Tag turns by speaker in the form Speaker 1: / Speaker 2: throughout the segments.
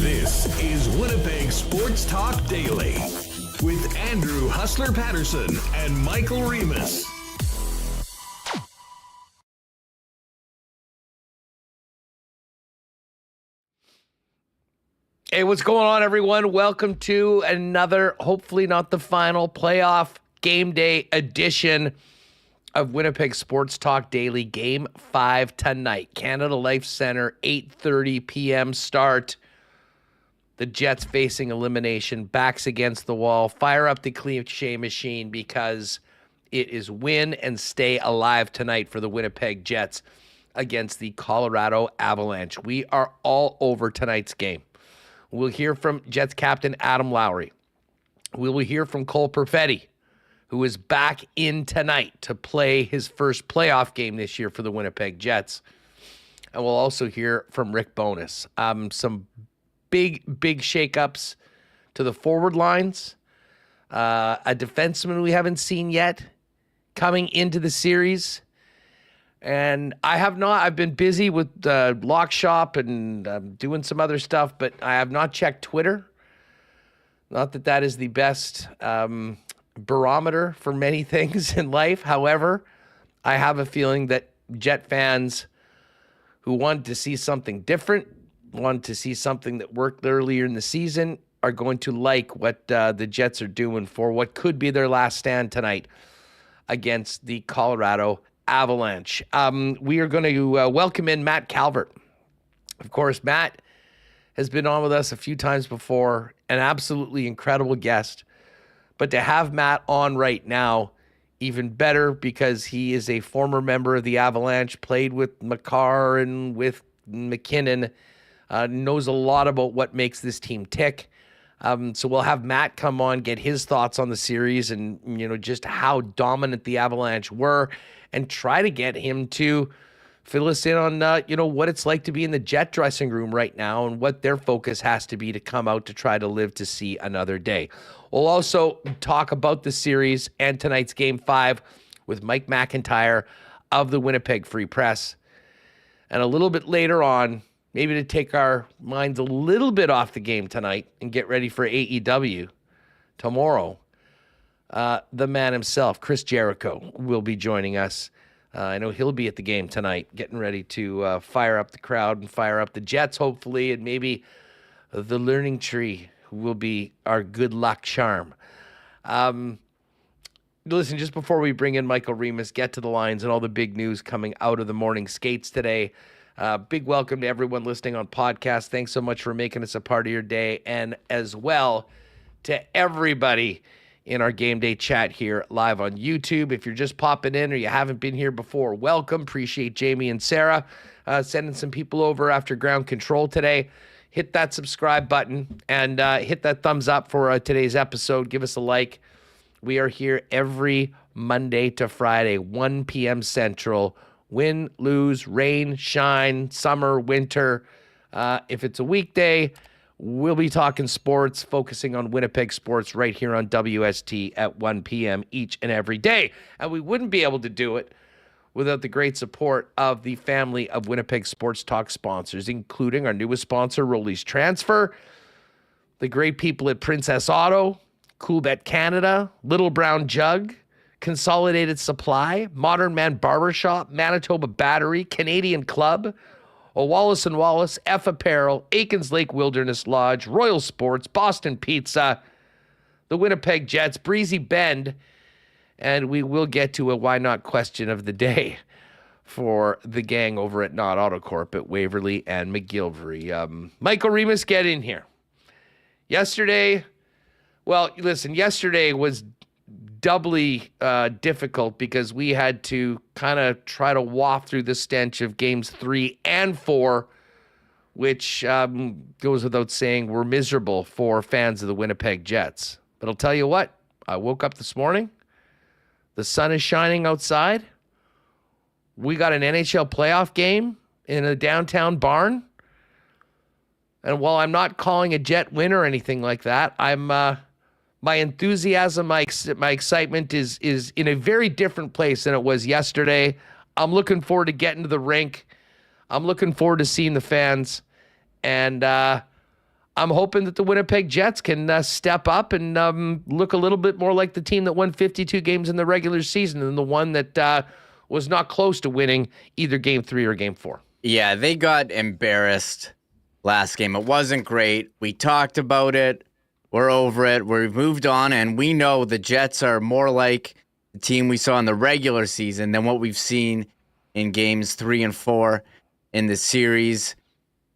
Speaker 1: This is Winnipeg Sports Talk Daily with Andrew Hustler Paterson and Michael Remis.
Speaker 2: Hey, what's going on, everyone? Welcome to another, hopefully not the final, playoff game day edition of Winnipeg Sports Talk Daily. Game 5 tonight. Canada Life Center, 8:30 p.m. start. The Jets facing elimination, backs against the wall. Fire up the cliche machine because it is win and stay alive tonight for the Winnipeg Jets against the Colorado Avalanche. We are all over tonight's game. We'll hear from Jets captain Adam Lowry. We will hear from Cole Perfetti, who is back in tonight to play his first playoff game this year for the Winnipeg Jets. And we'll also hear from Rick Bowness. Some big shakeups to the forward lines. A defenseman we haven't seen yet coming into the series. And I've been busy with Lock Shop and doing some other stuff, but I have not checked Twitter. Not that that is the best barometer for many things in life. However, I have a feeling that Jet fans who want to see something different, want to see something that worked earlier in the season, are going to like what the Jets are doing for what could be their last stand tonight against the Colorado Avalanche. We are going to welcome in Matt Calvert. Of course, Matt has been on with us a few times before, an absolutely incredible guest. But to have Matt on right now, even better, because he is a former member of the Avalanche, played with Makar and with McKinnon, knows a lot about what makes this team tick. So we'll have Matt come on, get his thoughts on the series and, just how dominant the Avalanche were, and try to get him to fill us in on, what it's like to be in the Jet dressing room right now and what their focus has to be to come out to try to live to see another day. We'll also talk about the series and tonight's Game 5 with Mike McIntyre of the Winnipeg Free Press. And a little bit later on, maybe to take our minds a little bit off the game tonight and get ready for AEW tomorrow, the man himself, Chris Jericho, will be joining us. I know he'll be at the game tonight, getting ready to fire up the crowd and fire up the Jets, hopefully, and maybe the Learning Tree will be our good luck charm. Listen, just before we bring in Michael Remis, get to the lines and all the big news coming out of the morning skates today. Big welcome to everyone listening on podcast. Thanks so much for making us a part of your day, and as well to everybody in our game day chat here live on YouTube. If you're just popping in or you haven't been here before, welcome. Appreciate Jamie and Sarah sending some people over after ground control today. Hit that subscribe button and hit that thumbs up for today's episode. Give us a like. We are here every Monday to Friday, 1 p.m. Central. Win, lose, rain, shine, summer, winter. If it's a weekday, we'll be talking sports, focusing on Winnipeg sports right here on WST at 1 p.m. each and every day. And we wouldn't be able to do it without the great support of the family of Winnipeg Sports Talk sponsors, including our newest sponsor, Rolly's Transfer, the great people at Princess Auto, Coolbet Canada, Little Brown Jug, Consolidated Supply, Modern Man Barbershop, Manitoba Battery, Canadian Club, Wallace & Wallace, F Apparel, Aikens Lake Wilderness Lodge, Royal Sports, Boston Pizza, the Winnipeg Jets, Breezy Bend, and we will get to a why not question of the day for the gang over at Not Auto Corp at Waverly and McGillivray. Michael Remis, get in here. Yesterday was doubly difficult because we had to kind of try to waft through the stench of games 3 and 4, which goes without saying were miserable for fans of the Winnipeg Jets. But I'll tell you what, I woke up this morning, the sun is shining outside. We got an NHL playoff game in a downtown barn. And while I'm not calling a Jet win or anything like that, my enthusiasm, my excitement is in a very different place than it was yesterday. I'm looking forward to getting to the rink. I'm looking forward to seeing the fans. And I'm hoping that the Winnipeg Jets can step up and look a little bit more like the team that won 52 games in the regular season than the one that was not close to winning either game 3 or game 4.
Speaker 3: Yeah, they got embarrassed last game. It wasn't great. We talked about it. We're over it. We've moved on, and we know the Jets are more like the team we saw in the regular season than what we've seen in games 3 and 4 in the series.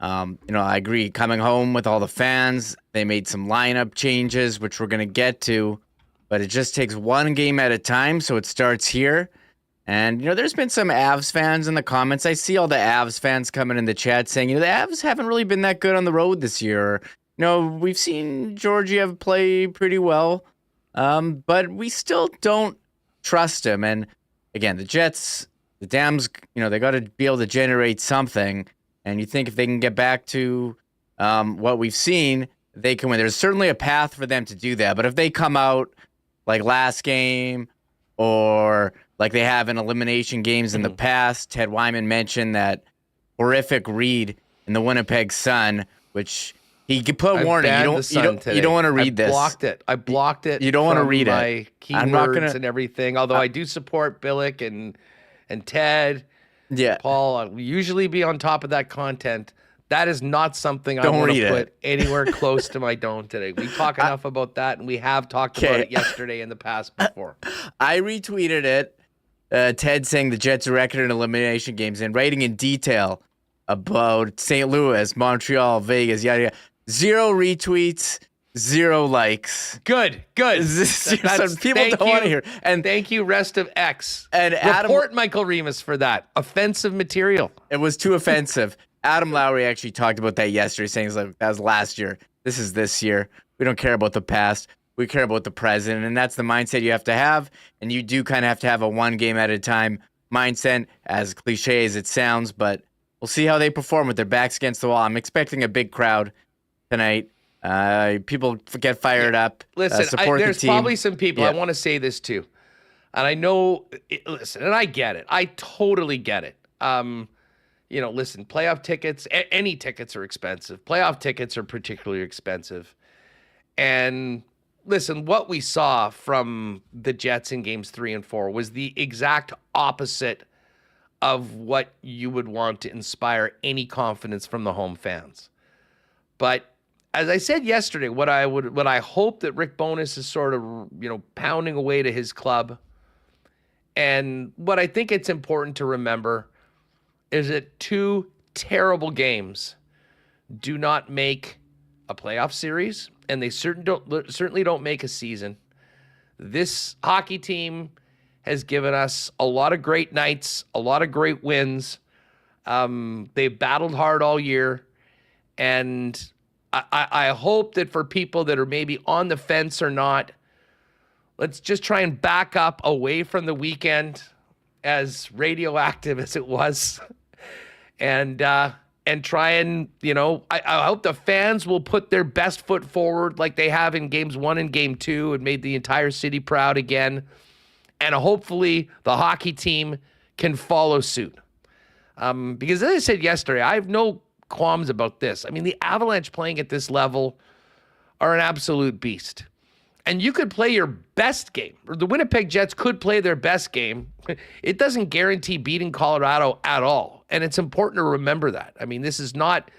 Speaker 3: I agree. Coming home with all the fans, they made some lineup changes, which we're going to get to, but it just takes one game at a time, so it starts here. And, there's been some Avs fans in the comments. I see all the Avs fans coming in the chat saying, the Avs haven't really been that good on the road this year. We've seen Georgiev play pretty well, but we still don't trust him. And, again, the Jets, the Dams, they got to be able to generate something. And you think if they can get back to what we've seen, they can win. There's certainly a path for them to do that. But if they come out like last game or like they have in elimination games in the past, Ted Wyman mentioned that horrific read in the Winnipeg Sun, which he could put a warning. You don't want to read this.
Speaker 2: I blocked it.
Speaker 3: You don't want to read
Speaker 2: my
Speaker 3: it.
Speaker 2: Keywords and everything. Although I do support Billick and Ted.
Speaker 3: Yeah,
Speaker 2: Paul, I'll usually be on top of that content. That is not something I want to put anywhere close to my dome today. We talk enough about that, and we have talked about it yesterday in the past before.
Speaker 3: I retweeted it. Ted saying the Jets' record in elimination games and writing in detail about St. Louis, Montreal, Vegas, yada yada. 0 retweets, 0 likes.
Speaker 2: Good.
Speaker 3: Some people don't want to hear. And
Speaker 2: thank you, rest of X.
Speaker 3: And
Speaker 2: report Michael Remis for that offensive material.
Speaker 3: It was too offensive. Adam Lowry actually talked about that yesterday, saying that was last year. This is this year. We don't care about the past. We care about the present, and that's the mindset you have to have. And you do kind of have to have a one game at a time mindset, as cliche as it sounds. But we'll see how they perform with their backs against the wall. I'm expecting a big crowd tonight. People get fired up.
Speaker 2: Listen,
Speaker 3: support
Speaker 2: there's
Speaker 3: the team.
Speaker 2: Probably some people. I want to say this too, and I know. Listen, and I get it. I totally get it. Listen, playoff tickets, any tickets are expensive. Playoff tickets are particularly expensive. And listen, what we saw from the Jets in games 3 and 4 was the exact opposite of what you would want to inspire any confidence from the home fans. But as I said yesterday, what I hope that Rick Bowness is sort of, pounding away to his club. And what I think it's important to remember is that 2 terrible games do not make a playoff series, and they certainly don't make a season. This hockey team has given us a lot of great nights, a lot of great wins. They've battled hard all year, and I hope that for people that are maybe on the fence or not, let's just try and back up away from the weekend, as radioactive as it was, and try and, I hope the fans will put their best foot forward like they have in games 1 and game 2 and made the entire city proud again. And hopefully the hockey team can follow suit. Because as I said yesterday, I have no qualms about this. I mean, the Avalanche playing at this level are an absolute beast. And you could play your best game, or the Winnipeg Jets could play their best game. It doesn't guarantee beating Colorado at all. And it's important to remember that. I mean, this is not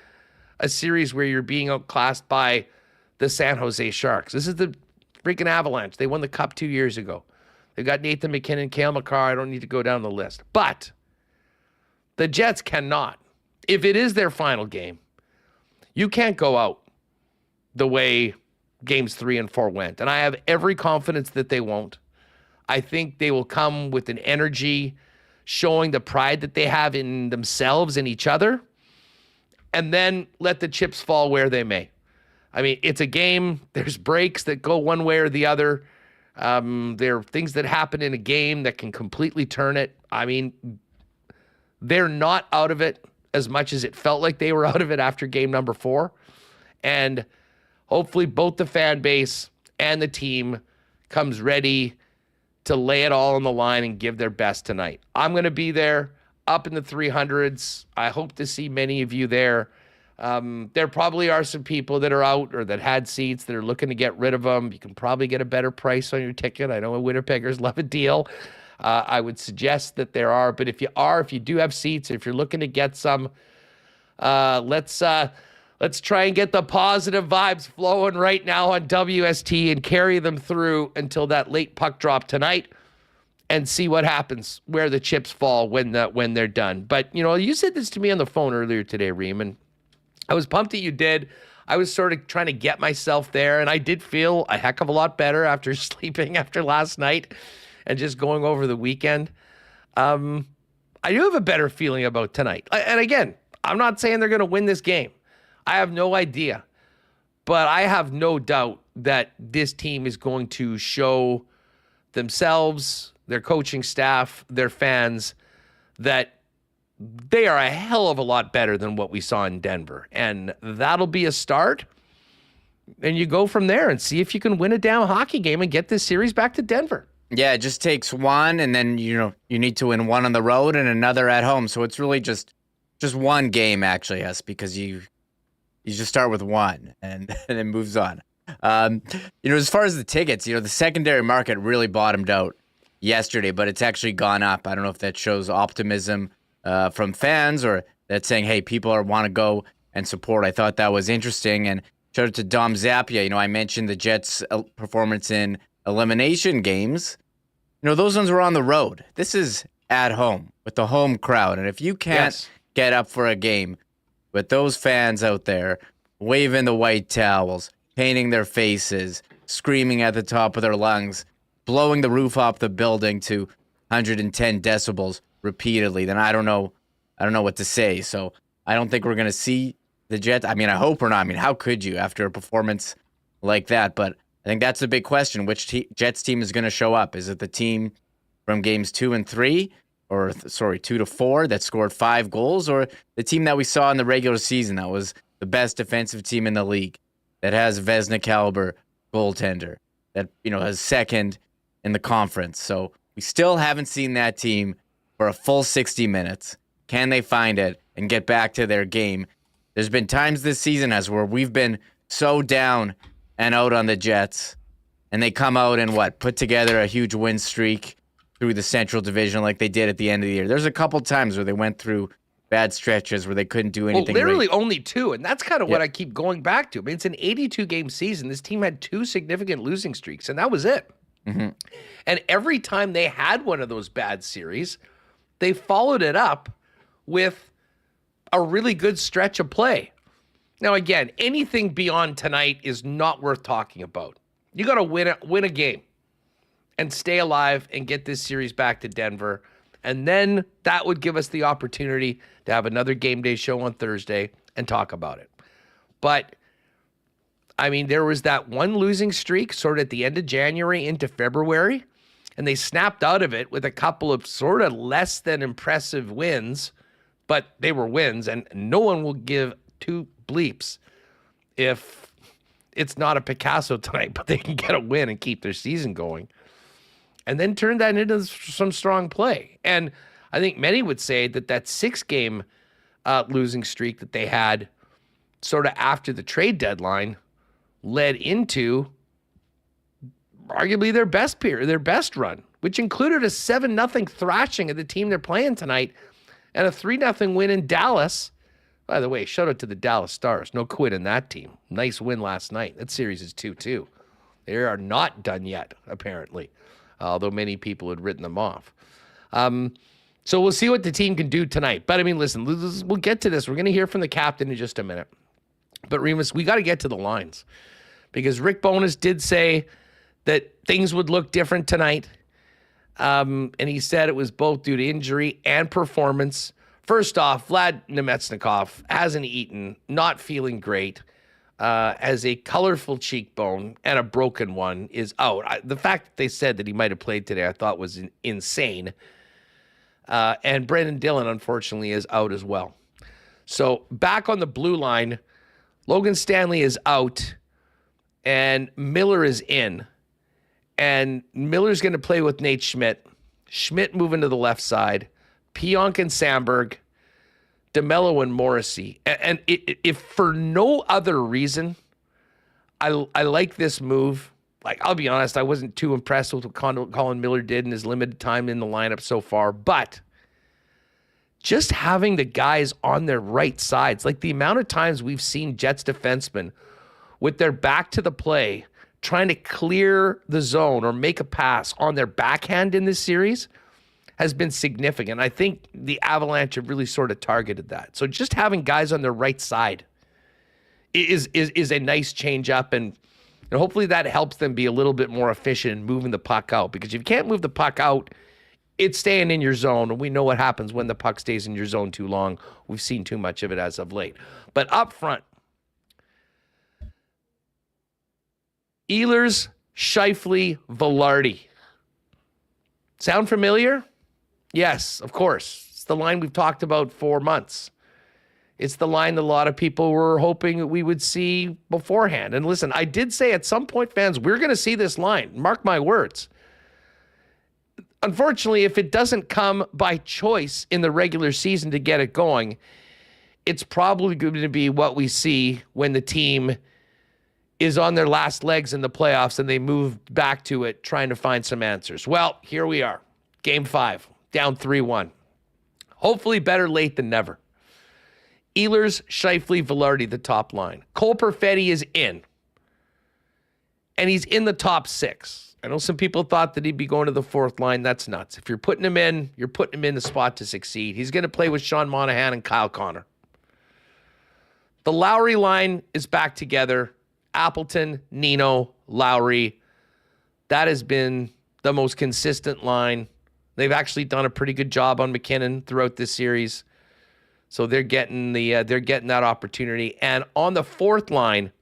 Speaker 2: a series where you're being outclassed by the San Jose Sharks. This is the freaking Avalanche. They won the Cup 2 years ago. They've got Nathan McKinnon, Cale Makar. I don't need to go down the list. But the Jets cannot. If it is their final game, you can't go out the way games 3 and 4 went. And I have every confidence that they won't. I think they will come with an energy, showing the pride that they have in themselves and each other, and then let the chips fall where they may. I mean, it's a game. There's breaks that go one way or the other. There are things that happen in a game that can completely turn it. I mean, they're not out of it as much as it felt like they were out of it after game number 4. And hopefully both the fan base and the team comes ready to lay it all on the line and give their best tonight. I'm going to be there up in the 300s. I hope to see many of you there. There probably are some people that are out or that had seats that are looking to get rid of them. You can probably get a better price on your ticket. I know Winnipeggers love a deal. I would suggest that there are, but if you do have seats, if you're looking to get some, let's try and get the positive vibes flowing right now on WST and carry them through until that late puck drop tonight and see what happens, where the chips fall when they're done. But, you said this to me on the phone earlier today, Reem, and I was pumped that you did. I was sort of trying to get myself there, and I did feel a heck of a lot better after sleeping after last night and just going over the weekend. I do have a better feeling about tonight. And again, I'm not saying they're going to win this game. I have no idea. But I have no doubt that this team is going to show themselves, their coaching staff, their fans, that they are a hell of a lot better than what we saw in Denver. And that'll be a start. And you go from there and see if you can win a damn hockey game and get this series back to Denver.
Speaker 3: Yeah, it just takes one, and then, you need to win one on the road and another at home. So it's really just one game, actually, yes, because you just start with one and it moves on. As far as the tickets, the secondary market really bottomed out yesterday, but it's actually gone up. I don't know if that shows optimism from fans or that's saying, hey, people want to go and support. I thought that was interesting. And shout out to Dom Zappia. I mentioned the Jets' performance in elimination games. Those ones were on the road. This is at home with the home crowd. And if you can't get up for a game with those fans out there waving the white towels, painting their faces, screaming at the top of their lungs, blowing the roof off the building to 110 decibels repeatedly, then I don't know what to say. So I don't think we're going to see the Jets. I mean, I hope we're not. I mean, how could you after a performance like that? But I think that's the big question. Which Jets team is going to show up? Is it the team from games 2 and 3, or 2 to 4 that scored 5 goals, or the team that we saw in the regular season that was the best defensive team in the league, that has Vezina caliber goaltender, that has second in the conference? So we still haven't seen that team for a full 60 minutes. Can they find it and get back to their game? There's been times this season where we've been so down and out on the Jets, and they come out and put together a huge win streak through the Central Division like they did at the end of the year. There's a couple times where they went through bad stretches where they couldn't do anything.
Speaker 2: Well, literally only 2, and that's kind of what I keep going back to. I mean, it's an 82-game season. This team had 2 significant losing streaks, and that was it. Mm-hmm. And every time they had one of those bad series, they followed it up with a really good stretch of play. Now, again, anything beyond tonight is not worth talking about. You got to win a game and stay alive and get this series back to Denver. And then that would give us the opportunity to have another game day show on Thursday and talk about it. But, I mean, there was that one losing streak sort of at the end of January into February, and they snapped out of it with a couple of sort of less than impressive wins, but they were wins, and no one will give 2 bleeps if it's not a Picasso tonight, but they can get a win and keep their season going. And then turn that into some strong play. And I think many would say that 6-game losing streak that they had sort of after the trade deadline led into arguably their best run, which included a 7-0 thrashing of the team they're playing tonight and a 3-0 win in Dallas. By the way, shout out to the Dallas Stars. No quit in that team. Nice win last night. That series is 2-2. They are not done yet, apparently, although many people had written them off. So we'll see what the team can do tonight. But, I mean, listen, we'll get to this. We're going to hear from the captain in just a minute. But, Remis, we got to get to the lines because Rick Bowness did say that things would look different tonight. And he said it was both due to injury and performance. First off, Vlad Nemetsnikov hasn't eaten, not feeling great, has a colorful cheekbone and a broken one, is out. The fact that they said that he might have played today, I thought was insane. And Brendan Dillon, unfortunately, is out as well. So back on the blue line, Logan Stanley is out and Miller is in. And Miller's going to play with Nate Schmidt. Schmidt moving to the left side. Pionk and Sandberg. DeMello and Morrissey. And if for no other reason, I like this move. Like, I'll be honest, I wasn't too impressed with what Colin Miller did in his limited time in the lineup so far. But just having the guys on their right sides, like the amount of times we've seen Jets defensemen with their back to the play, trying to clear the zone or make a pass on their backhand in this series has been significant. I think the Avalanche have really sort of targeted that. So just having guys on their right side is a nice change up, and hopefully that helps them be a little bit more efficient in moving the puck out, because if you can't move the puck out, it's staying in your zone, and we know what happens when the puck stays in your zone too long. We've seen too much of it as of late. But up front, Ehlers, Scheifele, Velarde. Sound familiar? Yes, of course. It's the line we've talked about for months. It's the line that a lot of people were hoping that we would see beforehand. And listen, I did say at some point, fans, we're going to see this line. Mark my words. Unfortunately, if it doesn't come by choice in the regular season to get it going, it's probably going to be what we see when the team is on their last legs in the playoffs and they move back to it trying to find some answers. Well, here we are. Game 5, down 3-1. Hopefully better late than never. Ehlers, Scheifele, Velarde, the top line. Cole Perfetti is in. And he's in the top 6. I know some people thought that he'd be going to the 4th line. That's nuts. If you're putting him in, you're putting him in the spot to succeed. He's going to play with Sean Monahan and Kyle Connor. The Lowry line is back together. Appleton, Nino, Lowry. That has been the most consistent line. They've actually done a pretty good job on McKinnon throughout this series. So they're getting that opportunity. And on the 4th line,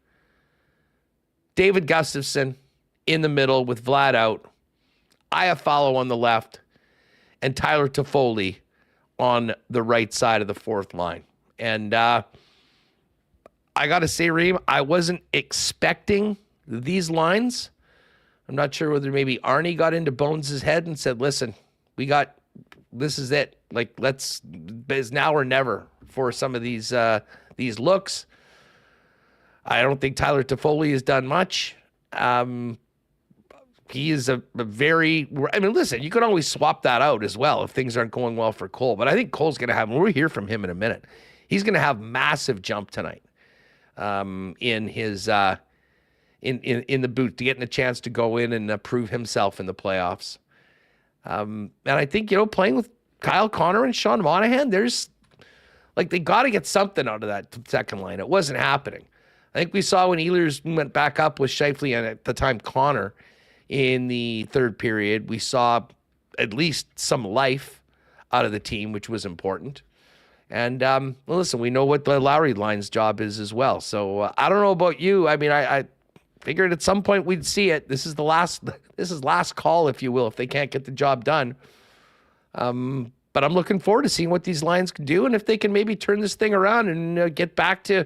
Speaker 2: David Gustafsson in the middle with Vlad out, Iafallo on the left, and Tyler Toffoli on the right side of the 4th line. And I got to say, Reem, I wasn't expecting these lines. I'm not sure whether maybe Arnie got into Bones' head and said, listen, this is it. Like, it's now or never for some of these looks. I don't think Tyler Toffoli has done much. He is a very, I mean, listen, you can always swap that out as well if things aren't going well for Cole. But I think Cole's going to have, we'll hear from him in a minute, he's going to have massive jump tonight in his in the boot, to getting a chance to go in and prove himself in the playoffs. And I think, playing with Kyle Connor and Sean Monahan, there's they got to get something out of that second line. It wasn't happening. I think we saw when Ehlers went back up with Scheifele and at the time Connor in the 3rd period, we saw at least some life out of the team, which was important. And listen, we know what the Lowry line's job is as well. So I don't know about you. I mean, I figured at some point we'd see it. This is last call, if you will, if they can't get the job done. But I'm looking forward to seeing what these lines can do and if they can maybe turn this thing around and get back to,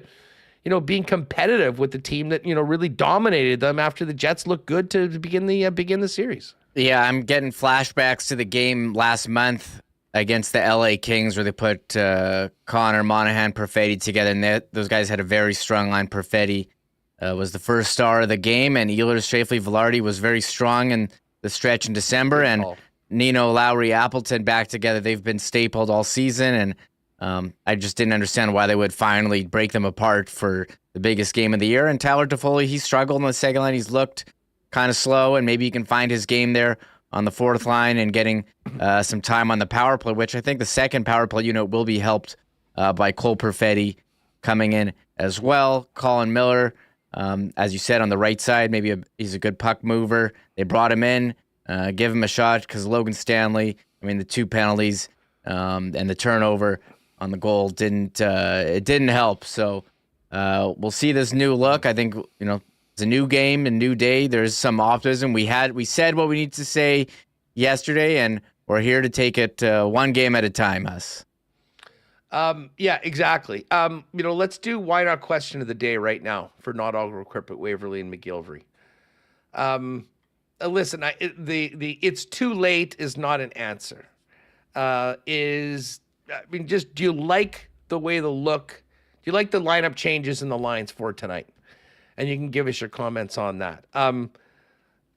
Speaker 2: being competitive with the team that, really dominated them after the Jets looked good to begin the series. Yeah,
Speaker 3: I'm getting flashbacks to the game last month against the LA Kings where they put Connor, Monahan, Perfetti together, and those guys had a very strong line. Perfetti was the first star of the game, and Ehlers, Scheifele, Velarde was very strong in the stretch in December, and Nino, Lowry, Appleton back together. They've been stapled all season, and I just didn't understand why they would finally break them apart for the biggest game of the year. And Tyler Toffoli, he struggled on the second line. He's looked kind of slow, and maybe he can find his game there on the 4th line and getting some time on the power play, which I think the second power play unit will be helped by Cole Perfetti coming in as well. Colin Miller, as you said, on the right side, maybe he's a good puck mover. They brought him in give him a shot because Logan Stanley, I mean, the 2 penalties and the turnover on the goal didn't help. So we'll see this new look. I think, it's a new game, a new day. There's some optimism. We said what we need to say yesterday, and we're here to take it one game at a time, us.
Speaker 2: Yeah, exactly. Let's do why not question of the day right now for Not All Equipment, Waverly and McGillivray. Listen, it's too late is not an answer. Do you like the way do you like the lineup changes in the lines for tonight? And you can give us your comments on that.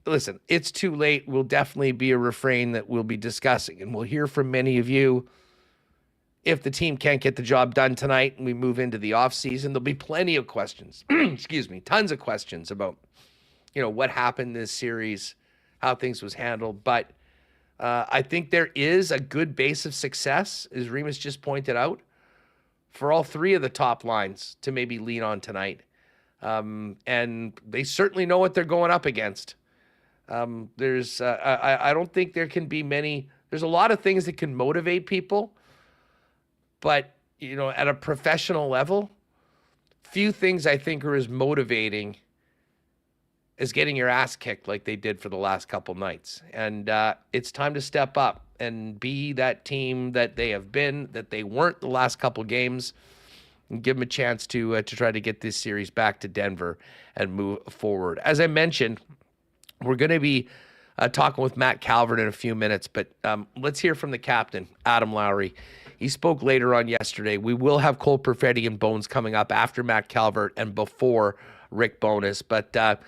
Speaker 2: Listen, it's too late will definitely be a refrain that we'll be discussing, and we'll hear from many of you. If the team can't get the job done tonight and we move into the offseason, there'll be plenty of questions. Excuse me, tons of questions about, what happened this series, how things was handled. But I think there is a good base of success, as Remis just pointed out, for all 3 of the top lines to maybe lean on tonight. And they certainly know what they're going up against. I don't think there can be there's a lot of things that can motivate people, but, at a professional level, few things I think are as motivating as getting your ass kicked like they did for the last couple nights. And it's time to step up and be that team that they have been, that they weren't the last couple games, and give them a chance to try to get this series back to Denver and move forward. As I mentioned, we're going to be talking with Matt Calvert in a few minutes, but let's hear from the captain, Adam Lowry. He spoke later on yesterday. We will have Cole Perfetti and Bones coming up after Matt Calvert and before Rick Bowness. But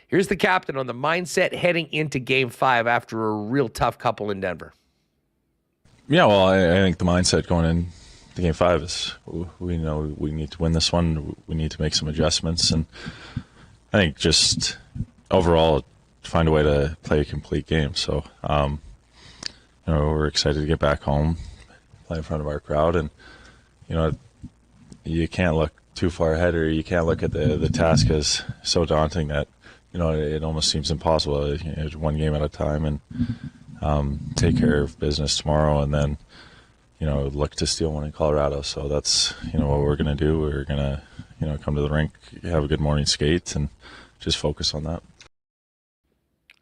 Speaker 2: here's the captain on the mindset heading into Game 5 after a real tough couple in Denver.
Speaker 4: Yeah, well, I think the mindset going in to Game 5 is we know we need to win this one. We need to make some adjustments. And I think just overall find a way to play a complete game. So, we're excited to get back home, play in front of our crowd. And, you can't look too far ahead, or you can't look at the task as so daunting that, it almost seems impossible. It's one game at a time, and take care of business tomorrow, and then, look to steal one in Colorado. So that's, what we're going to do. We're going to, come to the rink, have a good morning skate, and just focus on that.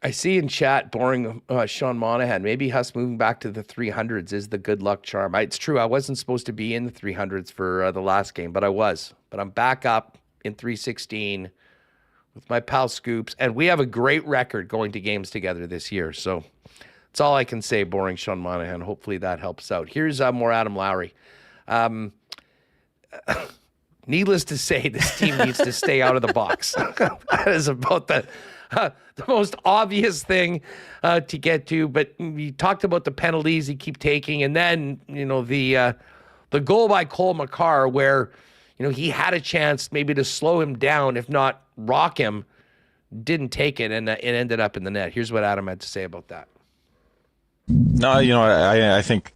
Speaker 2: I see in chat boring Sean Monahan. Maybe Huss moving back to the 300s is the good luck charm. It's true. I wasn't supposed to be in the 300s for the last game, but I was. But I'm back up in 316 with my pal Scoops, and we have a great record going to games together this year. So that's all I can say, boring Sean Monahan. Hopefully that helps out. Here's more Adam Lowry. Needless to say, this team needs to stay out of the box. That is about the most obvious thing to get to. But we talked about the penalties he keep taking, and then the goal by Cole Makar, where he had a chance maybe to slow him down, if not rock him, didn't take it, and it ended up in the net. Here's what Adam had to say about that.
Speaker 4: No, I think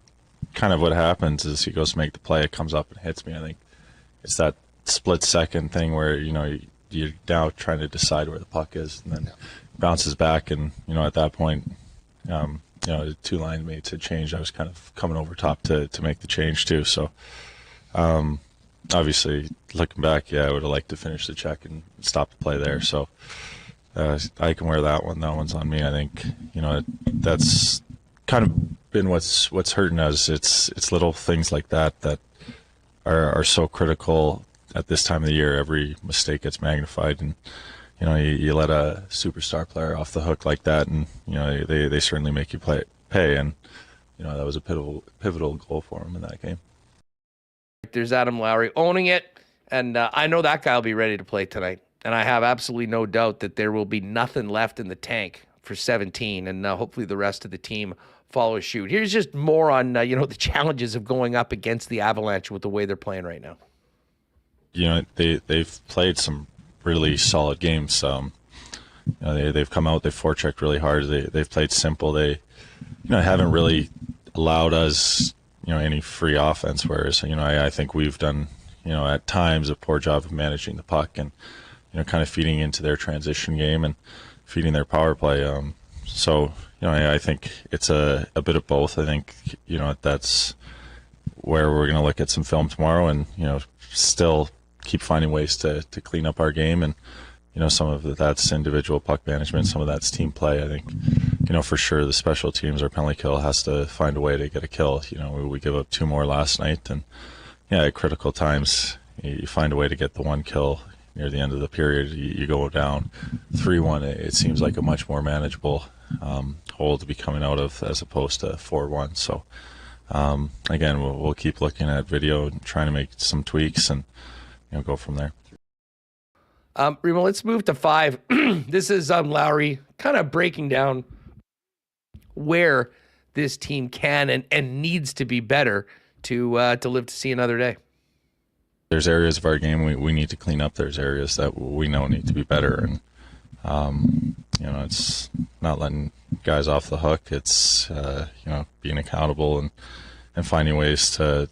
Speaker 4: kind of what happens is he goes to make the play, it comes up and hits me. I think it's that split second thing where you're now trying to decide where the puck is, and then bounces back, and at that point, the 2 line mates had changed. I was kind of coming over top to make the change too. So obviously looking back, I would have liked to finish the check and stop the play there. So I can wear that one. That one's on me. I think that's kind of been what's hurting us. It's little things like that are so critical at this time of the year. Every mistake gets magnified, and you let a superstar player off the hook like that, and they certainly make you pay. And that was a pivotal goal for him in that game.
Speaker 2: There's Adam Lowry owning it, and I know that guy will be ready to play tonight. And I have absolutely no doubt that there will be nothing left in the tank for 17, and hopefully the rest of the team follow suit. Here's just more on the challenges of going up against the Avalanche with the way they're playing right now.
Speaker 4: They've played some really solid games. They've come out, they've forechecked really hard. They've played simple. They haven't really allowed us any free offense, whereas I think we've done at times a poor job of managing the puck and kind of feeding into their transition game and feeding their power play. So, I think it's a bit of both. I think, that's where we're going to look at some film tomorrow and, still keep finding ways to clean up our game. And, some of that's individual puck management, some of that's team play. I think, for sure the special teams, our penalty kill has to find a way to get a kill. We give up 2 more last night, and at critical times, you find a way to get the 1 kill near the end of the period. You go down 3-1. It seems like a much more manageable hole to be coming out of as opposed to 4-1. So again, we'll keep looking at video and trying to make some tweaks and go from there.
Speaker 2: Remo, let's move to 5. This is Lowry kind of breaking down where this team can and needs to be better to live to see another day.
Speaker 4: There's areas of our game we need to clean up. There's areas that we know need to be better. And, it's not letting guys off the hook. It's, being accountable and finding ways to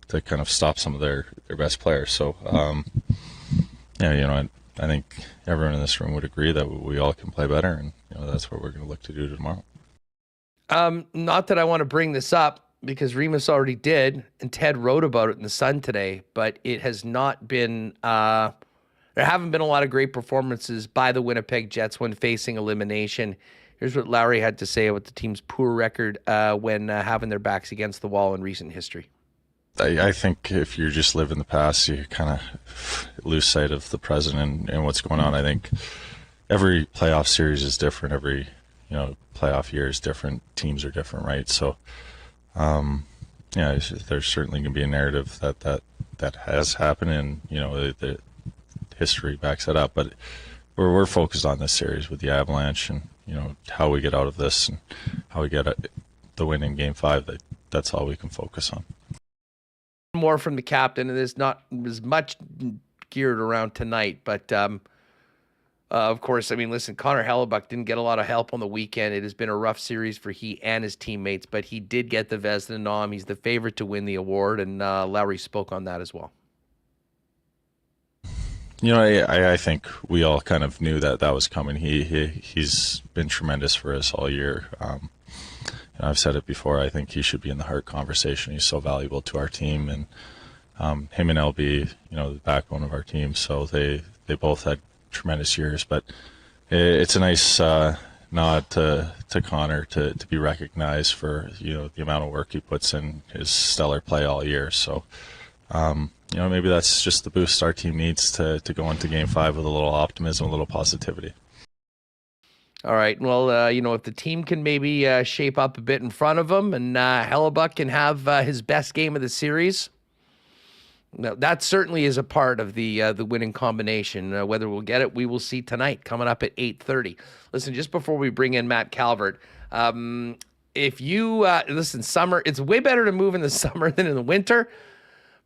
Speaker 4: kind of stop some of their best players. So, I think everyone in this room would agree that we all can play better. And, that's what we're going to look to do tomorrow.
Speaker 2: Not that I want to bring this up, because Remis already did, and Ted wrote about it in the Sun today, but it has not been, there haven't been a lot of great performances by the Winnipeg Jets when facing elimination. Here's what Lowry had to say about the team's poor record when having their backs against the wall in recent history.
Speaker 4: I think if you just live in the past, you kind of lose sight of the present and what's going on. I think every playoff series is different. Every, playoff year is different. Teams are different, right? So, there's certainly going to be a narrative that has happened, and the history backs that up. But we're focused on this series with the Avalanche, and how we get out of this and how we get the win in Game 5. That's all we can focus on.
Speaker 2: More from the captain, and it's not as much geared around tonight, but of course, listen, Connor Hellebuck didn't get a lot of help on the weekend. It has been a rough series for he and his teammates, but he did get the Vezina nom. He's the favorite to win the award, and Lowry spoke on that as well.
Speaker 4: I think we all kind of knew that was coming. He's been tremendous for us all year. I've said it before. I think he should be in the Hart conversation. He's so valuable to our team, and him and LB, the backbone of our team. So they both had tremendous years, but it's a nice nod to Connor to be recognized for the amount of work he puts in his stellar play all year. So maybe that's just the boost our team needs to go into Game 5 with a little optimism, a little positivity.
Speaker 2: All right. Well, if the team can maybe shape up a bit in front of him, and Hellebuck can have his best game of the series, now, that certainly is a part of the winning combination. Whether we'll get it, we will see tonight, coming up at 8:30. Listen, just before we bring in Matt Calvert, if you listen, summer, it's way better to move in the summer than in the winter.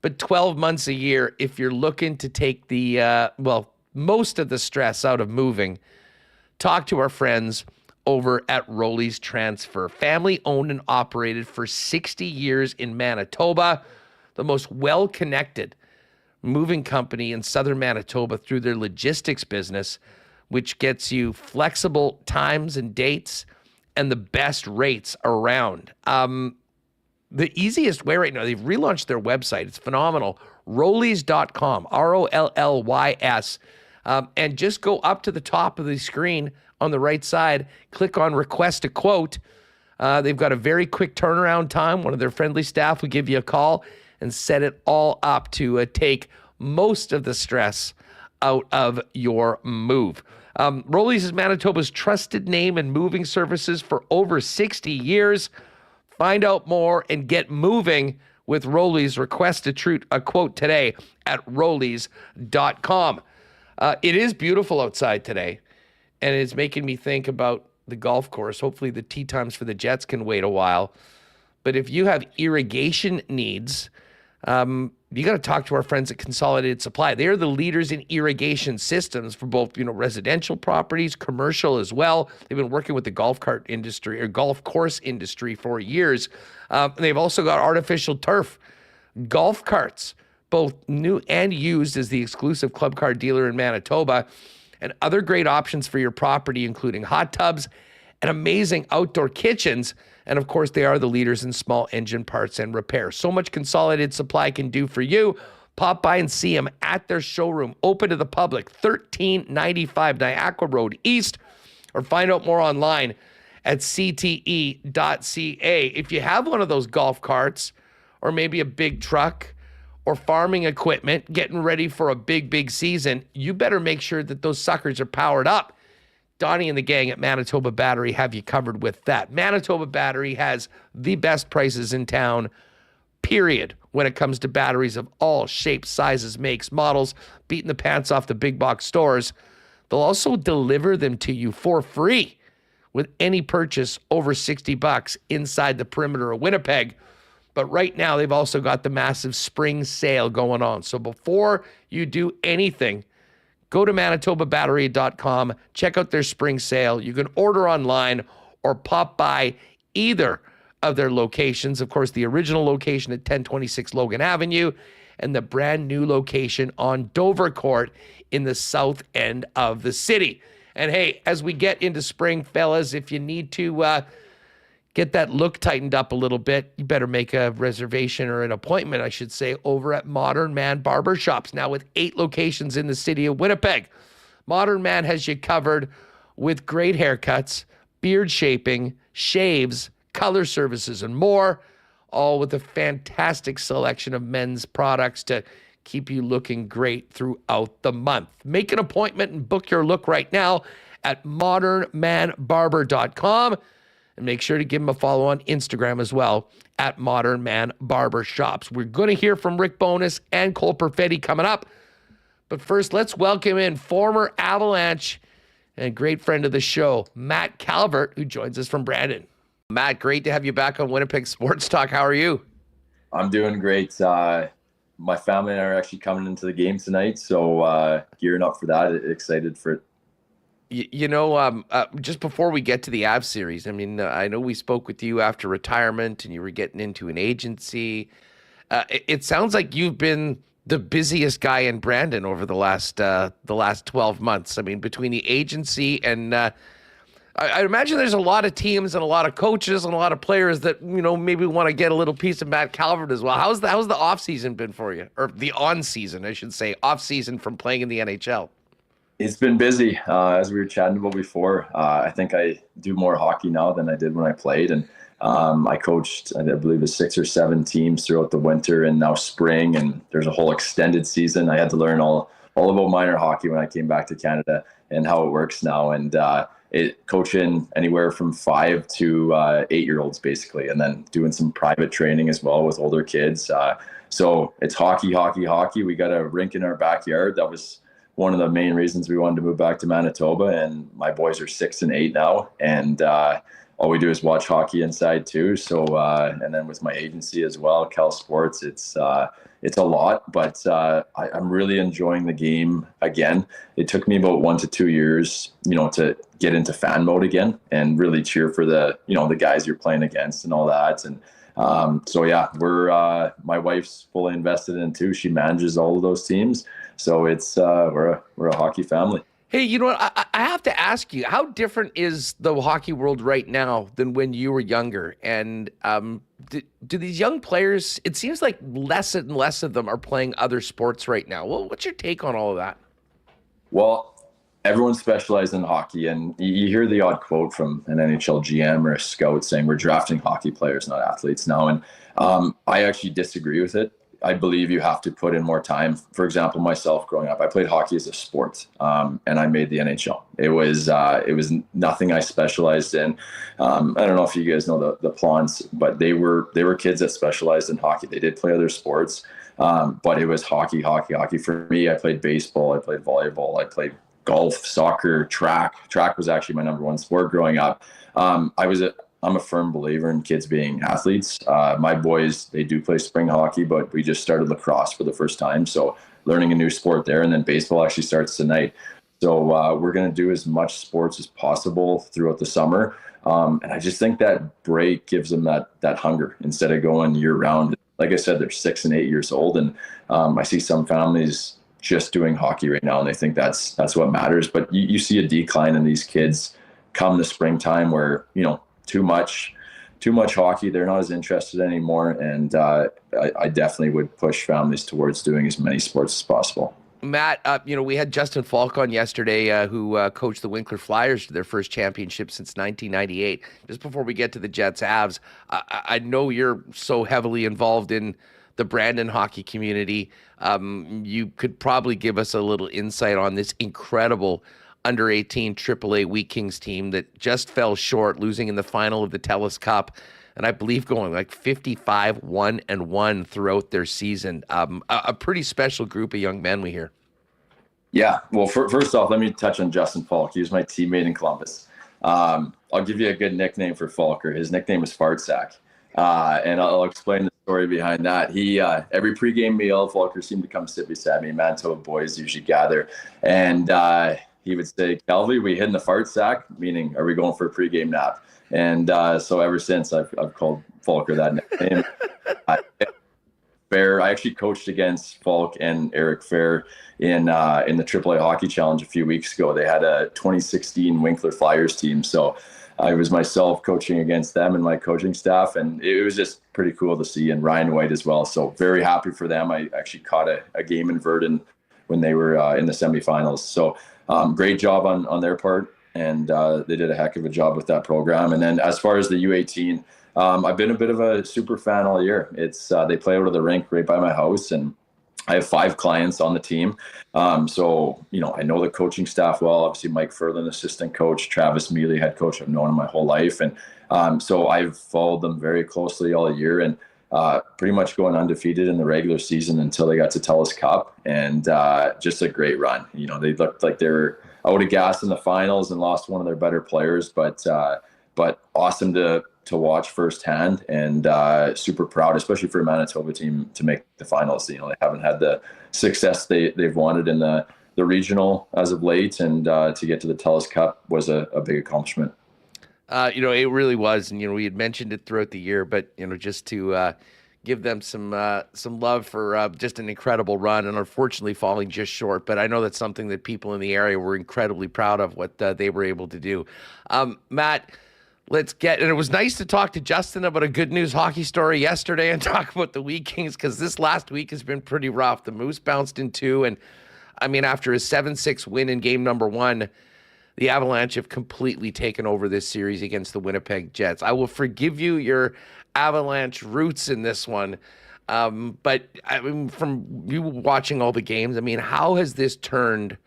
Speaker 2: But 12 months a year, if you're looking to take the most of the stress out of moving, talk to our friends over at Rolly's Transfer. Family owned and operated for 60 years in Manitoba. The most well-connected moving company in southern Manitoba through their logistics business, which gets you flexible times and dates and the best rates around. The easiest way right now, they've relaunched their website. It's phenomenal. Rollys.com, Rollys. And just go up to the top of the screen on the right side, click on Request a Quote. They've got a very quick turnaround time. One of their friendly staff will give you a call and set it all up to take most of the stress out of your move. Rolly's is Manitoba's trusted name in moving services for over 60 years. Find out more and get moving with Rolly's. Request a quote today at Rollys.com. It is beautiful outside today, and it's making me think about the golf course. Hopefully the tee times for the Jets can wait a while. But if you have irrigation needs, you got to talk to our friends at Consolidated Supply. They are the leaders in irrigation systems for both, residential properties, commercial as well. They've been working with the golf cart industry or golf course industry for years. They've also got artificial turf, golf carts, both new and used, as the exclusive club car dealer in Manitoba. and other great options for your property, including hot tubs and amazing outdoor kitchens. And of course, they are the leaders in small engine parts and repair. So much Consolidated Supply can do for you. Pop by and see them at their showroom, open to the public, 1395 Niagara Road East, or find out more online at cte.ca. If you have one of those golf carts or maybe a big truck or farming equipment getting ready for a big season, you better make sure that those suckers are powered up. Donnie and the gang at Manitoba Battery have you covered with that. Manitoba Battery has the best prices in town, period, when it comes to batteries of all shapes, sizes, makes, models, beating the pants off the big box stores. They'll also deliver them to you for free with any purchase over $60 inside the perimeter of Winnipeg. But right now, they've also got the massive spring sale going on. So before you do anything, go to manitobabattery.com, check out their spring sale. You can order online or pop by either of their locations. Of course, the original location at 1026 Logan Avenue and the brand new location on Dover Court in the south end of the city. And hey, as we get into spring, fellas, if you need to get that look tightened up a little bit, you better make a reservation or an appointment, I should say, over at Modern Man Barber Shops, now with 8 locations in the city of Winnipeg. Modern Man has you covered with great haircuts, beard shaping, shaves, color services, and more, all with a fantastic selection of men's products to keep you looking great throughout the month. Make an appointment and book your look right now at modernmanbarber.com. And make sure to give him a follow on Instagram as well at Modern Man Barber Shops. We're going to hear from Rick Bowness and Cole Perfetti coming up. But first, let's welcome in former Avalanche and great friend of the show, Matt Calvert, who joins us from Brandon. Matt, great to have you back on Winnipeg Sports Talk. How are you?
Speaker 5: I'm doing great. My family and I are actually coming into the game tonight, so gearing up for that. Excited for it.
Speaker 2: Just before we get to the Av series, I mean, I know we spoke with you after retirement and you were getting into an agency. It sounds like you've been the busiest guy in Brandon over the last 12 months. I mean, between the agency and I imagine there's a lot of teams and a lot of coaches and a lot of players that, maybe want to get a little piece of Matt Calvert as well. How's the off season been for you? Or the on season, I should say, off season from playing in the NHL?
Speaker 5: It's been busy, as we were chatting about before. I think I do more hockey now than I did when I played. And I coached, I believe, 6 or 7 teams throughout the winter and now spring. And there's a whole extended season. I had to learn all about minor hockey when I came back to Canada and how it works now. And coaching anywhere from 5 to 8-year-olds, basically, and then doing some private training as well with older kids. So it's hockey. We got a rink in our backyard. That was one of the main reasons we wanted to move back to Manitoba, and my boys are 6 and 8 now, and all we do is watch hockey inside too. So and then with my agency as well, Cal Sports, it's a lot, but I'm really enjoying the game again. It took me about 1 to 2 years, to get into fan mode again and really cheer for the guys you're playing against and all that. And so yeah, we're my wife's fully invested in too. She manages all of those teams. So it's we're a hockey family.
Speaker 2: Hey, you know what? I have to ask you, how different is the hockey world right now than when you were younger? And do these young players, it seems like less and less of them are playing other sports right now. Well, what's your take on all of that? Well,
Speaker 5: everyone's specialized in hockey, and you hear the odd quote from an NHL GM or a scout saying we're drafting hockey players, not athletes now. And I actually disagree with it. I believe you have to put in more time. For example, myself growing up, I played hockey as a sport, and I made the NHL. It was nothing I specialized in. I don't know if you guys know the Plons, but they were kids that specialized in hockey. They did play other sports, but it was hockey. For me, I played baseball, I played volleyball, I played golf, soccer, track. Track was actually my number one sport growing up. I'm a firm believer in kids being athletes. My boys, they do play spring hockey, but we just started lacrosse for the first time. So learning a new sport there, and then baseball actually starts tonight. So we're going to do as much sports as possible throughout the summer. And I just think that break gives them that hunger instead of going year round. Like I said, they're 6 and 8 years old. And I see some families just doing hockey right now, and they think that's what matters. But you see a decline in these kids come the springtime where, too much hockey, they're not as interested anymore. And I definitely would push families towards doing as many sports as possible.
Speaker 2: Matt, we had Justin Falk on yesterday, who coached the Winkler Flyers to their first championship since 1998. Just before we get to the Jets Avs, I know you're so heavily involved in the Brandon hockey community. You could probably give us a little insight on this incredible under 18 AAA Wheat Kings team that just fell short, losing in the final of the TELUS Cup, and I believe going like 55-1-1 throughout their season. A pretty special group of young men we hear.
Speaker 5: Yeah, well, first off, let me touch on Justin Falk. He was my teammate in Columbus. I'll give you a good nickname for Falker. His nickname is Fart Sack, and I'll explain the story behind that. He every pregame meal, Falker seemed to come sit beside me. Manitoba boys usually gather, and he would say, "Calvi, we hitting the fart sack?" Meaning, are we going for a pregame nap? And so ever since, I've called Falker that nickname. Fair. I actually coached against Falk and Eric Fair in the AAA Hockey Challenge a few weeks ago. They had a 2016 Winkler Flyers team, so I was myself coaching against them and my coaching staff, and it was just pretty cool to see. And Ryan White as well. So very happy for them. I actually caught a game in Verdun when they were in the semifinals. So great job on their part, and they did a heck of a job with that program. And then as far as the U18. I've been a bit of a super fan all year. It's they play out of the rink right by my house, and I have 5 clients on the team. So, I know the coaching staff well. Obviously, Mike Furlan, assistant coach, Travis Mealy, head coach. I've known him my whole life. And so I've followed them very closely all year, and pretty much going undefeated in the regular season until they got to TELUS Cup, and just a great run. They looked like they were out of gas in the finals and lost one of their better players, but awesome to watch firsthand, and super proud, especially for a Manitoba team, to make the finals. They haven't had the success they've wanted in the regional as of late, and to get to the TELUS Cup was a big accomplishment.
Speaker 2: It really was, and we had mentioned it throughout the year, but just to give them some love for just an incredible run, and unfortunately falling just short. But I know that's something that people in the area were incredibly proud of, what they were able to do. Matt, and it was nice to talk to Justin about a good news hockey story yesterday and talk about the Wheat Kings, because this last week has been pretty rough. The Moose bounced in 2, and after a 7-6 win in game number 1, the Avalanche have completely taken over this series against the Winnipeg Jets. I will forgive you your Avalanche roots in this one, but from you watching all the games, how has this turned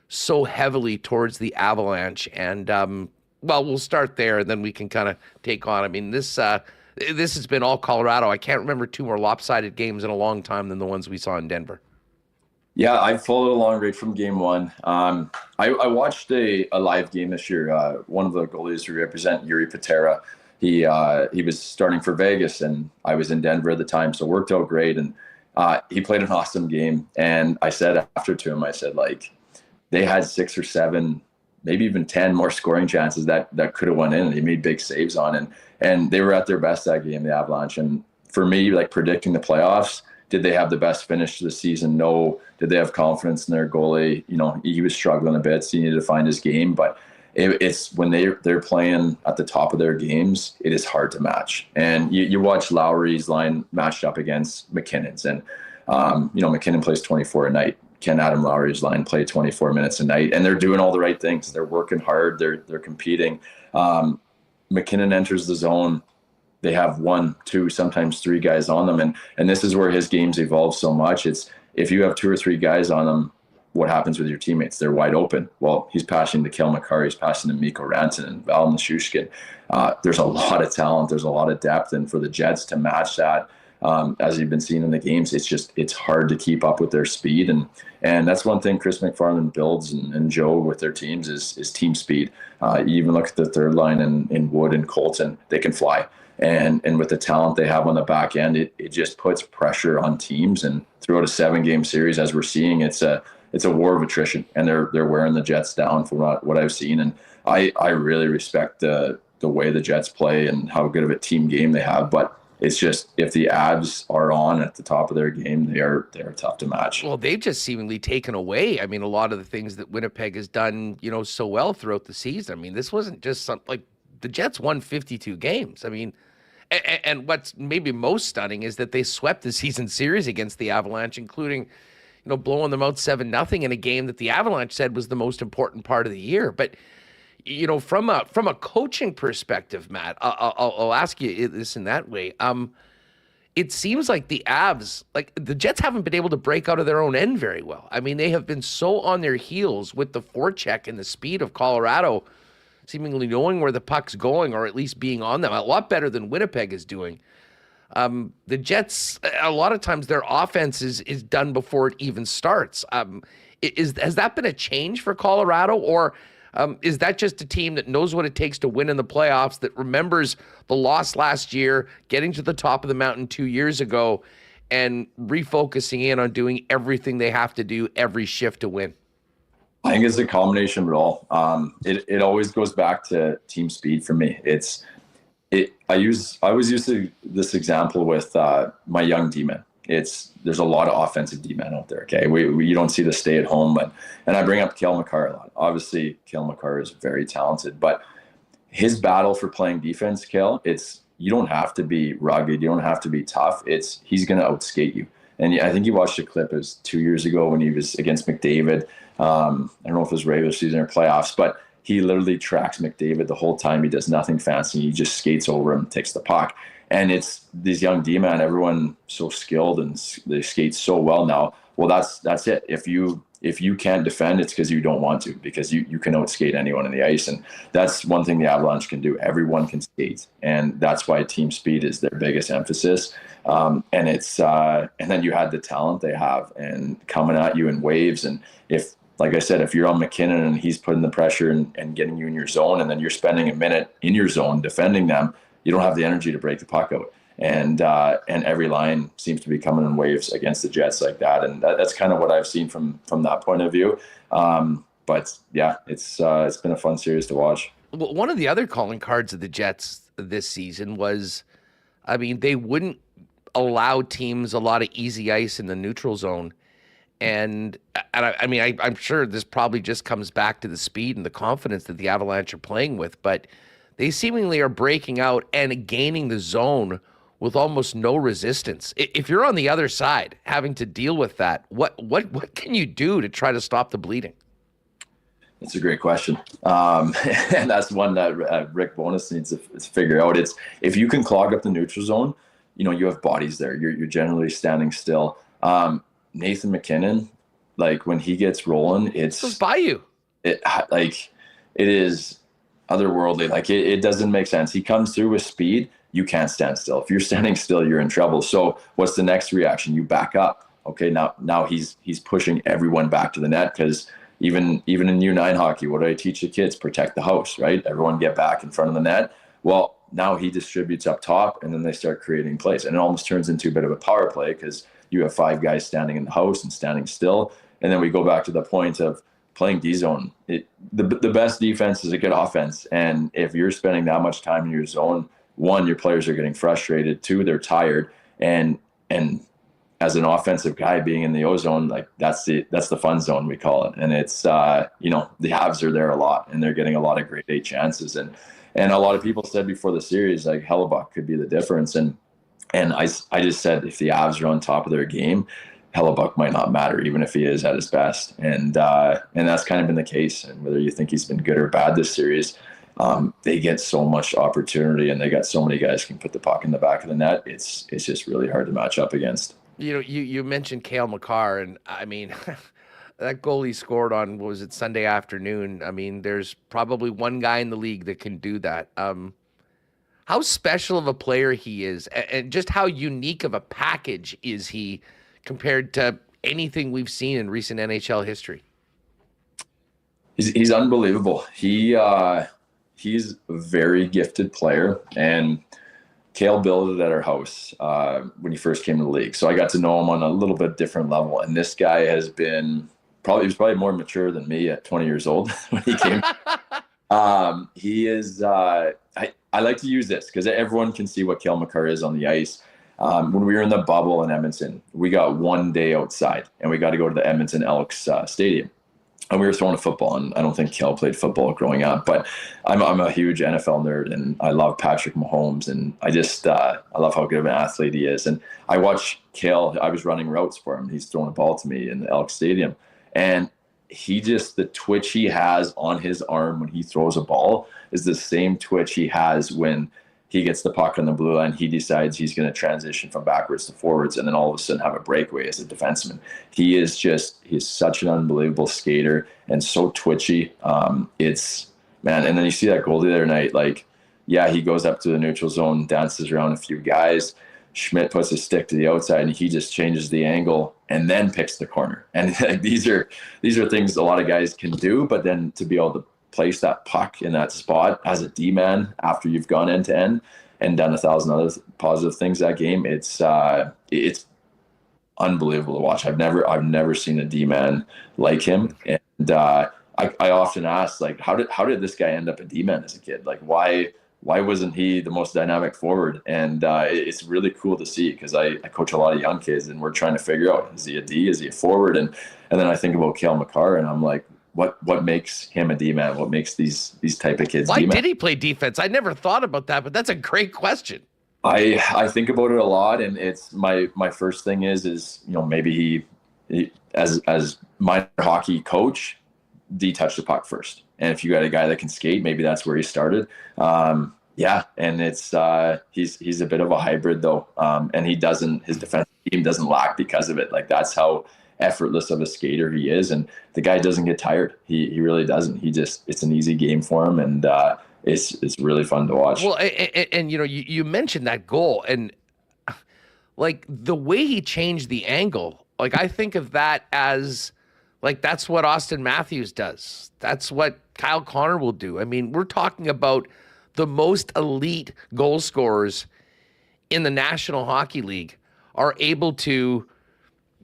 Speaker 2: so heavily towards the Avalanche? And well, we'll start there, and then we can kind of take on. This has been all Colorado. I can't remember 2 more lopsided games in a long time than the ones we saw in Denver.
Speaker 5: Yeah, I followed along right from game 1. I watched a live game this year. One of the goalies who represent Yuri Patera, he was starting for Vegas, and I was in Denver at the time, so it worked out great. And he played an awesome game. And I said after to him, I said, they had 6 or 7, maybe even 10 more scoring chances that could have went in, and he made big saves on. And they were at their best that game, the Avalanche. And for me, predicting the playoffs, did they have the best finish to the season? No. Did they have confidence in their goalie? He was struggling a bit, so he needed to find his game. But it's when they're playing at the top of their games, it is hard to match. And you watch Lowry's line matched up against McKinnon's, and McKinnon plays 24 a night. Can Adam Lowry's line play 24 minutes a night? And they're doing all the right things. They're working hard. They're competing. McKinnon enters the zone. They have 1, 2, sometimes 3 guys on them. And this is where his game's evolved so much. It's if you have 2 or 3 guys on them, what happens with your teammates? They're wide open. Well, he's passing to Kel McCarr. He's passing to Mikko Rantanen and Val Nichushkin. There's a lot of talent. There's a lot of depth. And for the Jets to match that, as you've been seeing in the games, it's hard to keep up with their speed. And that's one thing Chris McFarland builds and Joe with their teams is team speed. You even look at the third line in Wood and Colton, they can fly. And with the talent they have on the back end, it just puts pressure on teams. And throughout a 7-game series, as we're seeing, it's a war of attrition, and they're wearing the Jets down from what I've seen. And I really respect the way the Jets play and how good of a team game they have. But It's just, if the Avs are on at the top of their game, they're tough to match.
Speaker 2: Well, they've just seemingly taken away, I mean, a lot of the things that Winnipeg has done, so well throughout the season. I mean, this wasn't just like the Jets won 52 games. I mean, and what's maybe most stunning is that they swept the season series against the Avalanche, including, blowing them out 7-0 in a game that the Avalanche said was the most important part of the year. But, from a coaching perspective, Matt, I'll ask you this in that way. It seems like the Avs, like the Jets haven't been able to break out of their own end very well. I mean, they have been so on their heels with the forecheck and the speed of Colorado, seemingly knowing where the puck's going, or at least being on them, a lot better than Winnipeg is doing. The Jets, a lot of times their offense is done before it even starts. Has that been a change for Colorado, or is that just a team that knows what it takes to win in the playoffs, that remembers the loss last year, getting to the top of the mountain 2 years ago, and refocusing in on doing everything they have to do every shift to win?
Speaker 5: I think it's a combination of it all. It always goes back to team speed for me. I always use this example with my young D-men. There's a lot of offensive D-men out there. Okay, you don't see the stay at home, and I bring up Cale Makar a lot. Obviously, Cale Makar is very talented, but his battle for playing defense, Cale, you don't have to be rugged, you don't have to be tough. He's going to outskate you. And I think you watched a clip, it was 2 years ago when he was against McDavid. I don't know if it was regular season or playoffs, but he literally tracks McDavid the whole time. He does nothing fancy. He just skates over him, takes the puck. And it's these young D-men, everyone so skilled and they skate so well now. Well, that's it. If you can't defend, it's because you don't want to, because you can outskate anyone on the ice. And that's one thing the Avalanche can do. Everyone can skate. And that's why team speed is their biggest emphasis. And then you had the talent they have and coming at you in waves. And like I said, if you're on McKinnon and he's putting the pressure and getting you in your zone, and then you're spending a minute in your zone defending them, you don't have the energy to break the puck out. And every line seems to be coming in waves against the Jets like that. And that's kind of what I've seen from that point of view. But yeah, it's been a fun series to watch.
Speaker 2: Well, one of the other calling cards of the Jets this season was, I mean, they wouldn't allow teams a lot of easy ice in the neutral zone. And I mean, I'm sure this probably just comes back to the speed and the confidence that the Avalanche are playing with, but they seemingly are breaking out and gaining the zone with almost no resistance. If you're on the other side having to deal with that, what can you do to try to stop the bleeding?
Speaker 5: That's a great question. And that's one that Rick Bowness needs to figure out. It's if you can clog up the neutral zone, you have bodies there. You're generally standing still. Nathan McKinnon, like when he gets rolling, it goes
Speaker 2: by you.
Speaker 5: It is otherworldly. Like it doesn't make sense. He comes through with speed. You can't stand still. If you're standing still, you're in trouble. So what's the next reaction? You back up. Okay, now he's pushing everyone back to the net, because even in U9 hockey, what do I teach the kids? Protect the house, right? Everyone get back in front of the net. Well, now he distributes up top, and then they start creating plays, and it almost turns into a bit of a power play because you have 5 guys standing in the house and standing still. And then we go back to the point of playing D-zone. The best defense is a good offense. And if you're spending that much time in your zone, 1, your players are getting frustrated. 2, they're tired. And as an offensive guy being in the O-zone, like that's the fun zone, we call it. And it's, the Avs are there a lot, and they're getting a lot of grade A chances. And a lot of people said before the series, like Hellebuck could be the difference. And I just said, if the Avs are on top of their game, Hellebuck might not matter, even if he is at his best. And that's kind of been the case. And whether you think he's been good or bad this series, they get so much opportunity, and they got so many guys who can put the puck in the back of the net. It's just really hard to match up against.
Speaker 2: You mentioned Cale Makar, and I mean, that goal he scored on, what was it, Sunday afternoon? I mean, there's probably one guy in the league that can do that. How special of a player he is, and just how unique of a package is he compared to anything we've seen in recent NHL history?
Speaker 5: He's unbelievable. He's a very gifted player, and Cale built it at our house when he first came to the league. So I got to know him on a little bit different level. And this guy has been he was probably more mature than me at 20 years old when he came. He is, I like to use this because everyone can see what Cale Makar is on the ice. When we were in the bubble in Edmonton, we got one day outside and we got to go to the Edmonton Elks Stadium. And we were throwing a football, and I don't think Cale played football growing up, but I'm a huge NFL nerd, and I love Patrick Mahomes, and I love how good of an athlete he is. And I watch Cale. I was running routes for him. He's throwing a ball to me in the Elks Stadium, and the twitch he has on his arm when he throws a ball is the same twitch he has when he gets the puck on the blue line. He decides he's going to transition from backwards to forwards and then all of a sudden have a breakaway as a defenseman. He's such an unbelievable skater and so twitchy. And then you see that goal the other night, he goes up to the neutral zone, dances around a few guys. Schmidt puts his stick to the outside and he just changes the angle and then picks the corner. And these are things a lot of guys can do, but then to be able to place that puck in that spot as a D-man after you've gone end to end and done 1,000 other positive things that game, it's unbelievable to watch. I've never seen a D-man like him. And I often ask, how did this guy end up a D-man as a kid? Why wasn't he the most dynamic forward? And it's really cool to see because I coach a lot of young kids and we're trying to figure out, is he a D, is he a forward? And then I think about Cale Makar and I'm like, what makes him a D-man? What makes these type of kids D-man?
Speaker 2: Why did he play defense? I never thought about that, but that's a great question.
Speaker 5: I think about it a lot, and it's my first thing is maybe he as minor hockey coach, D touched the puck first. And if you got a guy that can skate, maybe that's where he started. And it's he's a bit of a hybrid though. And his defensive team doesn't lack because of it. That's how effortless of a skater he is, and the guy doesn't get tired. He really doesn't. It's an easy game for him, and it's really fun to watch.
Speaker 2: Well, and you mentioned that goal, and the way he changed the angle, I think of that as that's what Austin Matthews does. That's what Kyle Connor will do. I mean, we're talking about the most elite goal scorers in the National Hockey League are able to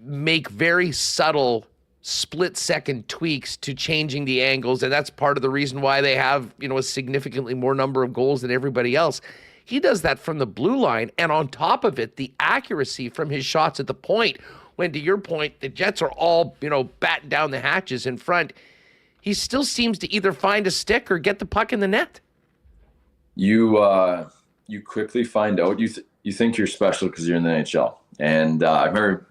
Speaker 2: make very subtle split-second tweaks to changing the angles, and that's part of the reason why they have, a significantly more number of goals than everybody else. He does that from the blue line, and on top of it, the accuracy from his shots at the point, when, to your point, the Jets are all, batten down the hatches in front, he still seems to either find a stick or get the puck in the net.
Speaker 5: You quickly find out you think you're special because you're in the NHL. And I remember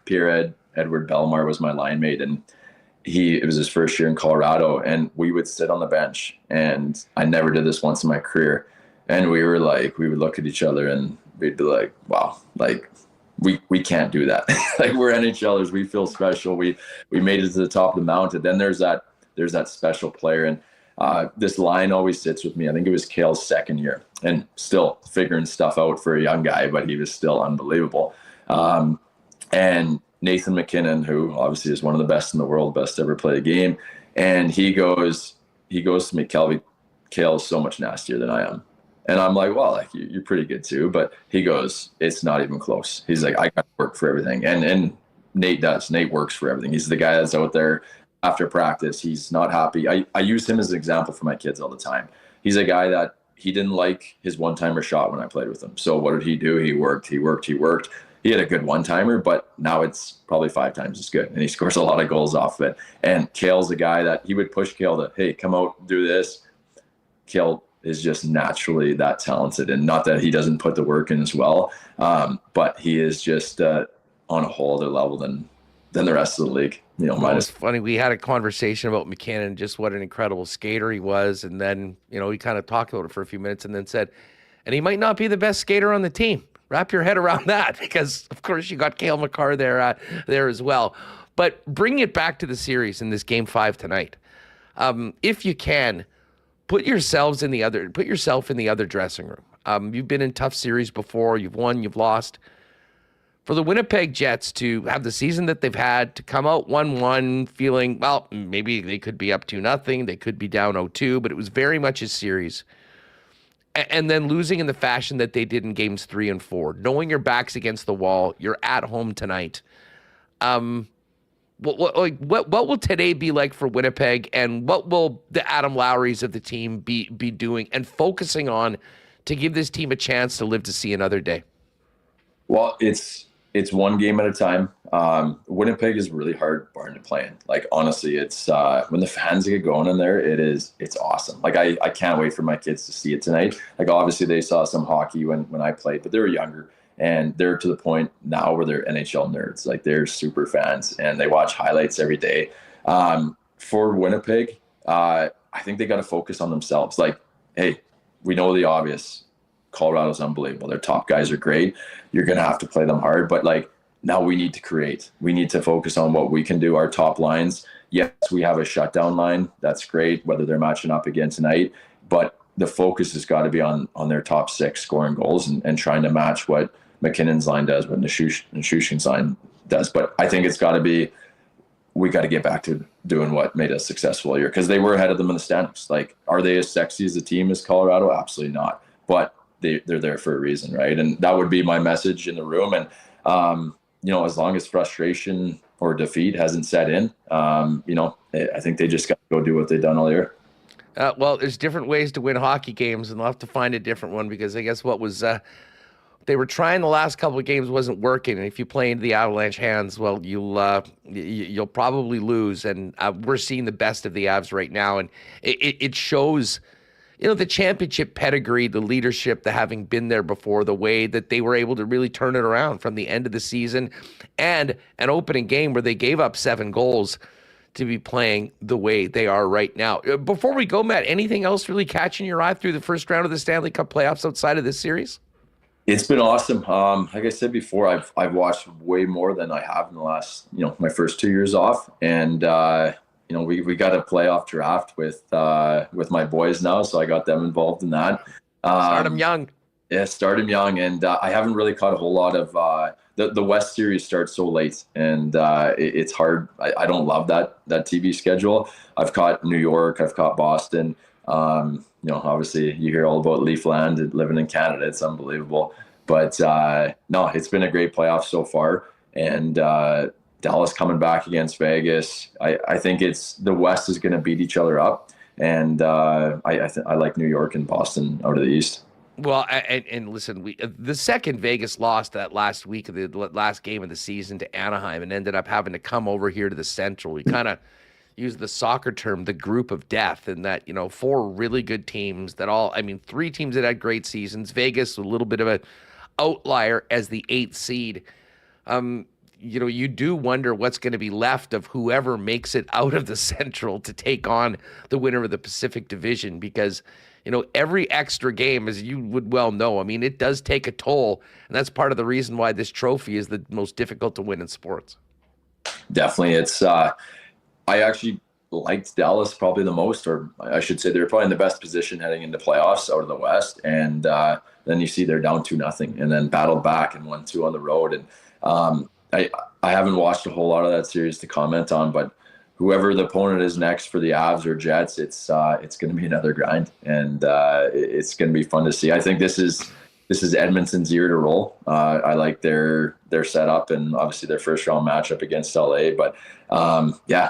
Speaker 5: Edward Belmar was my line mate, and it was his first year in Colorado, and we would sit on the bench, and I never did this once in my career. And we would look at each other and we'd be like, wow, we can't do that. We're NHLers, we feel special. We made it to the top of the mountain. Then there's that special player. And this line always sits with me. I think it was Cale's second year and still figuring stuff out for a young guy, but he was still unbelievable. And Nathan McKinnon, who obviously is one of the best in the world, best to ever play a game. And he goes to me, Cale's so much nastier than I am. And I'm like, well, you're pretty good too. But he goes, it's not even close. He's like, I got to work for everything. And Nate does. Nate works for everything. He's the guy that's out there after practice. He's not happy. I use him as an example for my kids all the time. He's a guy that he didn't like his one-timer shot when I played with him. So what did he do? He worked. He had a good one-timer, but now it's probably 5 times as good. And he scores a lot of goals off of it. And Cale's a guy that he would push Cale to, hey, come out, do this. Cale is just naturally that talented. And not that he doesn't put the work in as well, but he is just on a whole other level than the rest of the league.
Speaker 2: It's funny. We had a conversation about McKinnon, just what an incredible skater he was. And then, he kind of talked about it for a few minutes and then said, and he might not be the best skater on the team. Wrap your head around that because, of course, you got Cale Makar there as well. But bring it back to the series in this Game 5 tonight. If you can, put yourself in the other dressing room. You've been in tough series before. You've won, you've lost. For the Winnipeg Jets to have the season that they've had, to come out 1-1 feeling, well, maybe they could be up 2-0, they could be down 0-2, but it was very much a series. And then losing in the fashion that they did in games 3 and 4, knowing your back's against the wall, you're at home tonight. What will today be like for Winnipeg, and what will the Adam Lowrys of the team be doing and focusing on to give this team a chance to live to see another day?
Speaker 5: Well, it's one game at a time. Winnipeg is really hard barn to play in. Like, honestly, it's when the fans get going in there, it's awesome. Like, I can't wait for my kids to see it tonight. Like, obviously they saw some hockey when I played, but they were younger, and they're to the point now where they're NHL nerds. Like, they're super fans and they watch highlights every day. For Winnipeg, I think they got to focus on themselves. Like, hey, we know the obvious. Colorado's unbelievable. Their top guys are great. You're going to have to play them hard. But, like, now we need to create. We need to focus on what we can do, our top lines. Yes, we have a shutdown line. That's great, whether they're matching up again tonight. But the focus has got to be on their top six scoring goals and trying to match what McKinnon's line does, what Nichushkin's line does. But I think it's got to be, we got to get back to doing what made us successful here, because they were ahead of them in the standings. Like, are they as sexy as a team as Colorado? Absolutely not. But they're there for a reason, right? And that would be my message in the room. And, as long as frustration or defeat hasn't set in, I think they just got to go do what they've done all year.
Speaker 2: Well, there's different ways to win hockey games, and they'll have to find a different one, because I guess what was they were trying the last couple of games wasn't working. And if you play into the Avalanche hands, well, you'll probably lose. And we're seeing the best of the Avs right now, and it shows, the championship pedigree, the leadership, the having been there before, the way that they were able to really turn it around from the end of the season, and an opening game where they gave up 7 goals to be playing the way they are right now. Before we go, Matt, anything else really catching your eye through the first round of the Stanley Cup playoffs outside of this series?
Speaker 5: It's been awesome. Like I said before, I've watched way more than I have in the last, my first 2 years off. And, we got a playoff draft with my boys now, so I got them involved in that.
Speaker 2: Start them young.
Speaker 5: Yeah, start them young. And I haven't really caught a whole lot of the West Series starts so late, and it's hard. I don't love that TV schedule. I've caught New York. I've caught Boston. Obviously you hear all about Leafland and living in Canada. It's unbelievable. But no, it's been a great playoff so far. And Dallas coming back against Vegas. I think the West is going to beat each other up. And I like New York and Boston out of the East.
Speaker 2: Well, and listen, the second Vegas lost that last week of the last game of the season to Anaheim, and ended up having to come over here to the Central. We kind of use the soccer term, the group of death, and that, 4 really good teams that 3 teams that had great seasons. Vegas, a little bit of an outlier as the 8th seed. You do wonder what's going to be left of whoever makes it out of the Central to take on the winner of the Pacific Division, because, every extra game, as you would well know, it does take a toll, and that's part of the reason why this trophy is the most difficult to win in sports.
Speaker 5: Definitely. It's, I actually liked Dallas probably the most, or I should say they're probably in the best position heading into playoffs out of the West. And then you see they're down 2-0 and then battled back and won 2 on the road. And I haven't watched a whole lot of that series to comment on, but whoever the opponent is next for the Avs or Jets, it's going to be another grind, and it's going to be fun to see. I think this is Edmonton's year to roll. I like their setup, and obviously their first round matchup against LA. But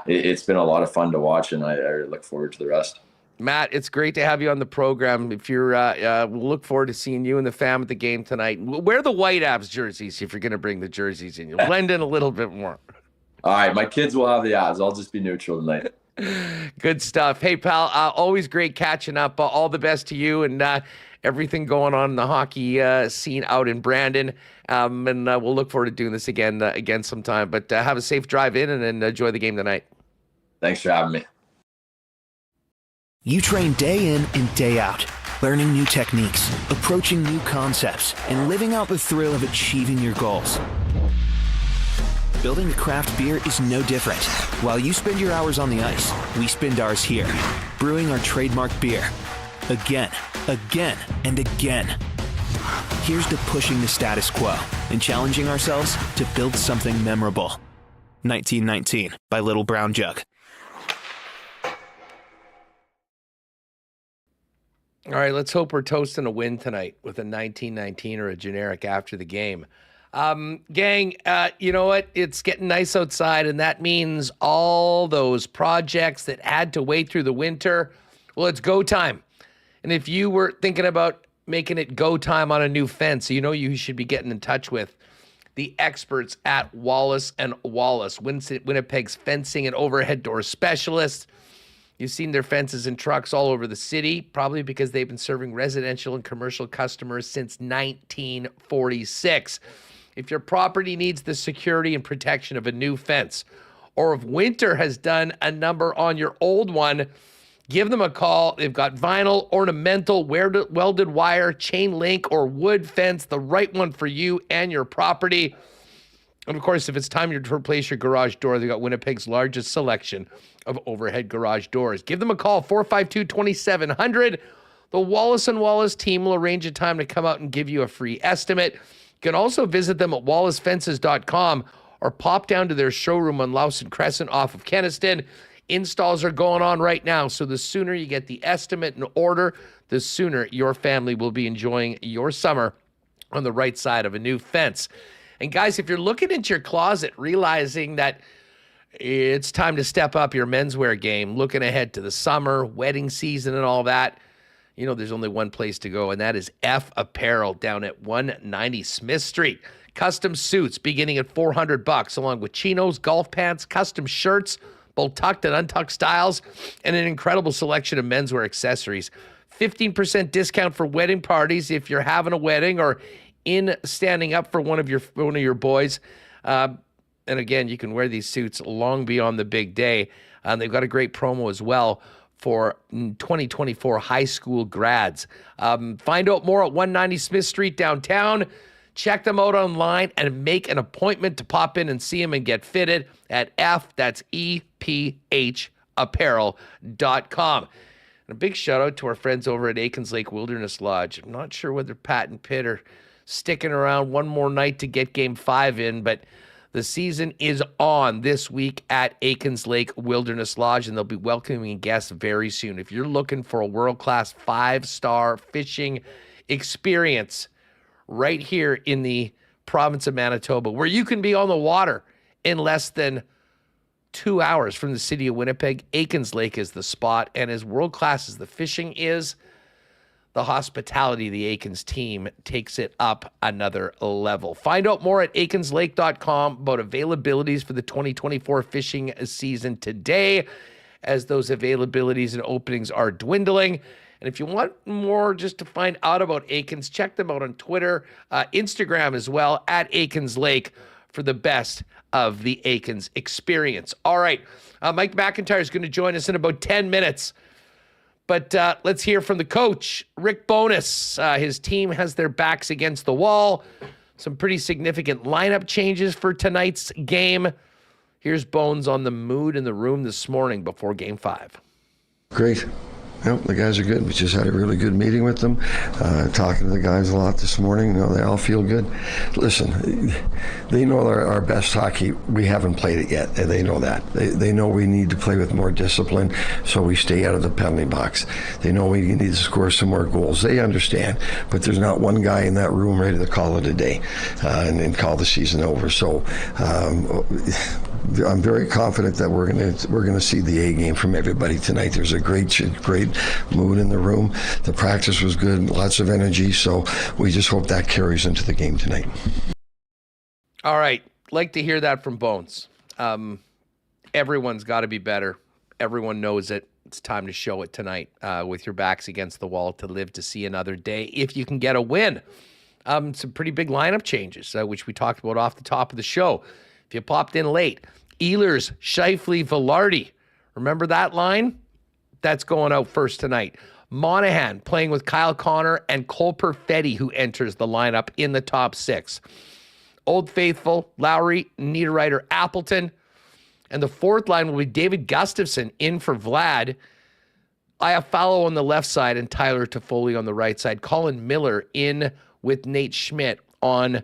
Speaker 5: it's been a lot of fun to watch, and I look forward to the rest.
Speaker 2: Matt, it's great to have you on the program. If you're, we'll look forward to seeing you and the fam at the game tonight. Wear the white Avs jerseys if you're going to bring the jerseys in. You'll blend in a little bit more.
Speaker 5: All right, my kids will have the Avs. I'll just be neutral tonight.
Speaker 2: Good stuff. Hey, pal, always great catching up. All the best to you and everything going on in the hockey scene out in Brandon. And we'll look forward to doing this again sometime. But have a safe drive in and enjoy the game tonight.
Speaker 5: Thanks for having me.
Speaker 6: You train day in and day out, learning new techniques, approaching new concepts, and living out the thrill of achieving your goals. Building a craft beer is no different. While you spend your hours on the ice, we spend ours here, brewing our trademark beer. Again, and again. Here's to pushing the status quo and challenging ourselves to build something memorable. 1919 by Little Brown Jug.
Speaker 2: All right, let's hope we're toasting a win tonight with a 1919 or a generic after the game. Gang, you know what? It's getting nice outside, and that means all those projects that had to wait through the winter, well, it's go time. And if you were thinking about making it go time on a new fence, you know you should be getting in touch with the experts at Wallace and Wallace, Winnipeg's fencing and overhead door specialists. You've seen their fences and trucks all over the city, probably because they've been serving residential and commercial customers since 1946. If your property needs the security and protection of a new fence, or if winter has done a number on your old one, give them a call. They've got vinyl, ornamental, welded wire, chain link, or wood fence, the right one for you and your property. And of course, if it's time to replace your garage door, they've got Winnipeg's largest selection of overhead garage doors. Give them a call, 452-2700. The Wallace & Wallace team will arrange a time to come out and give you a free estimate. You can also visit them at wallacefences.com or pop down to their showroom on Lowson Crescent off of Kenniston. Installs are going on right now, so the sooner you get the estimate and order, the sooner your family will be enjoying your summer on the right side of a new fence. And guys, if you're looking into your closet, realizing that it's time to step up your menswear game, looking ahead to the summer, wedding season and all that, you know there's only one place to go, and that is F Apparel down at 190 Smith Street. Custom suits beginning at $400, along with chinos, golf pants, custom shirts, both tucked and untucked styles, and an incredible selection of menswear accessories. 15% discount for wedding parties if you're having a wedding or in standing up for one of your boys. And again, you can wear these suits long beyond the big day. They've got a great promo as well for 2024 high school grads. Find out more at 190 Smith Street downtown. Check them out online and make an appointment to pop in and see them and get fitted at EPH apparel.com. And a big shout out to our friends over at Aikens Lake Wilderness Lodge. I'm not sure whether Pat and Pitt are sticking around one more night to get Game 5 in, but the season is on this week at Aikens Lake Wilderness Lodge, and they'll be welcoming guests very soon. If you're looking for a world-class 5-star fishing experience right here in the province of Manitoba, where you can be on the water in less than 2 hours from the city of Winnipeg, Aikens Lake is the spot. And as world-class as the fishing is, the hospitality of the Aikens team takes it up another level. Find out more at aikenslake.com about availabilities for the 2024 fishing season today, as those availabilities and openings are dwindling. And if you want more just to find out about Aikens, check them out on Twitter, Instagram as well, at Aikens Lake for the best of the Aikens experience. All right, Mike McIntyre is going to join us in about 10 minutes. But let's hear from the coach, Rick Bowness. His team has their backs against the wall. Some pretty significant lineup changes for tonight's game. Here's Bones on the mood in the room this morning before Game 5.
Speaker 7: Great. Yep, the guys are good. We just had a really good meeting with them. Talking to the guys a lot this morning. You know, they all feel good. Listen, they know our best hockey. We haven't played it yet, and they know that. They know we need to play with more discipline, so we stay out of the penalty box. They know we need to score some more goals. They understand, but there's not one guy in that room ready to call it a day and call the season over. So I'm very confident that we're gonna see the A game from everybody tonight. There's a great mood in the room. The practice was good, lots of energy, so we just hope that carries into the game tonight.
Speaker 2: All right, like to hear that from Bones. Everyone's got to be better. Everyone knows it. It's time to show it tonight with your backs against the wall to live to see another day if you can get a win. Some pretty big lineup changes, which we talked about off the top of the show. If you popped in late, Ehlers, Scheifele, Velarde. Remember that line? That's going out first tonight. Monahan playing with Kyle Connor and Cole Perfetti, who enters the lineup in the top 6. Old Faithful, Lowry, Niederreiter, Appleton. And the fourth line will be David Gustafsson in for Vlad. Iafallo on the left side and Tyler Toffoli on the right side. Colin Miller in with Nate Schmidt on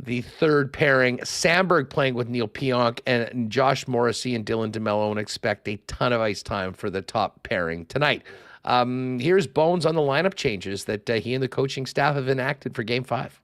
Speaker 2: the third pairing. Sandberg playing with Neil Pionk and Josh Morrissey and Dylan DeMello, and expect a ton of ice time for the top pairing tonight. Here's Bones on the lineup changes that he and the coaching staff have enacted for Game 5.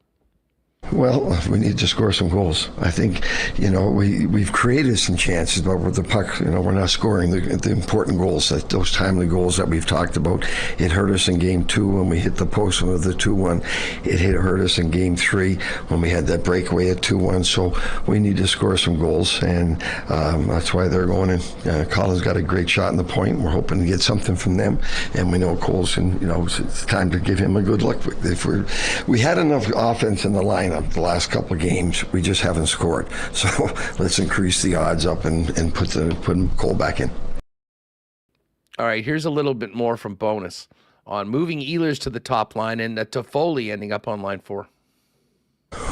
Speaker 7: Well, we need to score some goals. I think, we've created some chances, but with the puck, we're not scoring the important goals, those timely goals that we've talked about. It hurt us in Game 2 when we hit the post with the 2-1. It hurt us in Game 3 when we had that breakaway at 2-1. So we need to score some goals, and that's why they're going in. Colin's got a great shot in the point, and we're hoping to get something from them. And we know Cole's, and it's time to give him a good look. We had enough offense in the lineup the last couple of games, we just haven't scored. So let's increase the odds up and put Cole back in.
Speaker 2: All right, here's a little bit more from Bowness on moving Ehlers to the top line and Toffoli ending up on line 4.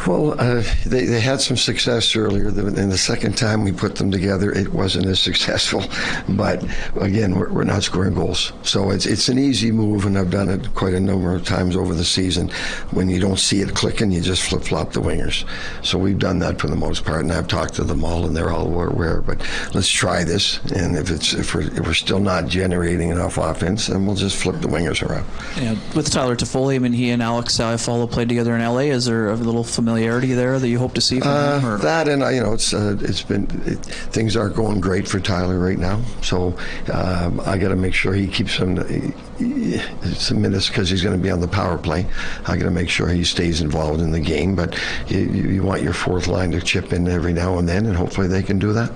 Speaker 7: Well, they had some success earlier, and the second time we put them together, it wasn't as successful. But again, we're not scoring goals, so it's an easy move, and I've done it quite a number of times over the season. When you don't see it clicking, you just flip-flop the wingers. So we've done that for the most part, and I've talked to them all, and they're all aware. But let's try this, and if we're still not generating enough offense, then we'll just flip the wingers around.
Speaker 8: Yeah, with Tyler Toffoli, I mean, he and Alex Iafallo played together in LA. Is there a little familiarity there that you hope to see from him? Or?
Speaker 7: That, and things aren't going great for Tyler right now, so I got to make sure he keeps some minutes because he's going to be on the power play. I got to make sure he stays involved in the game, but you want your fourth line to chip in every now and then, and hopefully they can do that.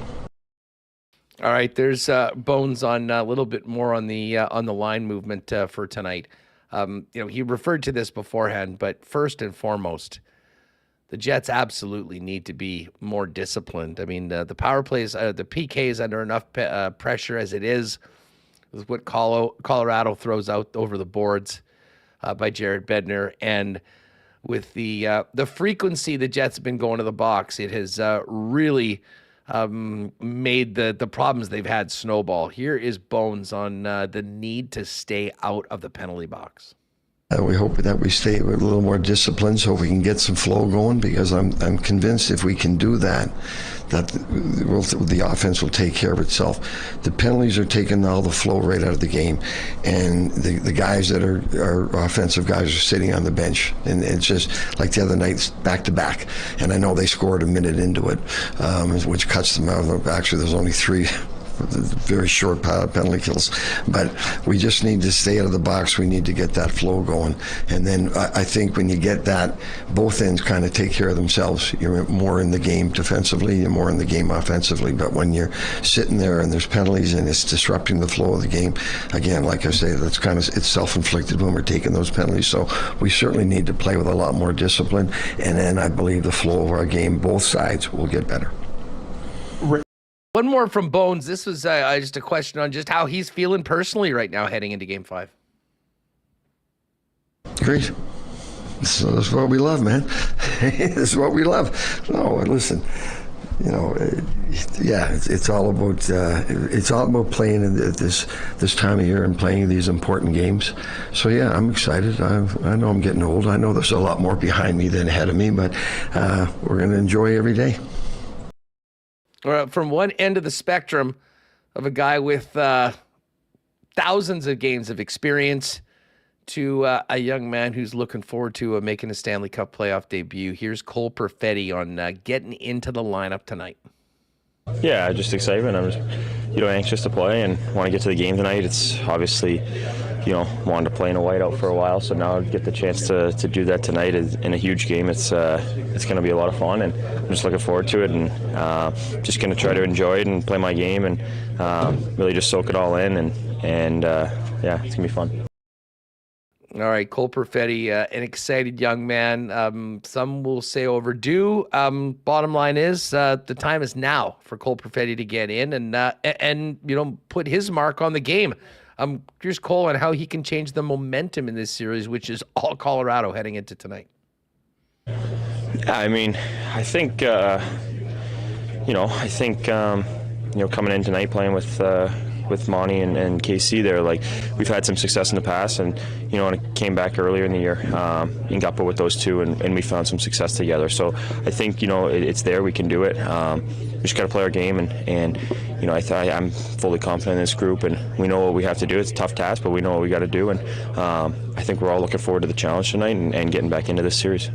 Speaker 2: All right, there's Bones on a little bit more on the line movement for tonight. He referred to this beforehand, but first and foremost, the Jets absolutely need to be more disciplined. I mean, the power plays, the PK is under enough pressure as it is, with what Colorado throws out over the boards by Jared Bednar, and with the frequency the Jets have been going to the box, it has really made the problems they've had snowball. Here is Bones on the need to stay out of the penalty box.
Speaker 7: We hope that we stay with a little more discipline so we can get some flow going, because I'm convinced if we can do that the offense will take care of itself. The penalties are taking all the flow right out of the game, and the guys that are offensive guys are sitting on the bench, and it's just like the other night, back to back. And I know they scored a minute into it, which cuts them out. Actually, there's only 3 very short penalty kills, but we just need to stay out of the box. We need to get that flow going, and then I think when you get that, both ends kind of take care of themselves. You're more in the game defensively, you're more in the game offensively. But when you're sitting there and there's penalties and it's disrupting the flow of the game, again, like I say, it's self-inflicted when we're taking those penalties. So we certainly need to play with a lot more discipline, and then I believe the flow of our game, both sides, will get better.
Speaker 2: One more from Bones. This was just a question on just how he's feeling personally right now heading into Game 5.
Speaker 7: Great. This is what we love, man. This is what we love. No, listen, it's all about playing in this time of year and playing these important games. So yeah, I'm excited. I know I'm getting old. I know there's a lot more behind me than ahead of me, but we're going to enjoy every day.
Speaker 2: From one end of the spectrum of a guy with thousands of games of experience to a young man who's looking forward to making a Stanley Cup playoff debut. Here's Cole Perfetti on getting into the lineup tonight.
Speaker 9: Yeah, just excitement. I'm just, anxious to play and want to get to the game tonight. It's obviously, wanted to play in a whiteout for a while, so now I get the chance to do that tonight in a huge game. It's going to be a lot of fun, and I'm just looking forward to it, and just going to try to enjoy it and play my game and really just soak it all in, and yeah, it's going to be fun.
Speaker 2: All right, Cole Perfetti, an excited young man. Some will say overdue. Bottom line is the time is now for Cole Perfetti to get in and put his mark on the game. Here's Cole on how he can change the momentum in this series, which is all Colorado heading into tonight.
Speaker 9: Yeah, I mean, I think coming in tonight playing with Monty and KC there, like, we've had some success in the past, and when it came back earlier in the year and got put with those two, and we found some success together. So I think it's there, we can do it. We just got to play our game, and I'm fully confident in this group, and we know what we have to do. It's a tough task, but we know what we got to do, and I think we're all looking forward to the challenge tonight and getting back into this series.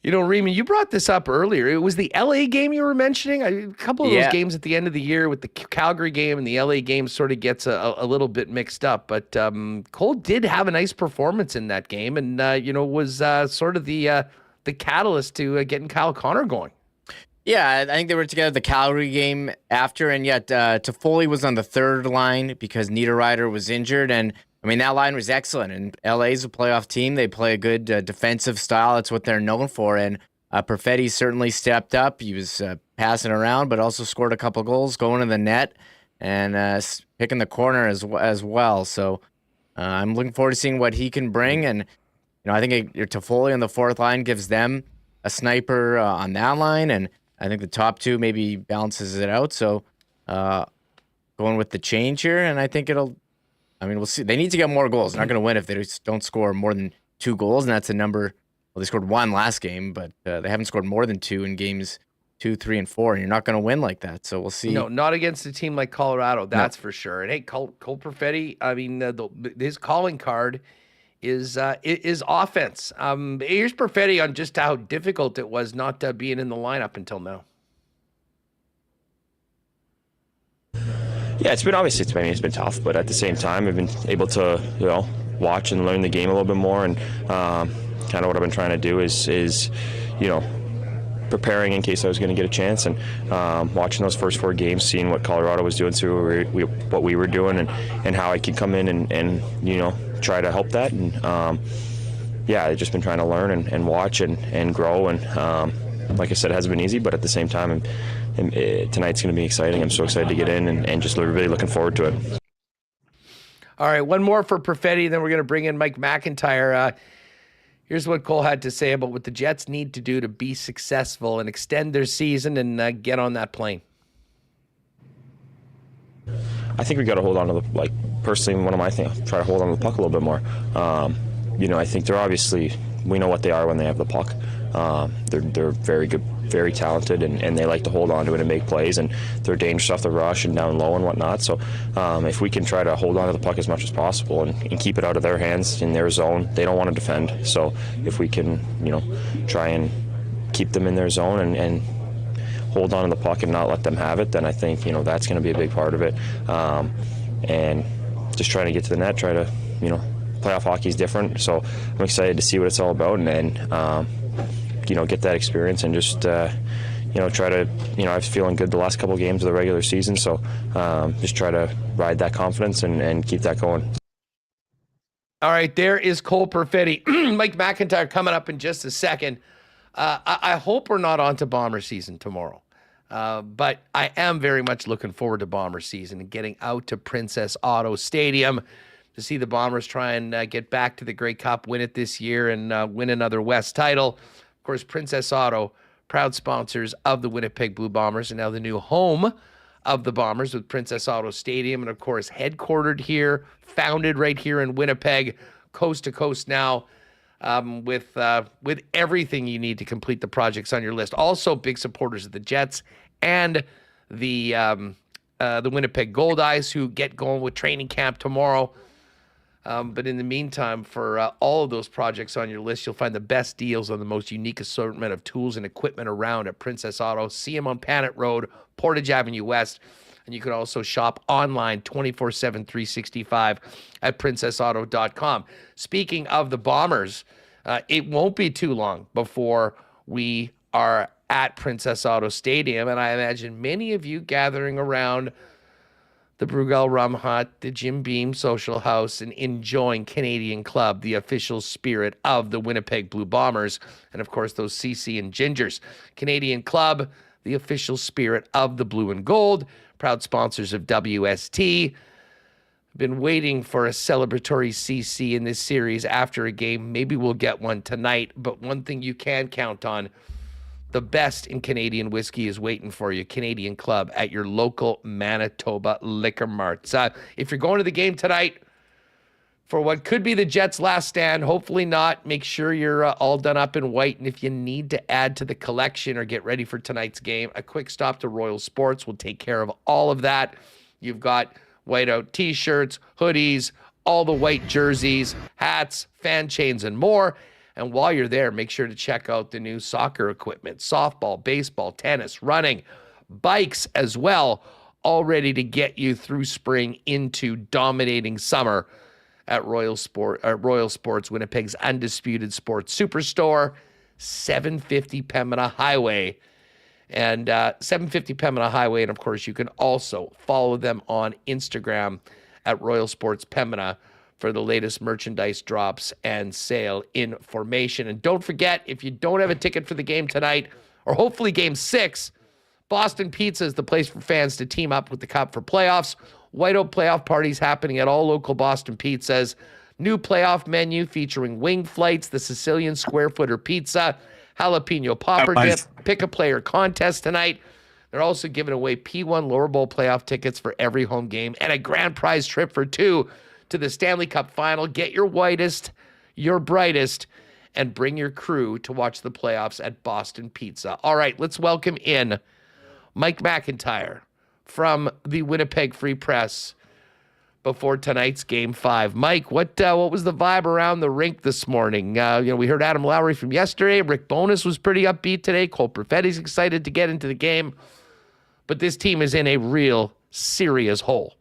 Speaker 2: You know, Remis, you brought this up earlier. It was the LA game you were mentioning. A couple of those games at the end of the year with the Calgary game and the LA game sort of gets a little bit mixed up. But Cole did have a nice performance in that game and, was sort of the catalyst to getting Kyle Connor going.
Speaker 3: Yeah, I think they were together the Calgary game after, and yet Toffoli was on the third line because Niederreiter was injured, and I mean, that line was excellent, and LA's a playoff team. They play a good defensive style. That's what they're known for, and Perfetti certainly stepped up. He was passing around, but also scored a couple goals, going to the net, and picking the corner as well. So I'm looking forward to seeing what he can bring, and I think your Toffoli on the fourth line gives them a sniper on that line, and I think the top two maybe balances it out. So going with the change here, and I think we'll see. They need to get more goals. They're not going to win if they don't score more than 2 goals, and that's a number. Well, they scored 1 last game, but they haven't scored more than 2 in games 2, 3, and 4, and you're not going to win like that. So we'll see.
Speaker 2: No, not against a team like Colorado, that's for sure. And hey, Cole Perfetti, I mean, his calling card is offense. Here's Perfetti on just how difficult it was not being in the lineup until now.
Speaker 9: Yeah, it's been tough, but at the same time, I've been able to watch and learn the game a little bit more, and kind of what I've been trying to do is preparing in case I was going to get a chance, and watching those first 4 games, seeing what Colorado was doing to what we were doing, and how I could come in and try to help that, and I've just been trying to learn and watch and grow, and like I said, it hasn't been easy, but at the same time, tonight's going to be exciting. I'm so excited to get in and just really looking forward to it.
Speaker 2: All right, one more for Perfetti, then we're going to bring in Mike McIntyre. Here's what Cole had to say about what the Jets need to do to be successful and extend their season and get on that plane.
Speaker 9: I think we got to hold on to personally, one of my things, try to hold on to the puck a little bit more. I think they're obviously, we know what they are when they have the puck. They're very good, very talented, and they like to hold on to it and make plays, and they're dangerous off the rush and down low and whatnot. So if we can try to hold on to the puck as much as possible and keep it out of their hands in their zone, they don't want to defend. So if we can, try and keep them in their zone and hold on to the puck and not let them have it, then I think, that's going to be a big part of it. And just trying to get to the net, try to, playoff hockey is different. So I'm excited to see what it's all about, and get that experience and just, try to, I was feeling good the last couple of games of the regular season. So just try to ride that confidence and keep that going.
Speaker 2: All right, there is Cole Perfetti. Mike McIntyre coming up in just a second. I hope we're not on to Bomber season tomorrow. But I am very much looking forward to Bomber season and getting out to Princess Auto Stadium to see the Bombers try and get back to the Grey Cup, win it this year, and win another West title. Of course, Princess Auto, proud sponsors of the Winnipeg Blue Bombers, and now the new home of the Bombers with Princess Auto Stadium, and of course, headquartered here, founded right here in Winnipeg, coast to coast now, with everything you need to complete the projects on your list. Also, big supporters of the Jets and the Winnipeg Gold Eyes, who get going with training camp tomorrow. But in the meantime, for all of those projects on your list, you'll find the best deals on the most unique assortment of tools and equipment around at Princess Auto. See them on Panet Road, Portage Avenue West. And you can also shop online 24/7, 365 at princessauto.com. Speaking of the Bombers, it won't be too long before we are at Princess Auto Stadium. And I imagine many of you gathering around the Brugal Rum Hut, the Jim Beam Social House, and enjoying Canadian Club, the official spirit of the Winnipeg Blue Bombers, and of course those CC and Gingers. Canadian Club, the official spirit of the Blue and Gold, proud sponsors of WST. Been waiting for a celebratory CC in this series after a game. Maybe we'll get one tonight, but one thing you can count on, the best in Canadian whiskey is waiting for you. Canadian Club at your local Manitoba liquor marts. If you're going to the game tonight for what could be the Jets' last stand, hopefully not, make sure you're all done up in white. And if you need to add to the collection or get ready for tonight's game, a quick stop to Royal Sports will take care of all of that. You've got whiteout t-shirts, hoodies, all the white jerseys, hats, fan chains, and more. And while you're there, make sure to check out the new soccer equipment, softball, baseball, tennis, running, bikes as well, all ready to get you through spring into dominating summer at Royal Sports, Winnipeg's undisputed sports superstore, 750 Pembina Highway. And 750 Pembina Highway. And of course, you can also follow them on Instagram at Royal Sports Pembina for the latest merchandise drops and sale information. And don't forget, if you don't have a ticket for the game tonight, or hopefully game 6, Boston Pizza is the place for fans to team up with the Cup for playoffs. Whiteout playoff parties happening at all local Boston Pizzas. New playoff menu featuring wing flights, the Sicilian square footer pizza, jalapeno popper dip, pick a player contest tonight. They're also giving away P1 lower bowl playoff tickets for every home game and a grand prize trip for 2 to the Stanley Cup final. Get your whitest, your brightest, and bring your crew to watch the playoffs at Boston Pizza. All right, let's welcome in Mike McIntyre from the Winnipeg Free Press before tonight's Game 5. Mike, what was the vibe around the rink this morning? We heard Adam Lowry from yesterday. Rick Bowness was pretty upbeat today. Cole Perfetti's excited to get into the game. But this team is in a real serious hole.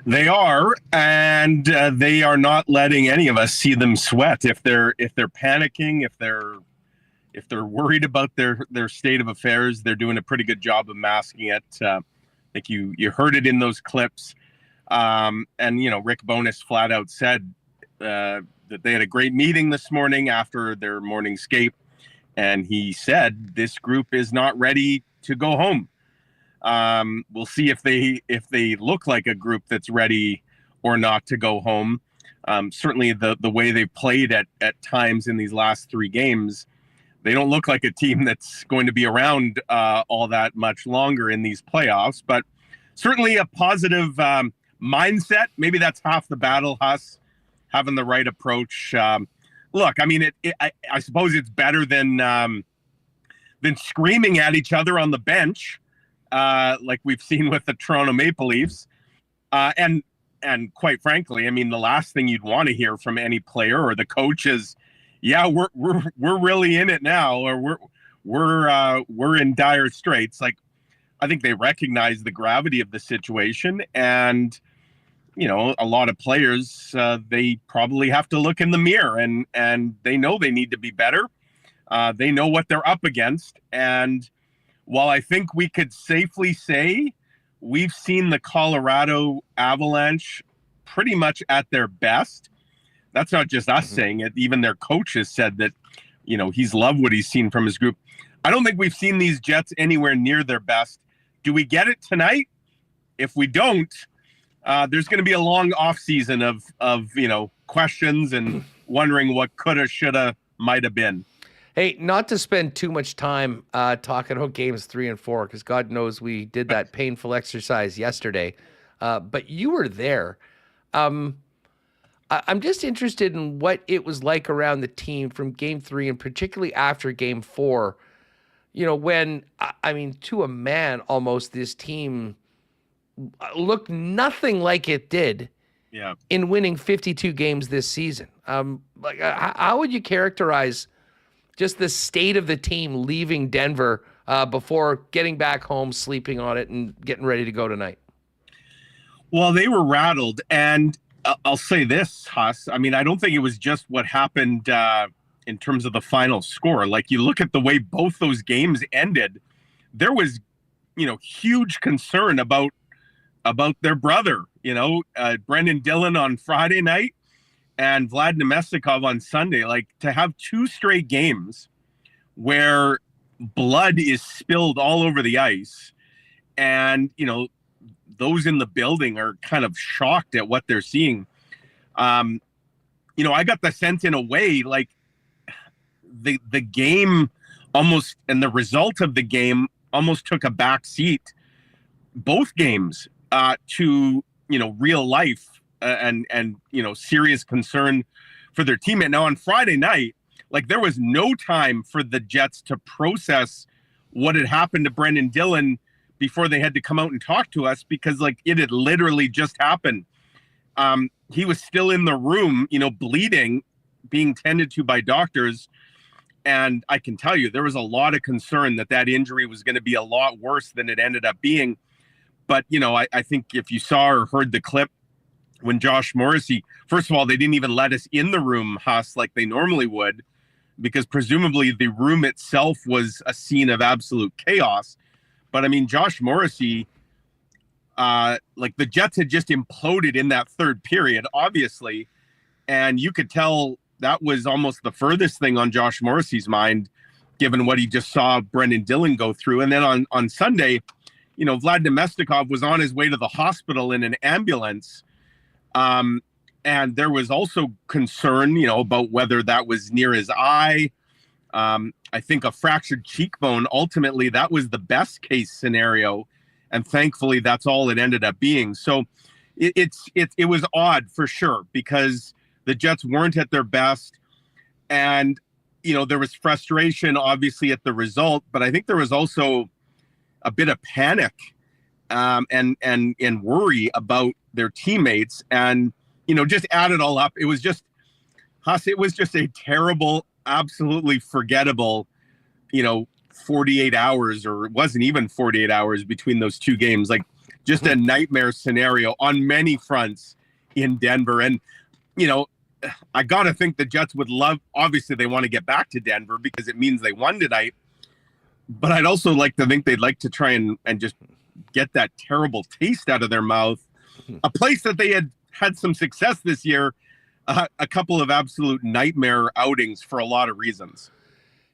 Speaker 10: They are, and they are not letting any of us see them sweat. If they're panicking, if they're worried about their state of affairs, they're doing a pretty good job of masking it. I think you heard it in those clips. And Rick Bowness flat out said that they had a great meeting this morning after their morning skate, and he said this group is not ready to go home. We'll see if they look like a group that's ready or not to go home. Certainly the way they've played at times in these last 3 games, they don't look like a team that's going to be around all that much longer in these playoffs, but certainly a positive mindset. Maybe that's half the battle, Huss, having the right approach. Look, I mean, I suppose it's better than screaming at each other on the bench, like we've seen with the Toronto Maple Leafs. And quite frankly, I mean, the last thing you'd want to hear from any player or the coach is, yeah, we're really in it now, or we're in dire straits. Like, I think they recognize the gravity of the situation, and a lot of players, they probably have to look in the mirror, and they know they need to be better. They know what they're up against, and while I think we could safely say we've seen the Colorado Avalanche pretty much at their best. That's not just us saying it. Even their coaches said that, he's loved what he's seen from his group. I don't think we've seen these Jets anywhere near their best. Do we get it tonight? If we don't, there's going to be a long offseason of questions and wondering what coulda, shoulda, might have been.
Speaker 2: Hey, not to spend too much time talking about games 3 and 4, because God knows we did that painful exercise yesterday. But you were there. I'm just interested in what it was like around the team from game 3 and particularly after game 4. When, to a man, almost this team looked nothing like it did in winning 52 games this season. How would you characterize just the state of the team leaving Denver before getting back home, sleeping on it, and getting ready to go tonight?
Speaker 10: Well, they were rattled, and I'll say this, Huss. I mean, I don't think it was just what happened in terms of the final score. Like, you look at the way both those games ended, there was, huge concern about their brother, Brendan Dillon on Friday night and Vlad Nemestikov on Sunday. Like, to have 2 straight games where blood is spilled all over the ice, and, those in the building are kind of shocked at what they're seeing. I got the sense in a way, like, the game almost, and the result of the game almost took a back seat, both games, to, real life and serious concern for their teammate. Now, on Friday night, like, there was no time for the Jets to process what had happened to Brendan Dillon before they had to come out and talk to us, because, like, it had literally just happened. He was still in the room, bleeding being tended to by doctors. And I can tell you, there was a lot of concern that injury was going to be a lot worse than it ended up being. But, I think if you saw or heard the clip when Josh Morrissey, first of all, they didn't even let us in the room, Huss, like they normally would, because presumably the room itself was a scene of absolute chaos. But I mean, Josh Morrissey, like the Jets had just imploded in that third period, obviously. And you could tell that was almost the furthest thing on Josh Morrissey's mind, given what he just saw Brendan Dillon go through. And then on Sunday, Vlad Nemestikov was on his way to the hospital in an ambulance. And there was also concern, about whether that was near his eye. I think a fractured cheekbone, ultimately, that was the best case scenario. And thankfully, that's all it ended up being. So it was odd for sure, because the Jets weren't at their best. And, there was frustration, obviously, at the result. But I think there was also a bit of panic and worry about their teammates. And, just add it all up. It was just, Huss, it was just a terrible, absolutely forgettable, 48 hours, or it wasn't even 48 hours between those two games. Like, just a nightmare scenario on many fronts in Denver. And, I got to think the Jets would love, obviously they want to get back to Denver because it means they won tonight. But I'd also like to think they'd like to try and just get that terrible taste out of their mouth. A place that they had some success this year, a couple of absolute nightmare outings for a lot of reasons.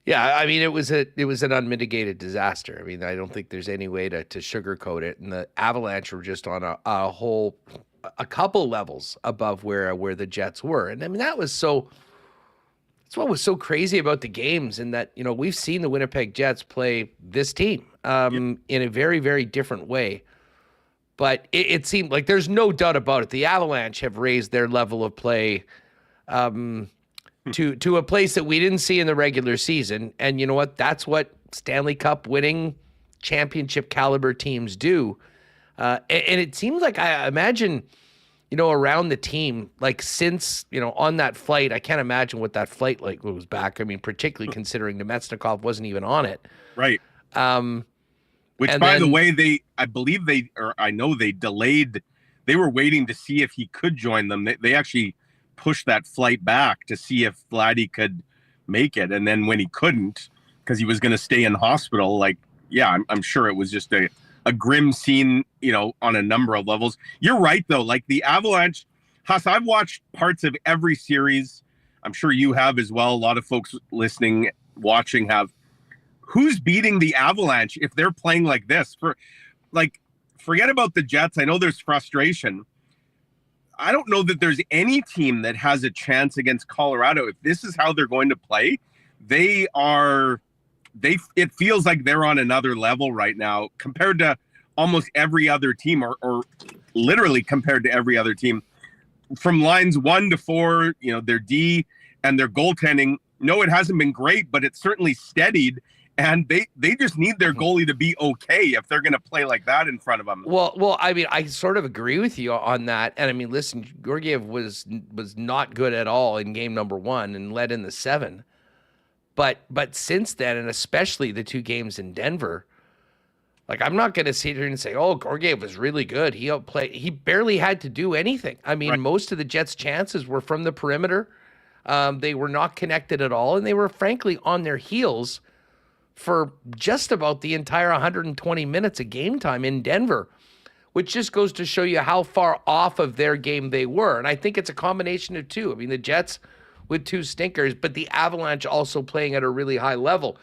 Speaker 2: Yeah, I mean, it was an unmitigated disaster. I mean, I don't think there's any way to sugarcoat it. And the Avalanche were just on a couple levels above where the Jets were. And I mean, that's what was so crazy about the games, in that, we've seen the Winnipeg Jets play this team in a very, very different way. But it seemed like, there's no doubt about it, the Avalanche have raised their level of play to a place that we didn't see in the regular season. And you know what? That's what Stanley Cup winning championship caliber teams do. And it seems like, I imagine, around the team, like since, on that flight, I can't imagine what that flight like was back. I mean, particularly considering Nemestikov wasn't even on it.
Speaker 10: Right. Which, by the way, I know they delayed. They were waiting to see if he could join them. They actually pushed that flight back to see if Vladdy could make it. And then when he couldn't, because he was going to stay in hospital, I'm sure it was just a grim scene, on a number of levels. You're right, though. Like the Avalanche, Huss, I've watched parts of every series. I'm sure you have as well. A lot of folks listening, watching have. Who's beating the Avalanche if they're playing like this? Forget about the Jets. I know there's frustration. I don't know that there's any team that has a chance against Colorado. If this is how they're going to play, it feels like they're on another level right now compared to almost every other team, or literally compared to every other team. From lines 1 to 4, their D and their goaltending. No, it hasn't been great, but it's certainly steadied. And they just need their goalie to be okay if they're going to play like that in front of them.
Speaker 2: Well, I mean, I sort of agree with you on that. And I mean, listen, Georgiev was not good at all in game number 1 and led in the 7. But since then, and especially the 2 games in Denver, like, I'm not going to sit here and say, oh, Georgiev was really good. He outplayed. He barely had to do anything. I mean, right. Most of the Jets' chances were from the perimeter. They were not connected at all, and they were frankly on their heels for just about the entire 120 minutes of game time in Denver, which just goes to show you how far off of their game they were. And I think it's a combination of two. I mean, the Jets with 2 stinkers, but the Avalanche also playing at a really high level.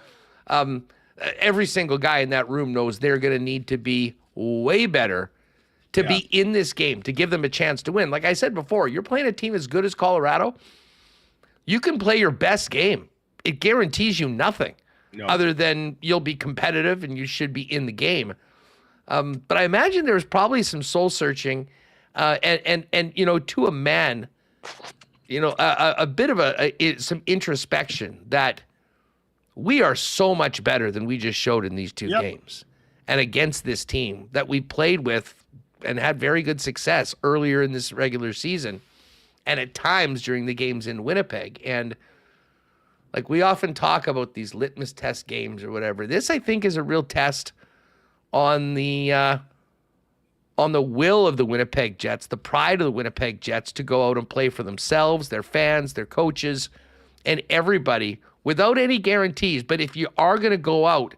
Speaker 2: Every single guy in that room knows they're going to need to be way better to be in this game, to give them a chance to win. Like I said before, you're playing a team as good as Colorado. You can play your best game. It guarantees you nothing. No. Other than you'll be competitive and you should be in the game. But I imagine there's probably some soul searching and to a man, a bit of some introspection that we are so much better than we just showed in these 2 games. And against this team that we played with and had very good success earlier in this regular season. and at times during the games in Winnipeg. And like we often talk about these litmus test games or whatever. This, I think, is a real test on the will of the Winnipeg Jets, the pride of the Winnipeg Jets to go out and play for themselves, their fans, their coaches, and everybody without any guarantees. But if you are going to go out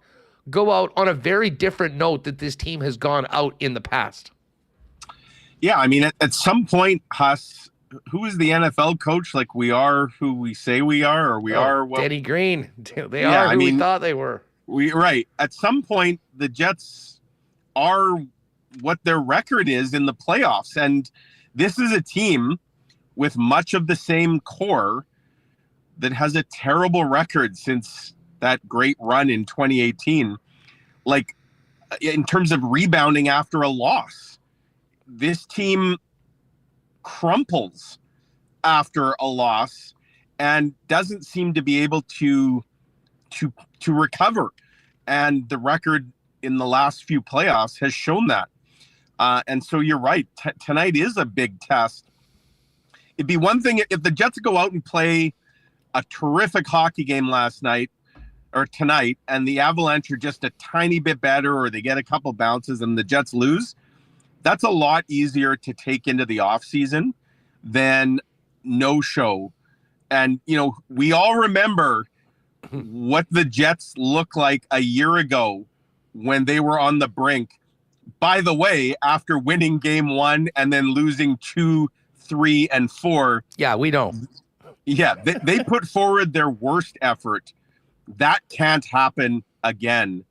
Speaker 2: on a very different note that this team has gone out in the past.
Speaker 10: Yeah, I mean, at some point, Huss, who is the NFL coach? Like, we are who we say we are, or we are what?
Speaker 2: Danny Green. They are who we thought they were.
Speaker 10: Right. At some point, the Jets are what their record is in the playoffs. And this is a team with much of the same core that has a terrible record since that great run in 2018. Like, in terms of rebounding after a loss, this team crumples after a loss and doesn't seem to be able to recover. And the record in the last few playoffs has shown that. And so you're right. Tonight is a big test. It'd be one thing if the Jets go out and play a terrific hockey game tonight, and the Avalanche are just a tiny bit better, or they get a couple bounces and the Jets lose. That's a lot easier to take into the offseason than no show. And, we all remember what the Jets looked like a year ago when they were on the brink. By the way, after winning game 1 and then losing 2, 3, and 4.
Speaker 2: Yeah, we know.
Speaker 10: Yeah, they put forward their worst effort. That can't happen again.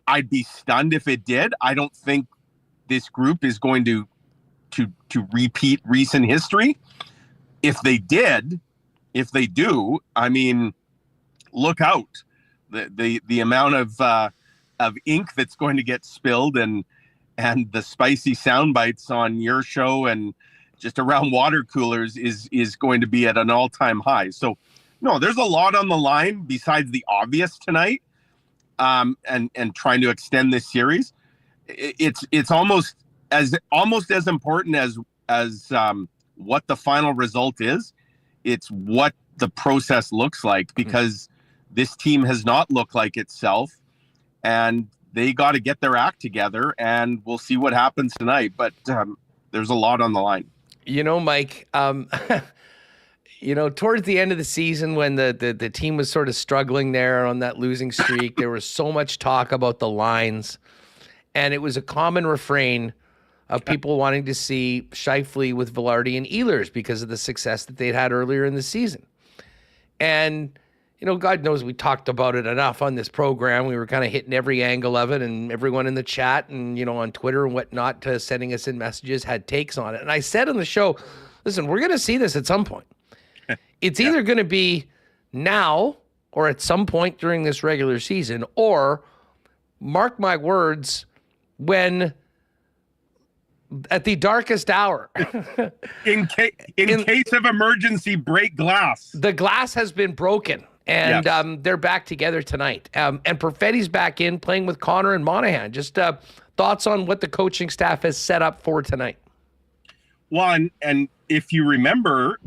Speaker 10: I'd be stunned if it did. I don't think this group is going to repeat recent history. If they do, I mean, look out. The amount of ink that's going to get spilled and the spicy sound bites on your show and just around water coolers is going to be at an all-time high. So no, there's a lot on the line besides the obvious tonight, and trying to extend this series. It's almost as important as what the final result is. It's what the process looks like, because this team has not looked like itself, and they got to get their act together, and we'll see what happens tonight. But there's a lot on the line.
Speaker 2: Mike, towards the end of the season when the team was sort of struggling there on that losing streak, there was so much talk about the lines, and it was a common refrain of people wanting to see Scheifele with Velarde and Ehlers because of the success that they'd had earlier in the season. And, God knows we talked about it enough on this program. We were kind of hitting every angle of it, and everyone in the chat and, on Twitter and whatnot sending us in messages had takes on it. And I said on the show, listen, we're going to see this at some point. It's either going to be now or at some point during this regular season, or mark my words, when at the darkest hour,
Speaker 10: in case of emergency, break glass.
Speaker 2: The glass has been broken, and they're back together tonight. And Perfetti's back in playing with Connor and Monahan. Just thoughts on what the coaching staff has set up for tonight.
Speaker 10: Well, and if you remember,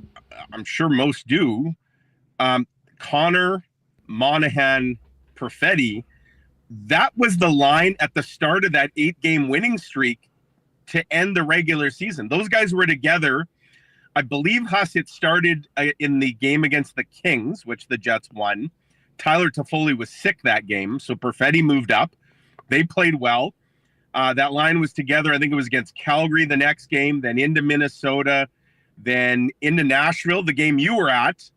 Speaker 10: I'm sure most do, Connor, Monahan, Perfetti, that was the line at the start of that 8-game winning streak to end the regular season. Those guys were together. I believe, Huss, it started in the game against the Kings, which the Jets won. Tyler Toffoli was sick that game, so Perfetti moved up. They played well. That line was together. I think it was against Calgary the next game, then into Minnesota, then into Nashville, the game you were at,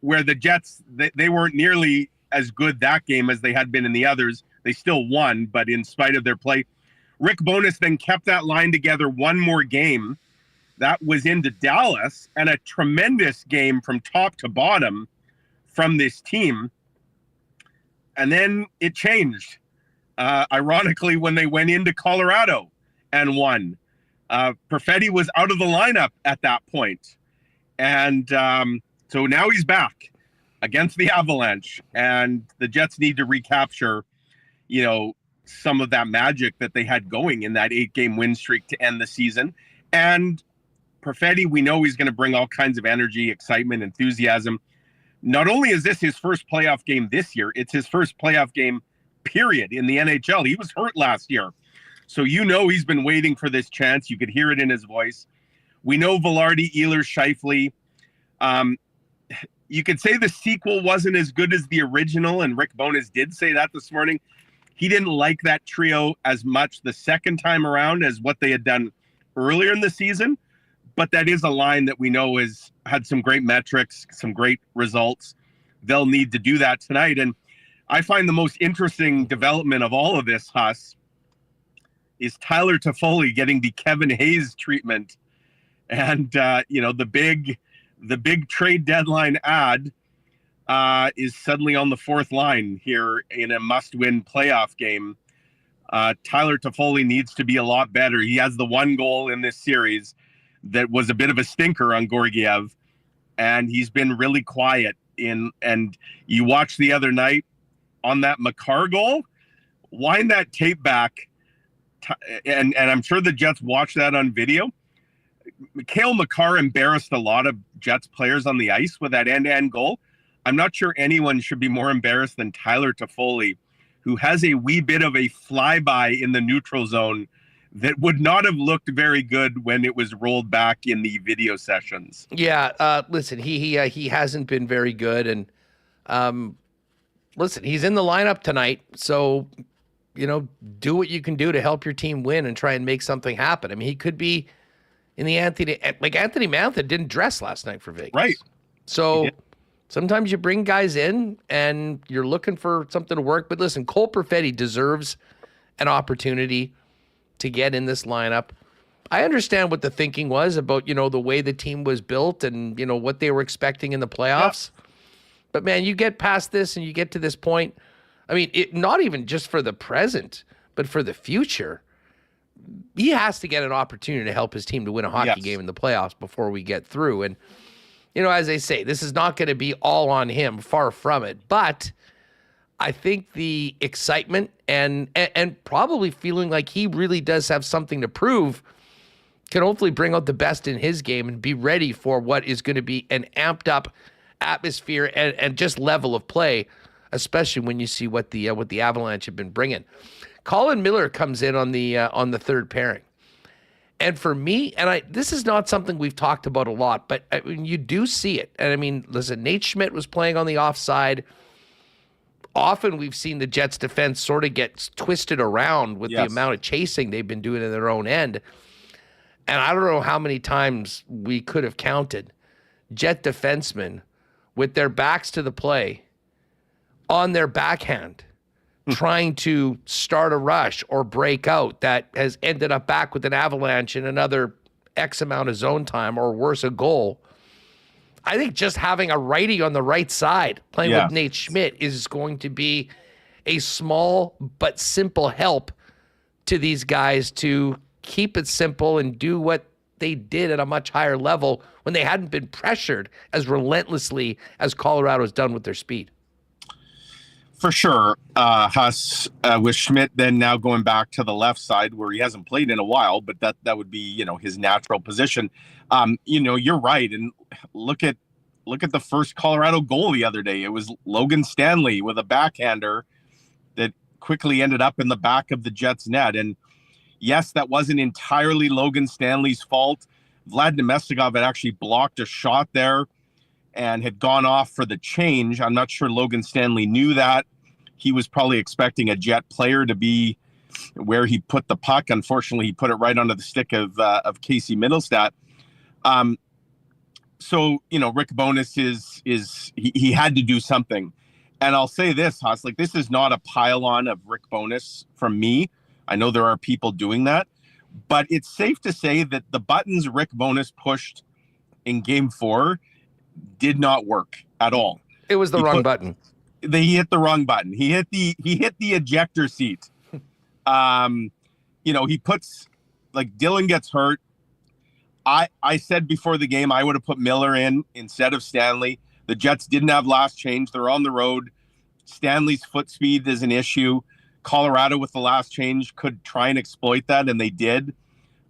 Speaker 10: where the Jets, they weren't nearly as good that game as they had been in the others. They still won, but in spite of their play, Rick Bowness then kept that line together one more game. That was into Dallas, and a tremendous game from top to bottom from this team. And then it changed, ironically, when they went into Colorado and won. Perfetti was out of the lineup at that point. And so now he's back against the Avalanche, and the Jets need to recapture, some of that magic that they had going in that 8-game win streak to end the season. And Perfetti, we know he's going to bring all kinds of energy, excitement, enthusiasm. Not only is this his first playoff game this year, it's his first playoff game, period, in the NHL. He was hurt last year. So he's been waiting for this chance. You could hear it in his voice. We know Velarde, Ehlers, Scheifele. You could say the sequel wasn't as good as the original, and Rick Bowness did say that this morning. He didn't like that trio as much the second time around as what they had done earlier in the season. But that is a line that we know has had some great metrics, some great results. They'll need to do that tonight. And I find the most interesting development of all of this, Huss, is Tyler Toffoli getting the Kevin Hayes treatment. And, the big trade deadline ad is suddenly on the fourth line here in a must-win playoff game. Tyler Toffoli needs to be a lot better. He has the one goal in this series that was a bit of a stinker on Georgiev, and he's been really quiet and you watched the other night on that Makar goal. Wind that tape back, and I'm sure the Jets watched that on video. Cale Makar embarrassed a lot of Jets players on the ice with that end-to-end goal. I'm not sure anyone should be more embarrassed than Tyler Toffoli, who has a wee bit of a flyby in the neutral zone that would not have looked very good when it was rolled back in the video sessions.
Speaker 2: Yeah, listen, he hasn't been very good, and listen, he's in the lineup tonight, so do what you can do to help your team win and try and make something happen. I mean, he could be in the Anthony Mantha didn't dress last night for Vegas,
Speaker 10: right?
Speaker 2: So sometimes you bring guys in and you're looking for something to work. But listen, Cole Perfetti deserves an opportunity to get in this lineup. I understand what the thinking was about, the way the team was built and, what they were expecting in the playoffs. Yeah. But, man, you get past this and you get to this point. I mean, not even just for the present, but for the future. He has to get an opportunity to help his team to win a hockey game in the playoffs before we get through. And, as I say, this is not going to be all on him, far from it. But I think the excitement and probably feeling like he really does have something to prove can hopefully bring out the best in his game and be ready for what is going to be an amped up atmosphere and just level of play, especially when you see what the Avalanche have been bringing. Colin Miller comes in on the third pairing. And for me, this is not something we've talked about a lot, but I mean, you do see it. And I mean, listen, Nate Schmidt was playing on the offside. Often we've seen the Jets defense sort of get twisted around with the amount of chasing they've been doing in their own end. And I don't know how many times we could have counted Jet defensemen with their backs to the play on their backhand, trying to start a rush or break out that has ended up back with an Avalanche in another X amount of zone time or worse, a goal. I think just having a righty on the right side playing with Nate Schmidt is going to be a small but simple help to these guys to keep it simple and do what they did at a much higher level when they hadn't been pressured as relentlessly as Colorado's done with their speed.
Speaker 10: For sure, Huss, with Schmidt then now going back to the left side where he hasn't played in a while, but that would be, his natural position. You're right. And look at the first Colorado goal the other day. It was Logan Stanley with a backhander that quickly ended up in the back of the Jets net. And yes, that wasn't entirely Logan Stanley's fault. Vlad Nemestikov had actually blocked a shot there and had gone off for the change. I'm not sure Logan Stanley knew that. He was probably expecting a Jet player to be where he put the puck. Unfortunately, he put it right onto the stick of Casey Middlestat. So, Rick Bowness he had to do something. And I'll say this, Haas, this is not a pile-on of Rick Bowness from me. I know there are people doing that. But it's safe to say that the buttons Rick Bowness pushed in Game 4 did not work at all.
Speaker 2: It was the wrong button.
Speaker 10: He hit the wrong button. He hit the ejector seat. He puts Dylan gets hurt. I said before the game I would have put Miller in instead of Stanley. The Jets didn't have last change. They're on the road. Stanley's foot speed is an issue. Colorado with the last change could try and exploit that, and they did.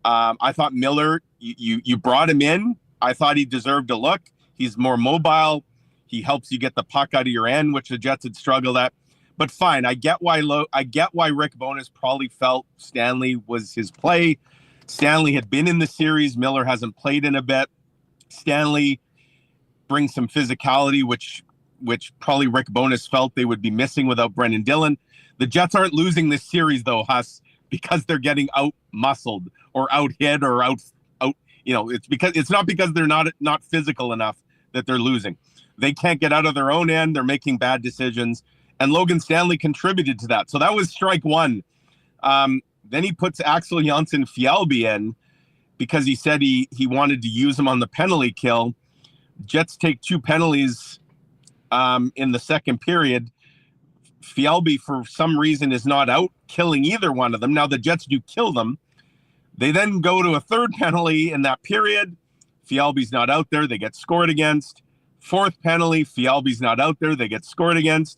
Speaker 10: I thought Miller you brought him in. I thought he deserved a look. He's more mobile. He helps you get the puck out of your end, which the Jets had struggled at. But fine, I get why Rick Bowness probably felt Stanley was his play. Stanley had been in the series. Miller hasn't played in a bit. Stanley brings some physicality, which probably Rick Bowness felt they would be missing without Brendan Dillon. The Jets aren't losing this series though, Huss, because they're getting out muscled or out hit or out. It's not because they're not physical enough that they're losing. They can't get out of their own end. They're making bad decisions. And Logan Stanley contributed to that. So that was strike one. Then he puts Axel Jonsson-Fjällby in because he said he wanted to use him on the penalty kill. Jets take 2 penalties in the second period. Fjällby, for some reason, is not out killing either one of them. Now, the Jets do kill them. They then go to a third penalty in that period. Fjällby's not out there. They get scored against. Fourth penalty, Fjällby's not out there. They get scored against.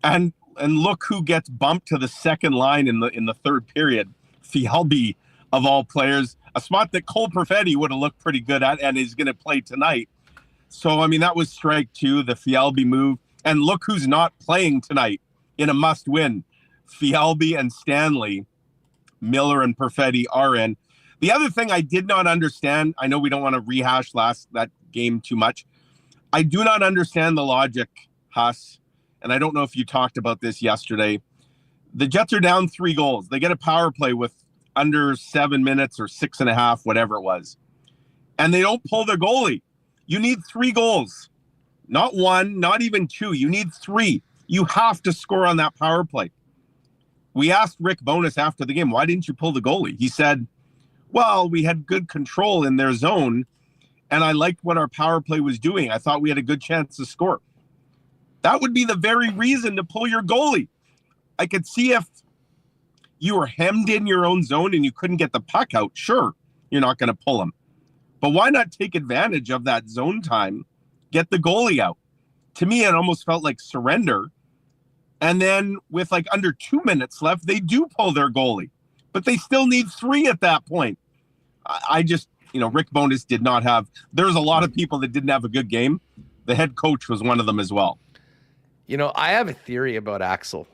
Speaker 10: And look who gets bumped to the second line in the third period. Fjällby, of all players, a spot that Cole Perfetti would have looked pretty good at and is going to play tonight. So, I mean, that was strike 2, the Fjällby move. And look who's not playing tonight in a must-win. Fjällby and Stanley, Miller and Perfetti are in. The other thing I did not understand, I know we don't want to rehash that game too much. I do not understand the logic, Huss, and I don't know if you talked about this yesterday. The Jets are down 3 goals. They get a power play with under 7 minutes or 6.5, whatever it was. And they don't pull their goalie. You need 3 goals. Not 1, not even 2. You need 3. You have to score on that power play. We asked Rick Bowness after the game, why didn't you pull the goalie? He said, well, we had good control in their zone, and I liked what our power play was doing. I thought we had a good chance to score. That would be the very reason to pull your goalie. I could see if you were hemmed in your own zone and you couldn't get the puck out, sure, you're not going to pull him. But why not take advantage of that zone time, get the goalie out? To me, it almost felt like surrender. And then with like under 2 minutes left, they do pull their goalie. But they still need 3 at that point. I just, Rick Bowness did not have, there's a lot of people that didn't have a good game. The head coach was one of them as well.
Speaker 2: I have a theory about Axel.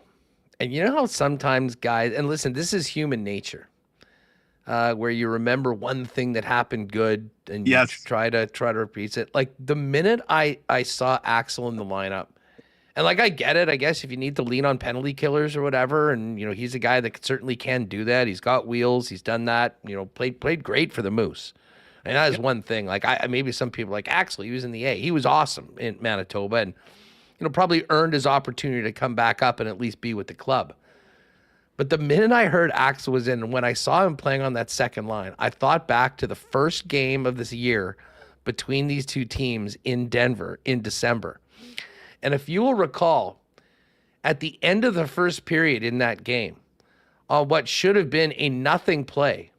Speaker 2: And you know how sometimes guys, and listen, this is human nature, where you remember one thing that happened good and you try to repeat it. Like the minute I saw Axel in the lineup, and like I get it, I guess if you need to lean on penalty killers or whatever, and he's a guy that certainly can do that. He's got wheels, he's done that. Played great for the Moose, and that is one thing. Like maybe some people like Axel, he was in the A, he was awesome in Manitoba, and probably earned his opportunity to come back up and at least be with the club. But the minute I heard Axel was in, and when I saw him playing on that second line, I thought back to the first game of this year between these two teams in Denver in December. And if you will recall, at the end of the first period in that game, on what should have been a nothing play,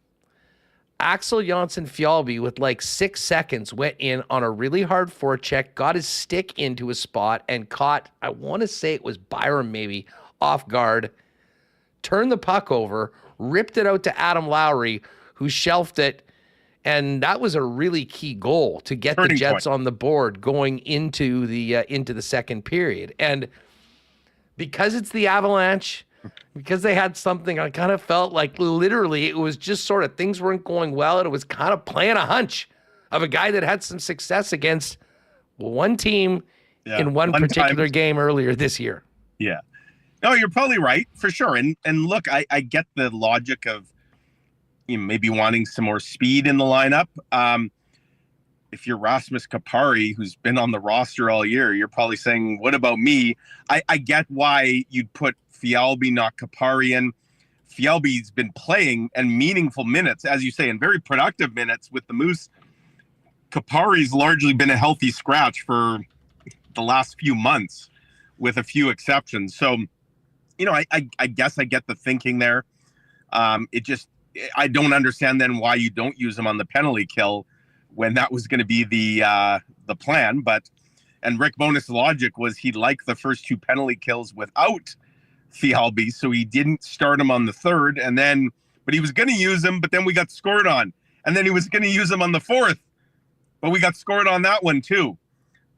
Speaker 2: Axel Jonsson-Fjällby with like 6 seconds went in on a really hard forecheck, got his stick into a spot and caught, I want to say it was Byram maybe, off guard, turned the puck over, ripped it out to Adam Lowry, who shelved it. And that was a really key goal to get the Jets on the board going into the second period. And because it's the Avalanche, because they had something, I kind of felt like literally it was just sort of things weren't going well, and it was kind of playing a hunch of a guy that had some success against one team in one particular game earlier this year.
Speaker 10: Yeah. No, you're probably right, for sure. And look, I get the logic of maybe wanting some more speed in the lineup. If you're Rasmus Kapari, who's been on the roster all year, you're probably saying, what about me? I get why you'd put Fjällby, not Kapari in. Fjällby's been playing and meaningful minutes, as you say, and very productive minutes with the Moose. Kapari's largely been a healthy scratch for the last few months, with a few exceptions. So, I guess I get the thinking there. I don't understand then why you don't use him on the penalty kill when that was going to be the plan. And Rick Bowness' logic was he liked the first 2 penalty kills without Fjällby, so he didn't start him on the third. But he was going to use him, but then we got scored on. and then he was going to use them on the fourth, but we got scored on that one too.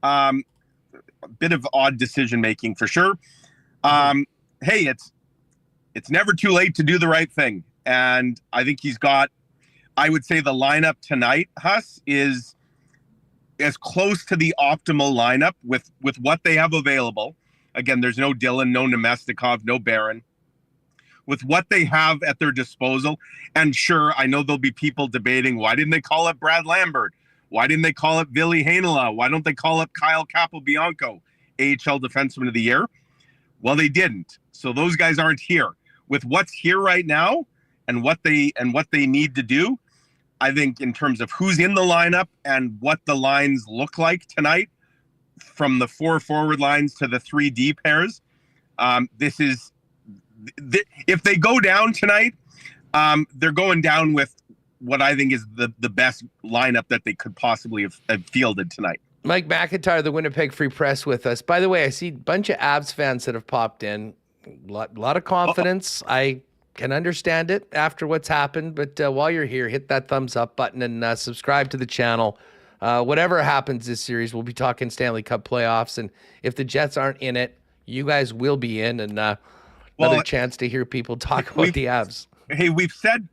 Speaker 10: A bit of odd decision making for sure. Hey, it's never too late to do the right thing, and I think he's got. I would say the lineup tonight, Huss, is as close to the optimal lineup with what they have available. Again, there's no Dylan, no Nemestikov, no Barron. With what they have at their disposal, and sure, I know there'll be people debating, why didn't they call up Brad Lambert? Why didn't they call up Ville Heinola? Why don't they call up Kyle Capobianco, AHL Defenseman of the Year? Well, they didn't. So those guys aren't here. With what's here right now and what they need to do, I think in terms of who's in the lineup and what the lines look like tonight, from the 4 forward lines to the 3 D pairs, this is if they go down tonight, they're going down with what I think is the best lineup that they could possibly have fielded tonight.
Speaker 2: Mike McIntyre, the Winnipeg Free Press, with us. By the way, I see a bunch of Avs fans that have popped in. A lot of confidence. I can understand it after what's happened, but while you're here, hit that thumbs up button and subscribe to the channel. Whatever happens this series, we'll be talking Stanley Cup playoffs, and if the Jets aren't in it, you guys will be in, and another chance to hear people talk about the Avs.
Speaker 10: Hey, we've said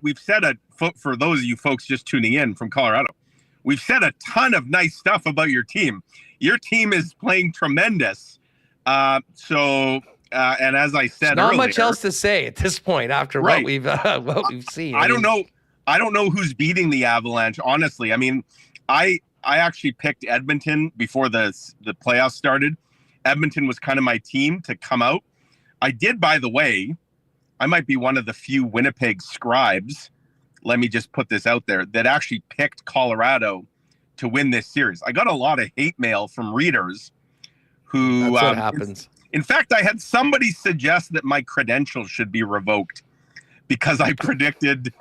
Speaker 10: for those of you folks just tuning in from Colorado, we've said a ton of nice stuff about your team. Your team is playing tremendous. And as I said,
Speaker 2: not
Speaker 10: earlier,
Speaker 2: much else to say at this point after what we've seen.
Speaker 10: I don't know who's beating the Avalanche. Honestly, I mean, I actually picked Edmonton before the playoffs started. Edmonton was kind of my team to come out. I did, by the way. I might be one of the few Winnipeg scribes. Let me just put this out there, that actually picked Colorado to win this series. I got a lot of hate mail from readers who.
Speaker 2: That's what happens.
Speaker 10: In fact, I had somebody suggest that my credentials should be revoked because I predicted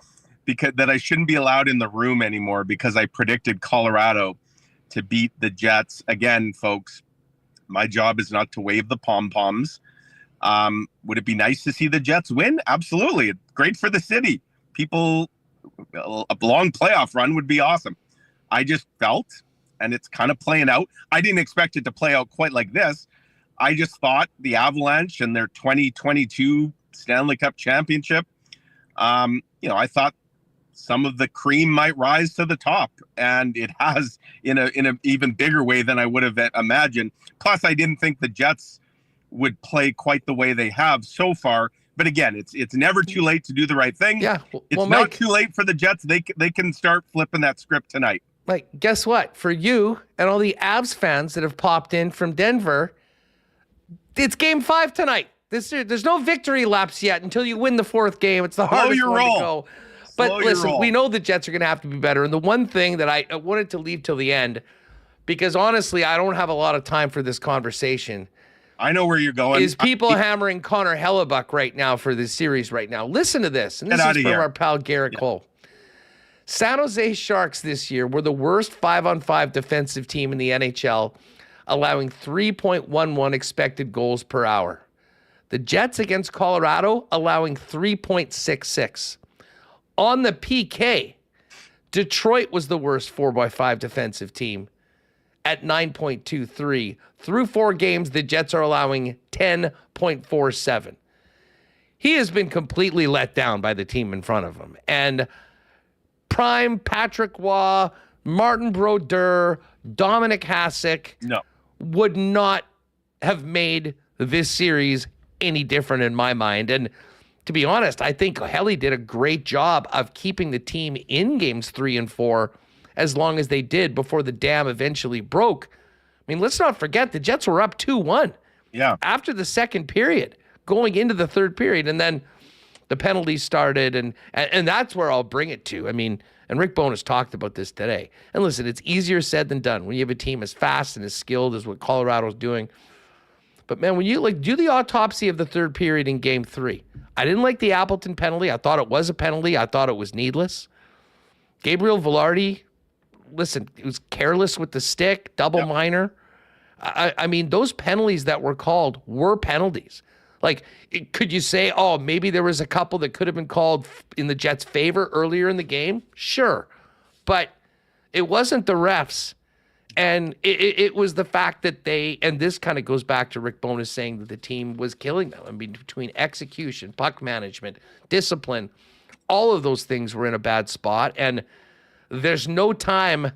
Speaker 10: that I shouldn't be allowed in the room anymore because I predicted Colorado to beat the Jets. Again, folks, my job is not to wave the pom-poms. Would it be nice to see the Jets win? Absolutely. Great for the city. People, a long playoff run would be awesome. I just felt, and it's kind of playing out. I didn't expect it to play out quite like this. I just thought the Avalanche and their 2022 Stanley Cup championship, I thought some of the cream might rise to the top, and it has in an even bigger way than I would have imagined. Plus, I didn't think the Jets would play quite the way they have so far. But again, it's never too late to do the right thing.
Speaker 2: Yeah,
Speaker 10: it's not
Speaker 2: Mike,
Speaker 10: too late for the Jets. They can start flipping that script tonight.
Speaker 2: Mike, guess what? For you and all the Avs fans that have popped in from Denver, it's Game 5 tonight. There's no victory laps yet until you win the 4th game. It's the hardest one to go. But listen, we know the Jets are going to have to be better. And the one thing that I wanted to leave till the end, because honestly, I don't have a lot of time for this conversation.
Speaker 10: I know where you're going.
Speaker 2: Is people hammering Connor Hellebuck right now for this series right now. Listen to this. And this is from our pal Garrett Cole. San Jose Sharks this year were the worst 5-on-5 defensive team in the NHL, allowing 3.11 expected goals per hour. The Jets against Colorado allowing 3.66. On the PK, Detroit was the worst 4x5 defensive team at 9.23. Through 4 games, the Jets are allowing 10.47. He has been completely let down by the team in front of him. And prime Patrick Waugh, Martin Brodeur, Dominic Hasek would not have made this series any different in my mind. And to be honest, I think Helly did a great job of keeping the team in games 3 and 4 as long as they did before the dam eventually broke. I mean, let's not forget the Jets were up 2-1 after the second period, going into the third period, and then the penalties started, and that's where I'll bring it to. I mean, and Rick Bowness talked about this today. And listen, it's easier said than done when you have a team as fast and as skilled as what Colorado's doing. But man, when you do the autopsy of the third period in Game 3, I didn't like the Appleton penalty. I thought it was a penalty. I thought it was needless. Gabriel Velarde, listen, he was careless with the stick, double minor. I mean, those penalties that were called were penalties. Like, could you say, oh, maybe there was a couple that could have been called in the Jets' favor earlier in the game? Sure. But it wasn't the refs. And it was the fact that and this kind of goes back to Rick Bowness saying that the team was killing them. I mean, between execution, puck management, discipline, all of those things were in a bad spot. And there's no time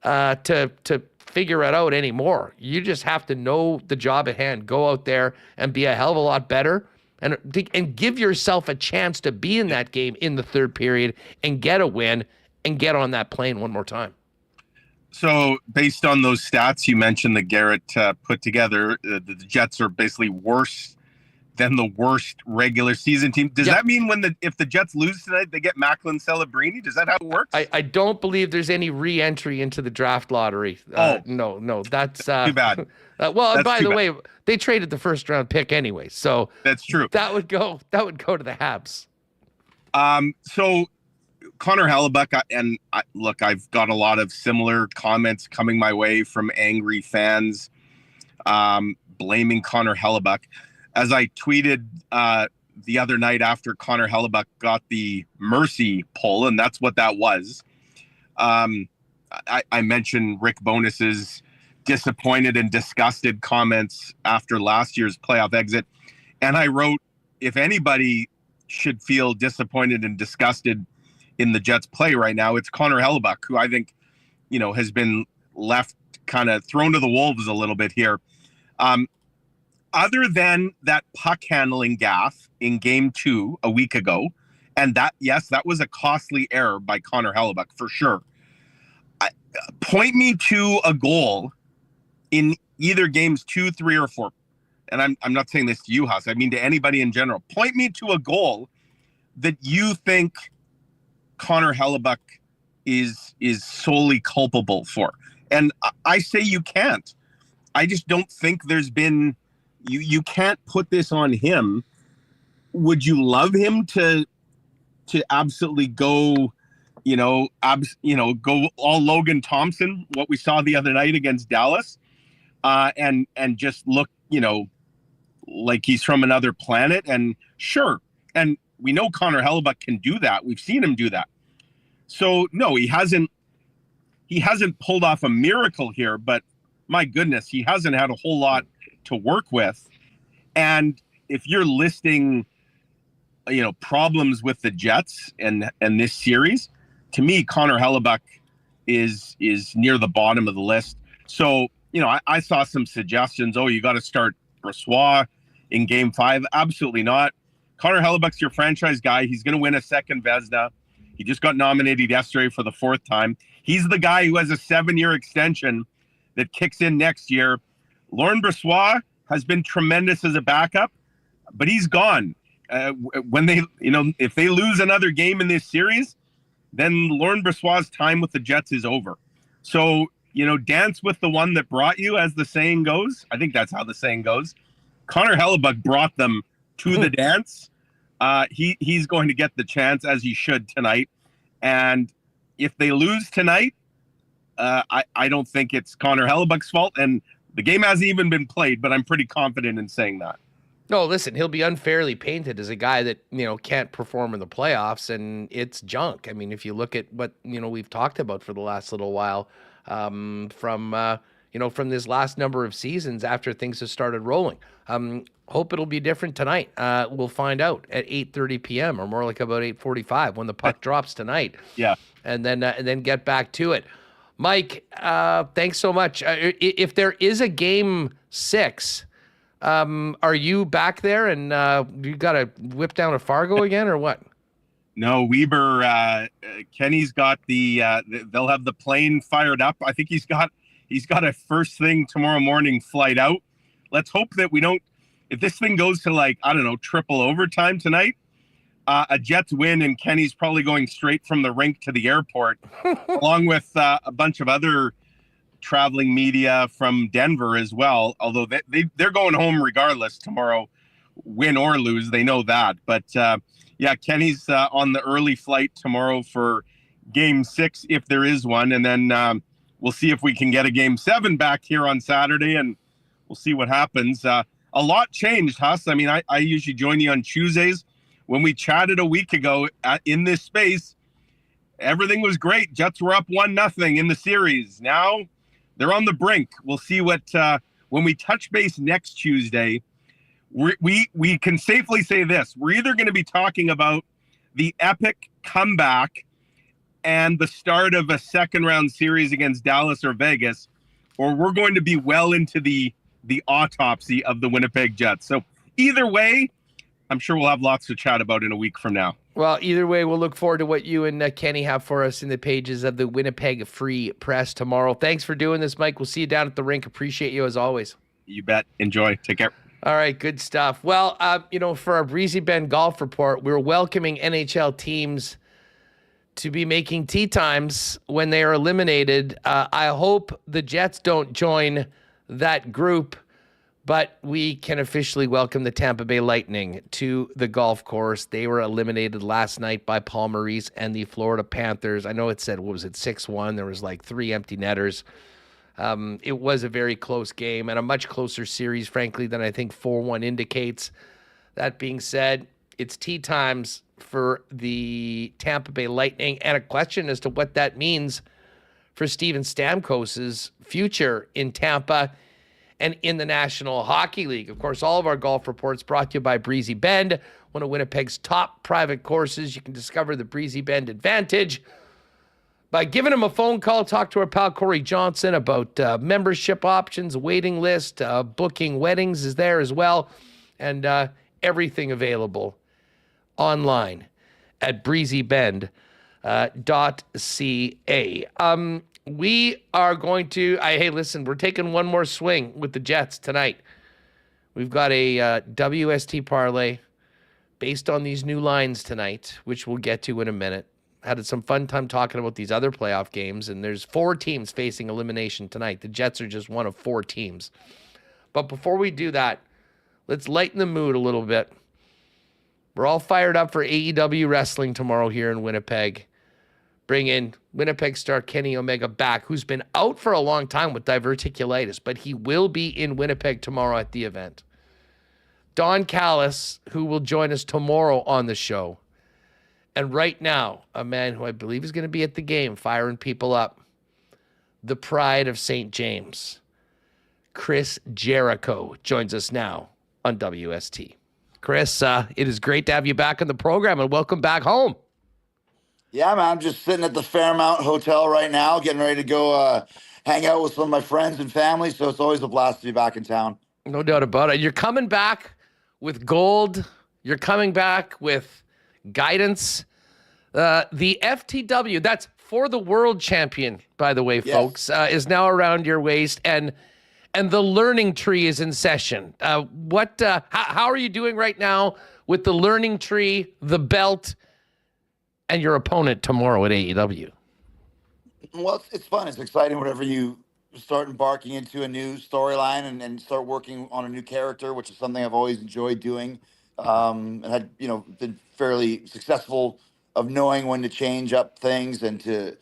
Speaker 2: to figure it out anymore. You just have to know the job at hand, go out there and be a hell of a lot better and give yourself a chance to be in that game in the third period and get a win and get on that plane one more time.
Speaker 10: So based on those stats you mentioned that Garrett put together, the Jets are basically worse than the worst regular season team. Does that mean if the Jets lose tonight, they get Macklin Celebrini? Does that how it works?
Speaker 2: I don't believe there's any re-entry into the draft lottery. No, that's
Speaker 10: too bad.
Speaker 2: Well, by the way, they traded the first round pick anyway, so
Speaker 10: that's true.
Speaker 2: That would go to the Habs.
Speaker 10: So Connor Hellebuyck, and look, I've got a lot of similar comments coming my way from angry fans blaming Connor Hellebuyck. As I tweeted the other night after Connor Hellebuyck got the mercy pull, and that's what that was, I mentioned Rick Bowness's disappointed and disgusted comments after last year's playoff exit. And I wrote, if anybody should feel disappointed and disgusted in the Jets play right now, it's Connor Hellebuyck, who I think, has been left kind of thrown to the wolves a little bit here. Other than that puck handling gaffe in game 2 a week ago, and that was a costly error by Connor Hellebuyck for sure. Point me to a goal in either games 2, 3, or 4. And I'm not saying this to you, Huss. I mean to anybody in general. Point me to a goal that you think Connor Hellebuyck is solely culpable for. And I say you can't. I just don't think there's been. You can't put this on him. Would you love him to absolutely go, go all Logan Thompson, what we saw the other night against Dallas, and just look, like he's from another planet? And sure, and we know Connor Hellebuyck can do that. We've seen him do that. So no, he hasn't pulled off a miracle here, but my goodness, he hasn't had a whole lot to work with. And if you're listing, problems with the Jets and this series, to me, Connor Hellebuyck is near the bottom of the list. So, I saw some suggestions. Oh, you got to start Brossoit in game 5. Absolutely not. Connor Hellebuck's your franchise guy. He's going to win a second Vezina. He just got nominated yesterday for the 4th time. He's the guy who has a 7-year extension that kicks in next year. Laurent Brossoit has been tremendous as a backup, but he's gone. When they, if they lose another game in this series, then Laurent Brossoit's time with the Jets is over. So, dance with the one that brought you, as the saying goes. I think that's how the saying goes. Connor Hellebuyck brought them to the dance. He's going to get the chance, as he should, tonight. And if they lose tonight, I don't think it's Connor Hellebuck's fault. And the game hasn't even been played, but I'm pretty confident in saying that.
Speaker 2: No, listen, he'll be unfairly painted as a guy that, can't perform in the playoffs, and it's junk. I mean, if you look at what, we've talked about for the last little while, from this last number of seasons after things have started rolling. Hope it'll be different tonight. We'll find out at 8:30 p.m. or more like about 8:45 when the puck drops tonight.
Speaker 10: Yeah.
Speaker 2: And then get back to it. Mike, thanks so much. If there is a game 6, are you back there and you got to whip down a Fargo again or what?
Speaker 10: No, Weber, Kenny's got they'll have the plane fired up. I think he's got a first thing tomorrow morning flight out. Let's hope that we don't, if this thing goes to triple overtime tonight, a Jets win and Kenny's probably going straight from the rink to the airport, along with a bunch of other traveling media from Denver as well. Although they're going home regardless tomorrow, win or lose. They know that. But Kenny's on the early flight tomorrow for game 6, if there is one. And then we'll see if we can get a game 7 back here on Saturday, and we'll see what happens. A lot changed, Huss. I mean, I usually join you on Tuesdays. When we chatted a week ago in this space, everything was great. Jets were up 1-0 in the series. Now they're on the brink. We'll see what when we touch base next Tuesday. We can safely say this: we're either going to be talking about the epic comeback and the start of a second-round series against Dallas or Vegas, or we're going to be well into the autopsy of the Winnipeg Jets. So either way, I'm sure we'll have lots to chat about in a week from now.
Speaker 2: Well, either way, we'll look forward to what you and Kenny have for us in the pages of the Winnipeg Free Press tomorrow. Thanks for doing this, Mike. We'll see you down at the rink. Appreciate you as always.
Speaker 10: You bet. Enjoy. Take care.
Speaker 2: All right, good stuff. Well, for our Breezy Bend Golf Report, we're welcoming NHL teams to be making tee times when they are eliminated. I hope the Jets don't join that group, but we can officially welcome the Tampa Bay Lightning to the golf course. They were eliminated last night by Paul Maurice and the Florida Panthers. I know it said, 6-1? There was like 3 empty netters. It was a very close game and a much closer series, frankly, than I think 4-1 indicates. That being said, it's tee times for the Tampa Bay Lightning, and a question as to what that means for Steven Stamkos's future in Tampa and in the National Hockey League. Of course, all of our golf reports brought to you by Breezy Bend, one of Winnipeg's top private courses. You can discover the Breezy Bend advantage by giving him a phone call. Talk to our pal Corey Johnson about membership options, waiting list, booking weddings is there as well, and everything available online at breezybend.ca. We are going to, hey, listen, we're taking one more swing with the Jets tonight. We've got a WST parlay based on these new lines tonight, which we'll get to in a minute. Had some fun time talking about these other playoff games, and there's 4 teams facing elimination tonight. The Jets are just one of 4 teams. But before we do that, let's lighten the mood a little bit. We're all fired up for AEW wrestling tomorrow here in Winnipeg. Bring in Winnipeg star Kenny Omega back, who's been out for a long time with diverticulitis, but he will be in Winnipeg tomorrow at the event. Don Callis, who will join us tomorrow on the show. And right now, a man who I believe is going to be at the game, firing people up, the pride of St. James, Chris Jericho, joins us now on WST. Chris, it is great to have you back on the program, and welcome back home.
Speaker 11: Yeah, man, I'm just sitting at the Fairmount Hotel right now, getting ready to go hang out with some of my friends and family, so it's always a blast to be back in town.
Speaker 2: No doubt about it. You're coming back with gold. You're coming back with guidance. The FTW, that's for the world champion, by the way, folks, is now around your waist, and the learning tree is in session. How are you doing right now with the learning tree, the belt, and your opponent tomorrow at AEW?
Speaker 11: Well, it's fun. It's exciting whenever you start embarking into a new storyline and start working on a new character, which is something I've always enjoyed doing. And had, been fairly successful of knowing when to change up things and to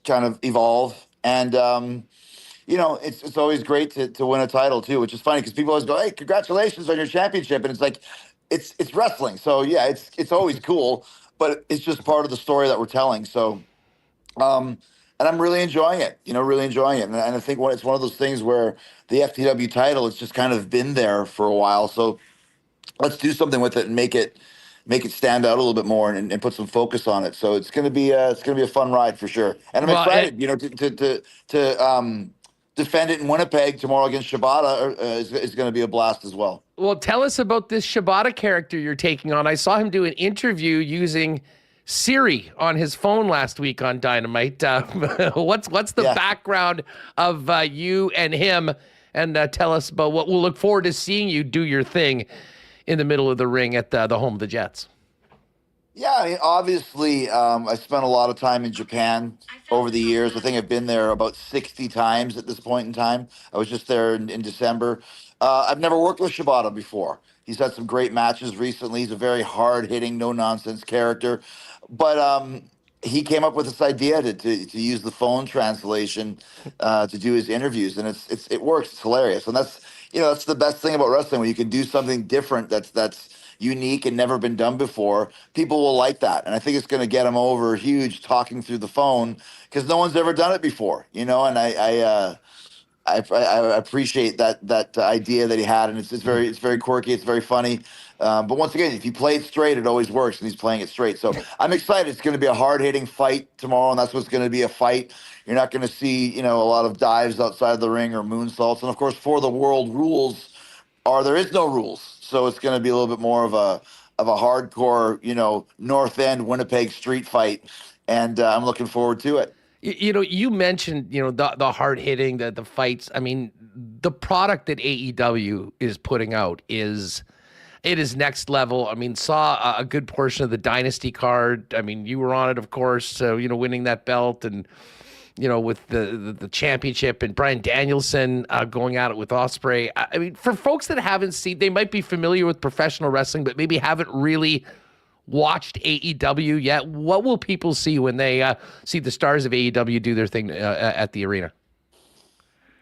Speaker 11: kind of evolve. And, it's always great to win a title too, which is funny because people always go, "Hey, congratulations on your championship." And it's like, it's wrestling. So yeah, it's always cool, but it's just part of the story that we're telling. So, and I'm really enjoying it, really enjoying it. And I think it's one of those things where the FTW title, it's just kind of been there for a while. So let's do something with it and make it stand out a little bit more and put some focus on it. So it's going to be a fun ride for sure. And I'm excited, to defend it in Winnipeg tomorrow against Shibata is going to be a blast as well.
Speaker 2: Well, tell us about this Shibata character you're taking on. I saw him do an interview using Siri on his phone last week on Dynamite. What's the background of you and him? And tell us about what we'll look forward to seeing you do your thing in the middle of the ring at the home of the Jets.
Speaker 11: Yeah, I mean, obviously, I spent a lot of time in Japan over the years. I think I've been there about 60 times at this point in time. I was just there in December. I've never worked with Shibata before. He's had some great matches recently. He's a very hard-hitting, no-nonsense character. But he came up with this idea to use the phone translation to do his interviews, and it works. It's hilarious, and that's the best thing about wrestling, when you can do something different that's unique and never been done before, people will like that. And I think it's going to get them over huge talking through the phone because no one's ever done it before, and I appreciate that idea that he had, and it's very quirky, it's very funny. But once again, if you play it straight, it always works, and he's playing it straight. So I'm excited. It's going to be a hard-hitting fight tomorrow, and that's what's going to be a fight. You're not going to see a lot of dives outside the ring or moonsaults, and of course, for the world rules there is no rules, so it's going to be a little bit more of a hardcore, North End Winnipeg street fight, and I'm looking forward to it.
Speaker 2: You mentioned, the hard hitting, the fights. I mean, the product that AEW is putting out is next level. I mean, saw a good portion of the Dynasty card. I mean, you were on it, of course, winning that belt and, with the championship and Bryan Danielson going at it with Ospreay. I mean, for folks that haven't seen, they might be familiar with professional wrestling, but maybe haven't really watched AEW yet. What will people see when they see the stars of AEW do their thing at the arena?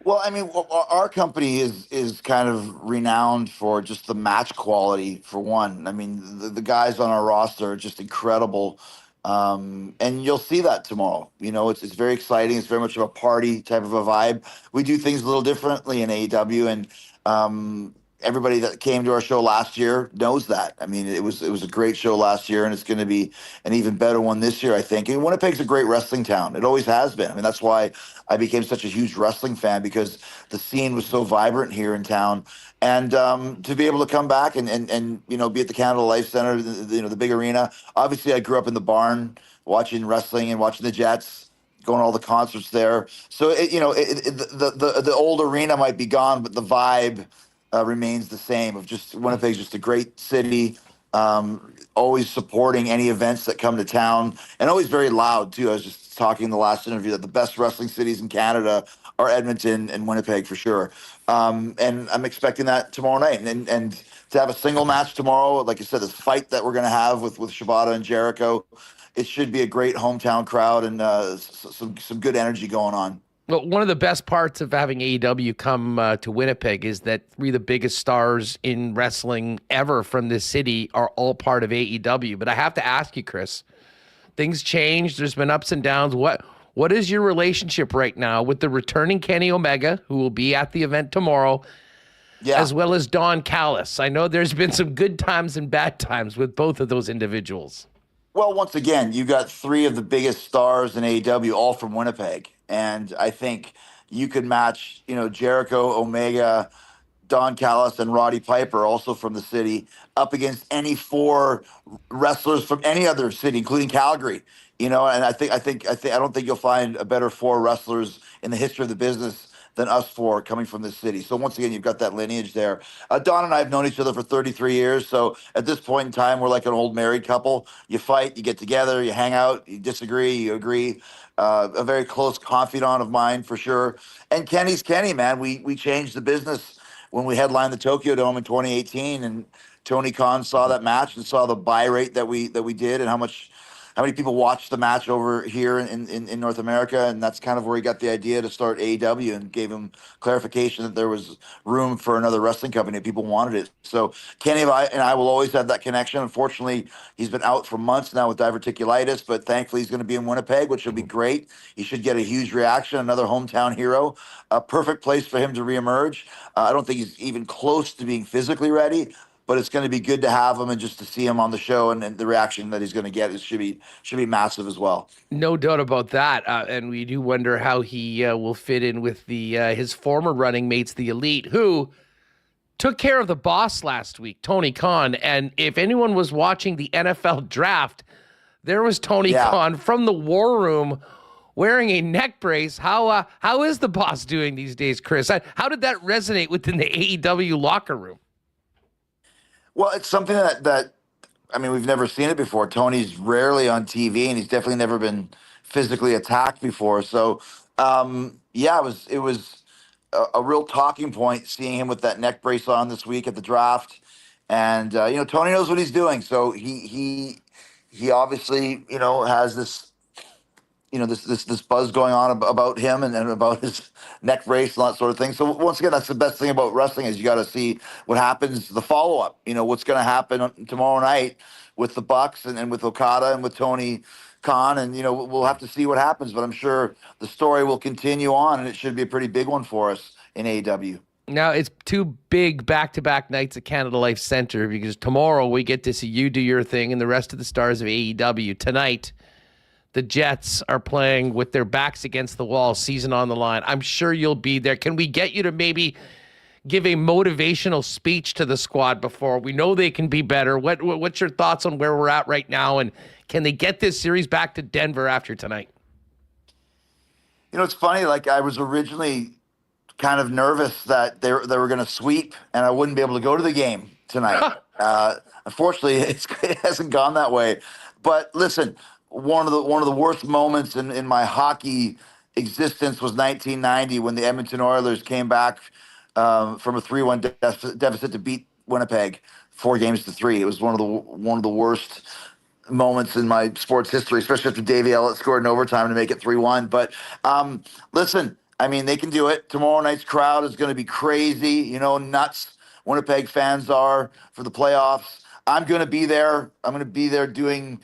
Speaker 11: Well, I mean, our company is kind of renowned for just the match quality, for one. I mean, the guys on our roster are just incredible. And you'll see that tomorrow. It's very exciting. It's very much of a party type of a vibe. We do things a little differently in AEW, and everybody that came to our show last year knows that. I mean, it was a great show last year, and it's going to be an even better one this year, I think. And Winnipeg's a great wrestling town. It always has been. I mean, that's why I became such a huge wrestling fan, because the scene was so vibrant here in town. And to be able to come back and be at the Canada Life Center, the big arena. Obviously, I grew up in the barn watching wrestling and watching the Jets, going to all the concerts there. So the old arena might be gone, but the vibe remains the same. Of just Winnipeg's just a great city, always supporting any events that come to town, and always very loud too. I was just talking in the last interview that the best wrestling cities in Canada are Edmonton and Winnipeg for sure. And I'm expecting that tomorrow night, and to have a single match tomorrow, like I said, this fight that we're going to have with Shibata and Jericho, it should be a great hometown crowd and some good energy going on.
Speaker 2: Well, one of the best parts of having AEW come to Winnipeg is that three of the biggest stars in wrestling ever from this city are all part of AEW. But I have to ask you, Chris, things change. There's been ups and downs. What is your relationship right now with the returning Kenny Omega, who will be at the event tomorrow, as well as Don Callis? I know there's been some good times and bad times with both of those individuals.
Speaker 11: Well, once again, you got three of the biggest stars in AEW, all from Winnipeg. And I think you could match, Jericho, Omega, Don Callis, and Roddy Piper, also from the city, up against any four wrestlers from any other city, including Calgary. And I don't think you'll find a better four wrestlers in the history of the business than us four coming from this city. So once again, you've got that lineage there. Don and I have known each other for 33 years. So at this point in time, we're like an old married couple. You fight, you get together, you hang out, you disagree, you agree. A very close confidant of mine for sure. And Kenny's Kenny, man. We changed the business when we headlined the Tokyo Dome in 2018, and Tony Khan saw that match and saw the buy rate that we did and how many people watched the match over here in North America, and that's kind of where he got the idea to start AEW and gave him clarification that there was room for another wrestling company. People wanted it. So Kenny and I will always have that connection. Unfortunately, he's been out for months now with diverticulitis, but thankfully he's going to be in Winnipeg, which will be great. He should get a huge reaction, another hometown hero. A perfect place for him to reemerge. I don't think he's even close to being physically ready, but it's going to be good to have him and just to see him on the show, and the reaction that he's going to get should be massive as well.
Speaker 2: No doubt about that. And we do wonder how he will fit in with his former running mates, the Elite, who took care of the boss last week, Tony Khan. And if anyone was watching the NFL draft, there was Tony Khan from the War Room wearing a neck brace. How is the boss doing these days, Chris? How did that resonate within the AEW locker room?
Speaker 11: Well, it's something that we've never seen it before. Tony's rarely on TV, and he's definitely never been physically attacked before. So, it was a real talking point seeing him with that neck brace on this week at the draft. And Tony knows what he's doing. So he obviously has this this buzz going on about him and about his neck brace and that sort of thing. So once again, that's the best thing about wrestling is you got to see what happens, the follow up. What's going to happen tomorrow night with the Bucks and with Okada and with Tony Khan, and we'll have to see what happens. But I'm sure the story will continue on, and it should be a pretty big one for us in AEW.
Speaker 2: Now, it's 2 big back-to-back nights at Canada Life Center because tomorrow we get to see you do your thing and the rest of the stars of AEW. Tonight, the Jets are playing with their backs against the wall, season on the line. I'm sure you'll be there. Can we get you to maybe give a motivational speech to the squad before? We know they can be better. What's your thoughts on where we're at right now, and can they get this series back to Denver after tonight?
Speaker 11: It's funny. Like, I was originally kind of nervous that they were going to sweep and I wouldn't be able to go to the game tonight. Unfortunately, it hasn't gone that way. But listen, one of the worst moments in my hockey existence was 1990 when the Edmonton Oilers came back from a 3-1 deficit to beat Winnipeg 4-3. It was one of the worst moments in my sports history, especially after Davey Ellett scored in overtime to make it 3-1. But listen, I mean, they can do it. Tomorrow night's crowd is going to be crazy, nuts. Winnipeg fans are for the playoffs. I'm going to be there. I'm going to be there doing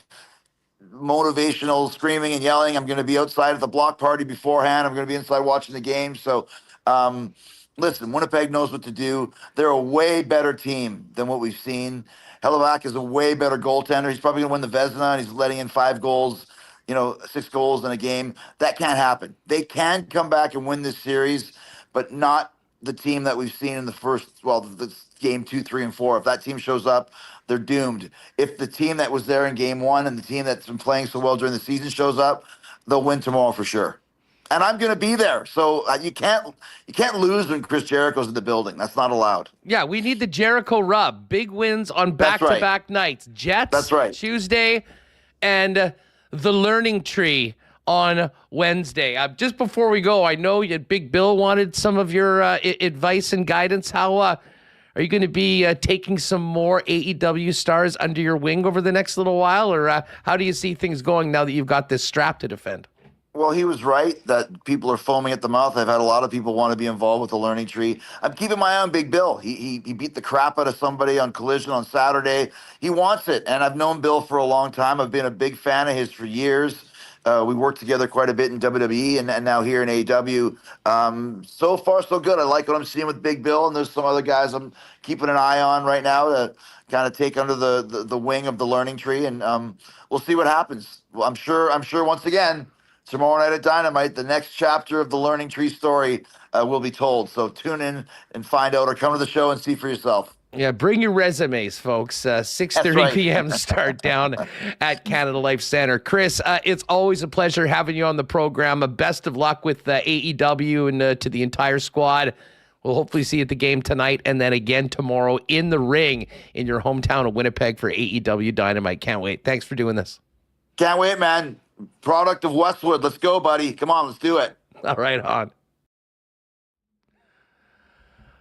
Speaker 11: motivational screaming and yelling. I'm going to be outside at the block party beforehand. I'm going to be inside watching the game. So, listen, Winnipeg knows what to do. They're a way better team than what we've seen. Hellebuck is a way better goaltender. He's probably going to win the Vezina, and he's letting in 5 goals. 6 goals in a game. That can't happen. They can come back and win this series, but not the team that we've seen in the game 2, 3, and 4. If that team shows up, they're doomed. If the team that was there in game 1 and the team that's been playing so well during the season shows up, they'll win tomorrow for sure. And I'm going to be there. So you can't lose when Chris Jericho's in the building. That's not allowed.
Speaker 2: Yeah, we need the Jericho rub. Big wins on back-to-back nights. Jets,
Speaker 11: that's right.
Speaker 2: Tuesday, and the Learning Tree on Wednesday. Just before we go, I know Big Bill wanted some of your advice and guidance. How are you going to be taking some more AEW stars under your wing over the next little while, or how do you see things going now that you've got this strap to defend?
Speaker 11: Well, he was right that people are foaming at the mouth. I've had a lot of people want to be involved with the Learning Tree. I'm keeping my eye on Big Bill. He beat the crap out of somebody on Collision on Saturday. He wants it, and I've known Bill for a long time. I've been a big fan of his for years. We worked together quite a bit in WWE and now here in AEW. So far, so good. I like what I'm seeing with Big Bill, and there's some other guys I'm keeping an eye on right now to kind of take under the wing of the Learning Tree, and we'll see what happens. Well, I'm sure once again, tomorrow night at Dynamite, the next chapter of the Learning Tree story will be told. So tune in and find out, or come to the show and see for yourself.
Speaker 2: Yeah, bring your resumes, folks. 6:30 p.m. start down at Canada Life Center. Chris, it's always a pleasure having you on the program. Best of luck with AEW and to the entire squad. We'll hopefully see you at the game tonight and then again tomorrow in the ring in your hometown of Winnipeg for AEW Dynamite. Can't wait. Thanks for doing this.
Speaker 11: Can't wait, man. Product of Westwood. Let's go, buddy. Come on, let's do it.
Speaker 2: All right, on.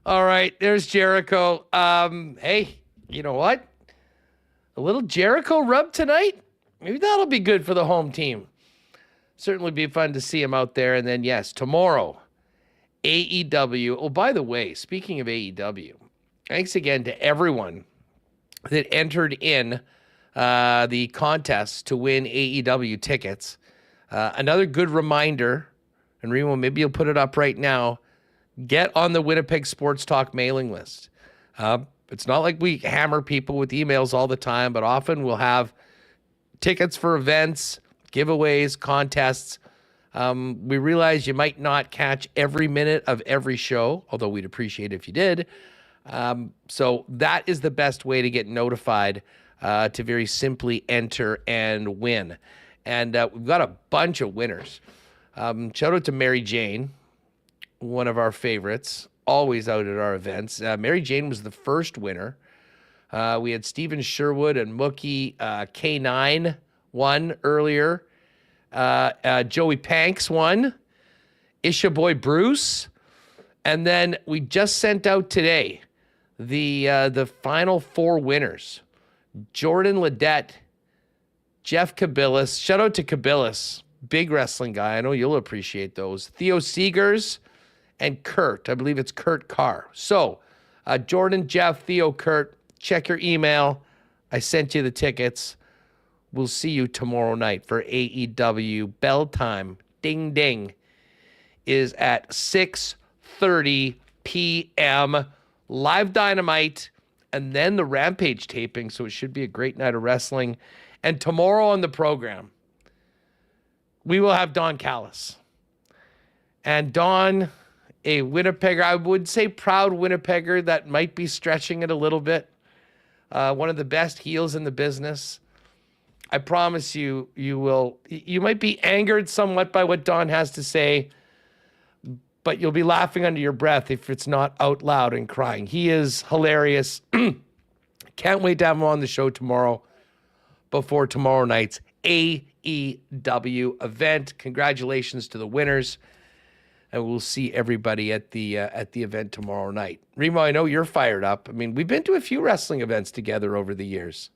Speaker 2: All right, there's Jericho. Hey, you know what? A little Jericho rub tonight? Maybe that'll be good for the home team. Certainly be fun to see him out there. And then, yes, tomorrow, AEW. Oh, by the way, speaking of AEW, thanks again to everyone that entered in the contest to win AEW tickets. Another good reminder, and Remo, maybe you'll put it up right now, get on the Winnipeg Sports Talk mailing list. It's not like we hammer people with emails all the time, but often we'll have tickets for events, giveaways, contests. We realize you might not catch every minute of every show, although we'd appreciate it if you did. So that is the best way to get notified, to very simply enter and win. And we've got a bunch of winners. Shout out to Mary Jane, one of our favorites, always out at our events. Mary Jane was the first winner. We had Stephen Sherwood and Mookie K9 won earlier. Joey Panks won. Isha Boy Bruce. And then we just sent out today the final 4 winners. Jordan Ledet, Jeff Kabilis. Shout out to Kabilis. big wrestling guy. I know you'll appreciate those. Theo Seegers and Kurt. I believe it's Kurt Carr. So, Jordan, Jeff, Theo, Kurt, check your email. I sent you the tickets. We'll see you tomorrow night for AEW. Bell time, ding, ding, is at 6:30 p.m. Live Dynamite, and then the Rampage taping, so it should be a great night of wrestling. And tomorrow on the program, we will have Don Callis. And Don, a Winnipegger, I would say proud Winnipegger that might be stretching it a little bit. One of the best heels in the business. I promise you, you might be angered somewhat by what Don has to say, but you'll be laughing under your breath if it's not out loud and crying. He is hilarious. Can't wait to have him on the show tomorrow before tomorrow night's AEW event. Congratulations to the winners. And we'll see everybody at the event tomorrow night. Remo, I know you're fired up. I mean, we've been to a few wrestling events together over the years.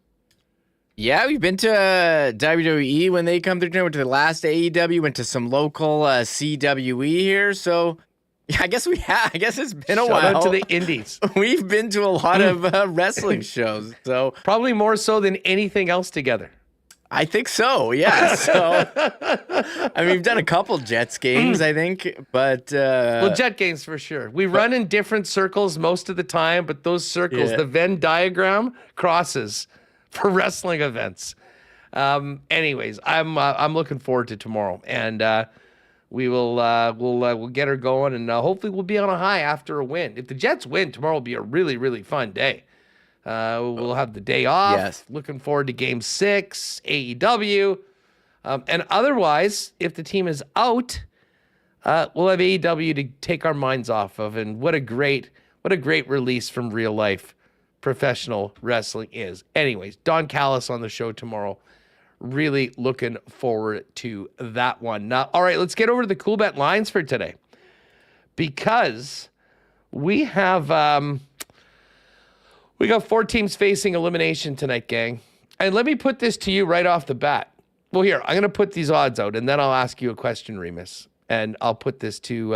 Speaker 3: Yeah, we've been to WWE when they come through. Went to the last AEW. Went to some local CWE here. So yeah, I guess it's been a while.
Speaker 2: Shout out to the indies.
Speaker 3: We've been to a lot of wrestling shows. So
Speaker 2: probably more so than anything else together.
Speaker 3: I think so, yeah. So, I mean, we've done a couple Jets games, I think, but...
Speaker 2: well, Jet games for sure. We run in different circles most of the time, but those circles, the Venn diagram crosses for wrestling events. Anyways, I'm looking forward to tomorrow, and we'll get her going, and hopefully we'll be on a high after a win. If the Jets win, tomorrow will be a really, really fun day. We'll have the day off.
Speaker 3: Yes.
Speaker 2: Looking forward to Game 6, AEW. And otherwise, if the team is out, we'll have AEW to take our minds off of. And what a great release from real life professional wrestling is. Anyways, Don Callis on the show tomorrow. Really looking forward to that one. Now, all right, let's get over to the Coolbet lines for today. Because we have... we got 4 teams facing elimination tonight, gang. And let me put this to you right off the bat. Well, here, I'm going to put these odds out, and then I'll ask you a question, Remis. And I'll put this to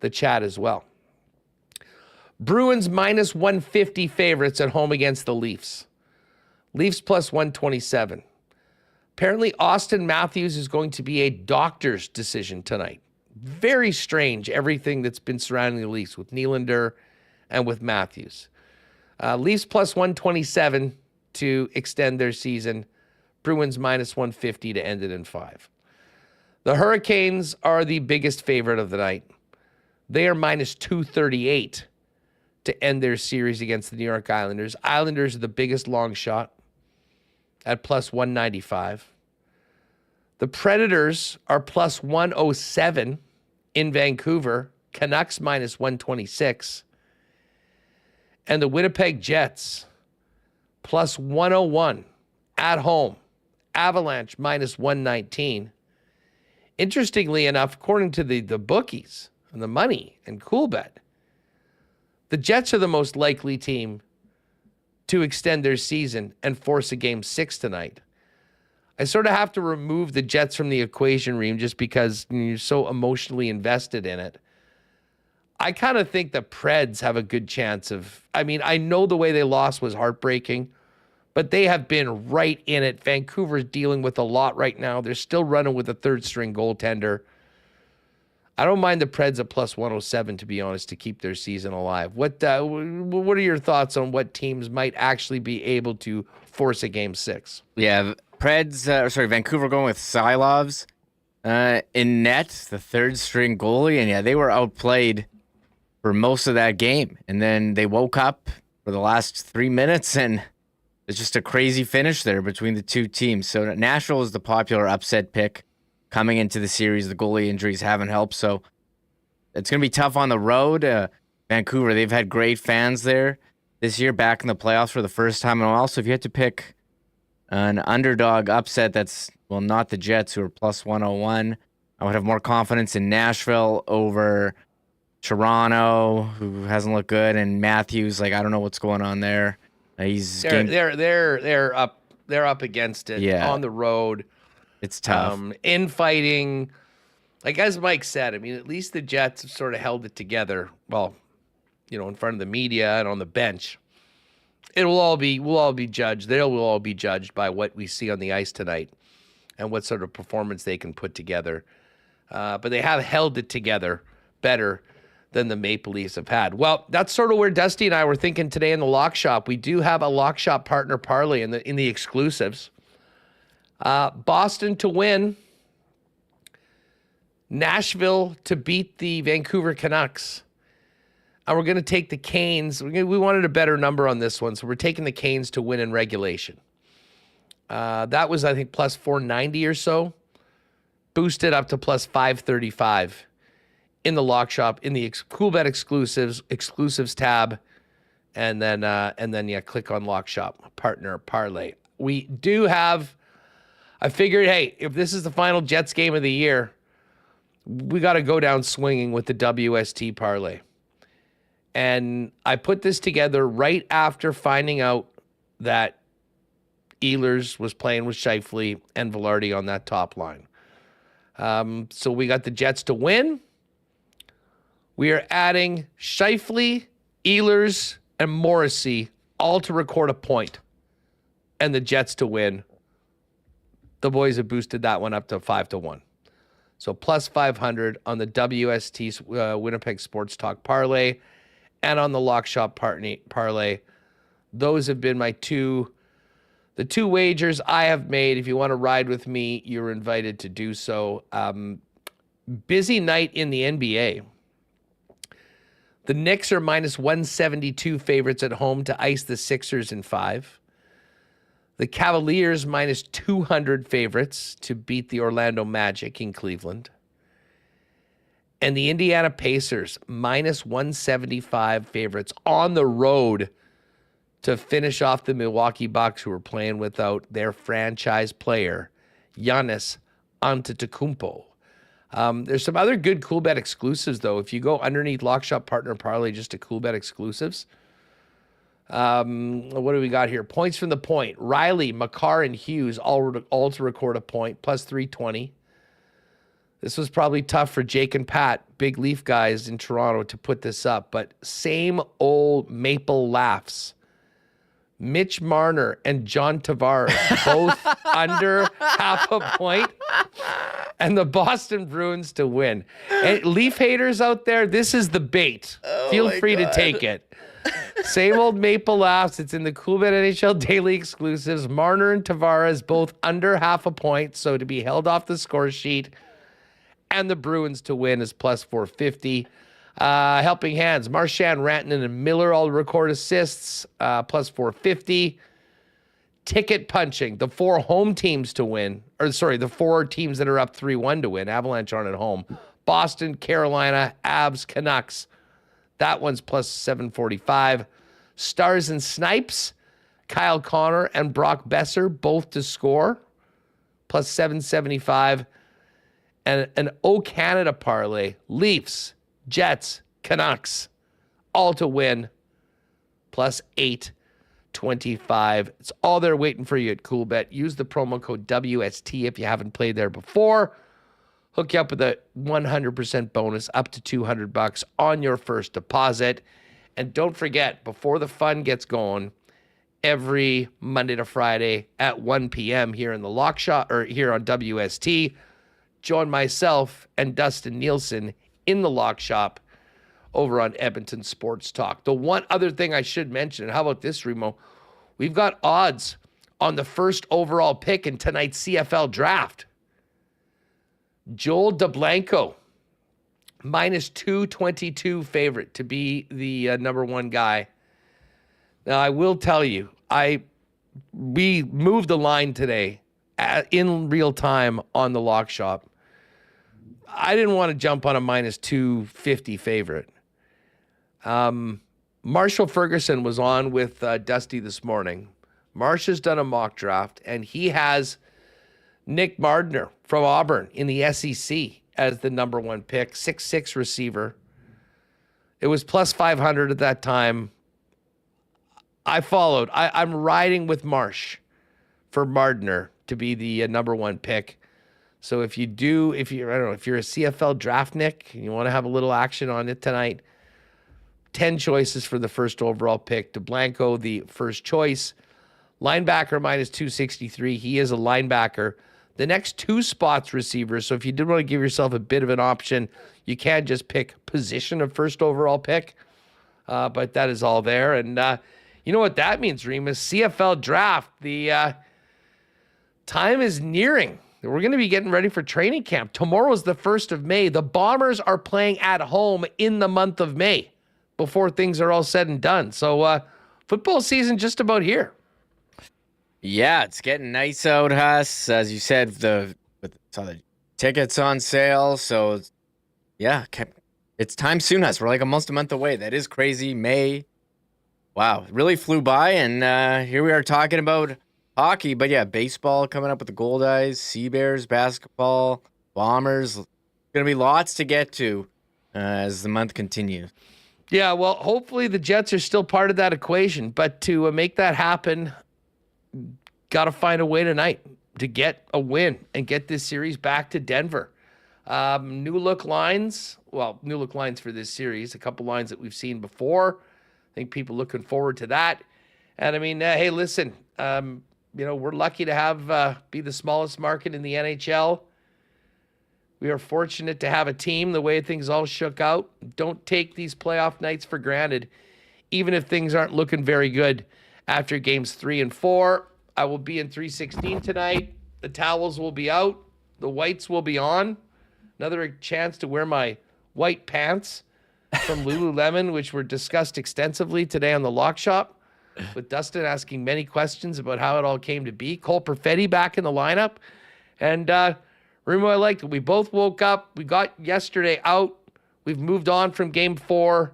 Speaker 2: the chat as well. Bruins minus 150 favorites at home against the Leafs. Leafs plus 127. Apparently, Austin Matthews is going to be a doctor's decision tonight. Very strange, everything that's been surrounding the Leafs with Nylander and with Matthews. Leafs plus 127 to extend their season. Bruins minus 150 to end it in 5. The Hurricanes are the biggest favorite of the night. They are minus 238 to end their series against the New York Islanders. Islanders are the biggest long shot at plus 195. The Predators are plus 107 in Vancouver. Canucks minus 126. And the Winnipeg Jets, plus 101 at home. Avalanche, minus 119. Interestingly enough, according to the bookies and the money and Coolbet, the Jets are the most likely team to extend their season and force a Game 6 tonight. I sort of have to remove the Jets from the equation, Reem, just because you're so emotionally invested in it. I kind of think the Preds have a good chance of... I mean, I know the way they lost was heartbreaking, but they have been right in it. Vancouver's dealing with a lot right now. They're still running with a third-string goaltender. I don't mind the Preds at plus 107, to be honest, to keep their season alive. What are your thoughts on what teams might actually be able to force a Game 6?
Speaker 3: Yeah, Vancouver going with Silovs in net, the third-string goalie, and yeah, they were outplayed for most of that game. And then they woke up for the last 3 minutes, and it's just a crazy finish there between the two teams. So Nashville is the popular upset pick coming into the series. The goalie injuries haven't helped, so it's going to be tough on the road. Vancouver, they've had great fans there this year, back in the playoffs for the first time. And also, if you had to pick an underdog upset that's, well, not the Jets, who are plus 101, I would have more confidence in Nashville over Toronto, who hasn't looked good, and Matthews, like, I don't know what's going on there.
Speaker 2: They're up against it on the road.
Speaker 3: It's tough.
Speaker 2: Infighting. Like as Mike said, I mean, at least the Jets have sort of held it together. Well, in front of the media and on the bench. We'll all be judged. They will all be judged by what we see on the ice tonight and what sort of performance they can put together. But they have held it together better than the Maple Leafs have had. Well, that's sort of where Dusty and I were thinking today in the Lock Shop. We do have a Lock Shop partner parlay in the exclusives. Boston to win. Nashville to beat the Vancouver Canucks. And we're going to take the Canes. We wanted a better number on this one, so we're taking the Canes to win in regulation. That was, I think, plus 490 or so. Boosted up to plus 535 in the Lock Shop, in the Coolbet exclusives tab. And then click on Lock Shop, partner parlay. We do have, I figured, hey, if this is the final Jets game of the year, we got to go down swinging with the WST parlay. And I put this together right after finding out that Ehlers was playing with Scheifele and Velarde on that top line. So we got the Jets to win. We are adding Scheifele, Ehlers, and Morrissey all to record a point. And the Jets to win. The boys have boosted that one up to 5-1. So plus 500 on the WST Winnipeg Sports Talk parlay. And on the Lock Shop parlay. Those have been the two wagers I have made. If you want to ride with me, you're invited to do so. Busy night in the NBA. The Knicks are minus 172 favorites at home to ice the Sixers in 5. The Cavaliers minus 200 favorites to beat the Orlando Magic in Cleveland. And the Indiana Pacers, minus 175 favorites on the road to finish off the Milwaukee Bucks, who are playing without their franchise player, Giannis Antetokounmpo. There's some other good Coolbet exclusives, though. If you go underneath Lock Shop Partner Parlay, just to Coolbet exclusives. What do we got here? Points from the point. Riley, Makar, and Hughes all to record a point, plus 320. This was probably tough for Jake and Pat, big Leaf guys in Toronto, to put this up. But same old Maple laughs. Mitch Marner and John Tavares, both under half a point. And the Boston Bruins to win. And Leaf haters out there, this is the bait. Feel free to take it. Same old Maple laughs. It's in the Coolbet NHL Daily exclusives. Marner and Tavares both under half a point, so to be held off the score sheet. And the Bruins to win is plus 450. Helping hands, Marchand, Rantanen, and Miller all record assists, plus 450. Ticket punching, the 4 home teams to win, the 4 teams that are up 3-1 to win. Avalanche aren't at home. Boston, Carolina, Avs, Canucks. That one's plus 745. Stars and Snipes, Kyle Connor and Brock Besser, both to score, plus 775. And an O Canada parlay, Leafs, Jets, Canucks, all to win, plus 825. It's all there waiting for you at Coolbet. Use the promo code WST if you haven't played there before. Hook you up with a 100% bonus up to $200 on your first deposit. And don't forget, before the fun gets going, every Monday to Friday at 1 p.m. here in the Lock Shop, or here on WST, join myself and Dustin Nielsen in the Lock Shop over on Edmonton Sports Talk. The one other thing I should mention, and how about this, Remo? We've got odds on the first overall pick in tonight's CFL draft. Joel DeBlanco, minus 222 favorite to be the number one guy. Now, I will tell you, we moved the line today in real time on the Lock Shop. I didn't want to jump on a minus 250 favorite. Marshall Ferguson was on with Dusty this morning. Marsh has done a mock draft, and he has Nick Mardner from Auburn in the SEC as the number one pick, 6'6" receiver. It was plus 500 at that time. I followed. I'm riding with Marsh for Mardner to be the number one pick. So if you're a CFL draftnik and you want to have a little action on it tonight, 10 choices for the first overall pick. DeBlanco, the first choice. Linebacker minus 263. He is a linebacker. The next 2 spots receivers. So if you did want to give yourself a bit of an option, you can just pick position of first overall pick. But that is all there. And you know what that means, Remis? CFL draft. The time is nearing. We're going to be getting ready for training camp. Tomorrow is the 1st of May. The Bombers are playing at home in the month of May before things are all said and done. So football season just about here.
Speaker 3: Yeah, it's getting nice out, Huss. As you said, saw the tickets on sale. So, yeah, it's time soon, Huss. We're like almost a month away. That is crazy. May. Wow, it really flew by. And here we are talking about hockey. But, yeah, baseball coming up with the Gold Eyes, Sea Bears, basketball, Bombers. Going to be lots to get to as the month continues.
Speaker 2: Yeah, well, hopefully the Jets are still part of that equation. But to make that happen, got to find a way tonight to get a win and get this series back to Denver. New look lines for this series, a couple lines that we've seen before. I think people looking forward to that. And I mean, hey, listen, we're lucky to have be the smallest market in the NHL. We are fortunate to have a team the way things all shook out. Don't take these playoff nights for granted, even if things aren't looking very good after games 3 and 4. I will be in 316 tonight. The towels will be out. The whites will be on. Another chance to wear my white pants from Lululemon, which were discussed extensively today on the Lock Shop, with Dustin asking many questions about how it all came to be. Cole Perfetti back in the lineup. And Remo, I liked it. We both woke up. We got yesterday out. We've moved on from game 4.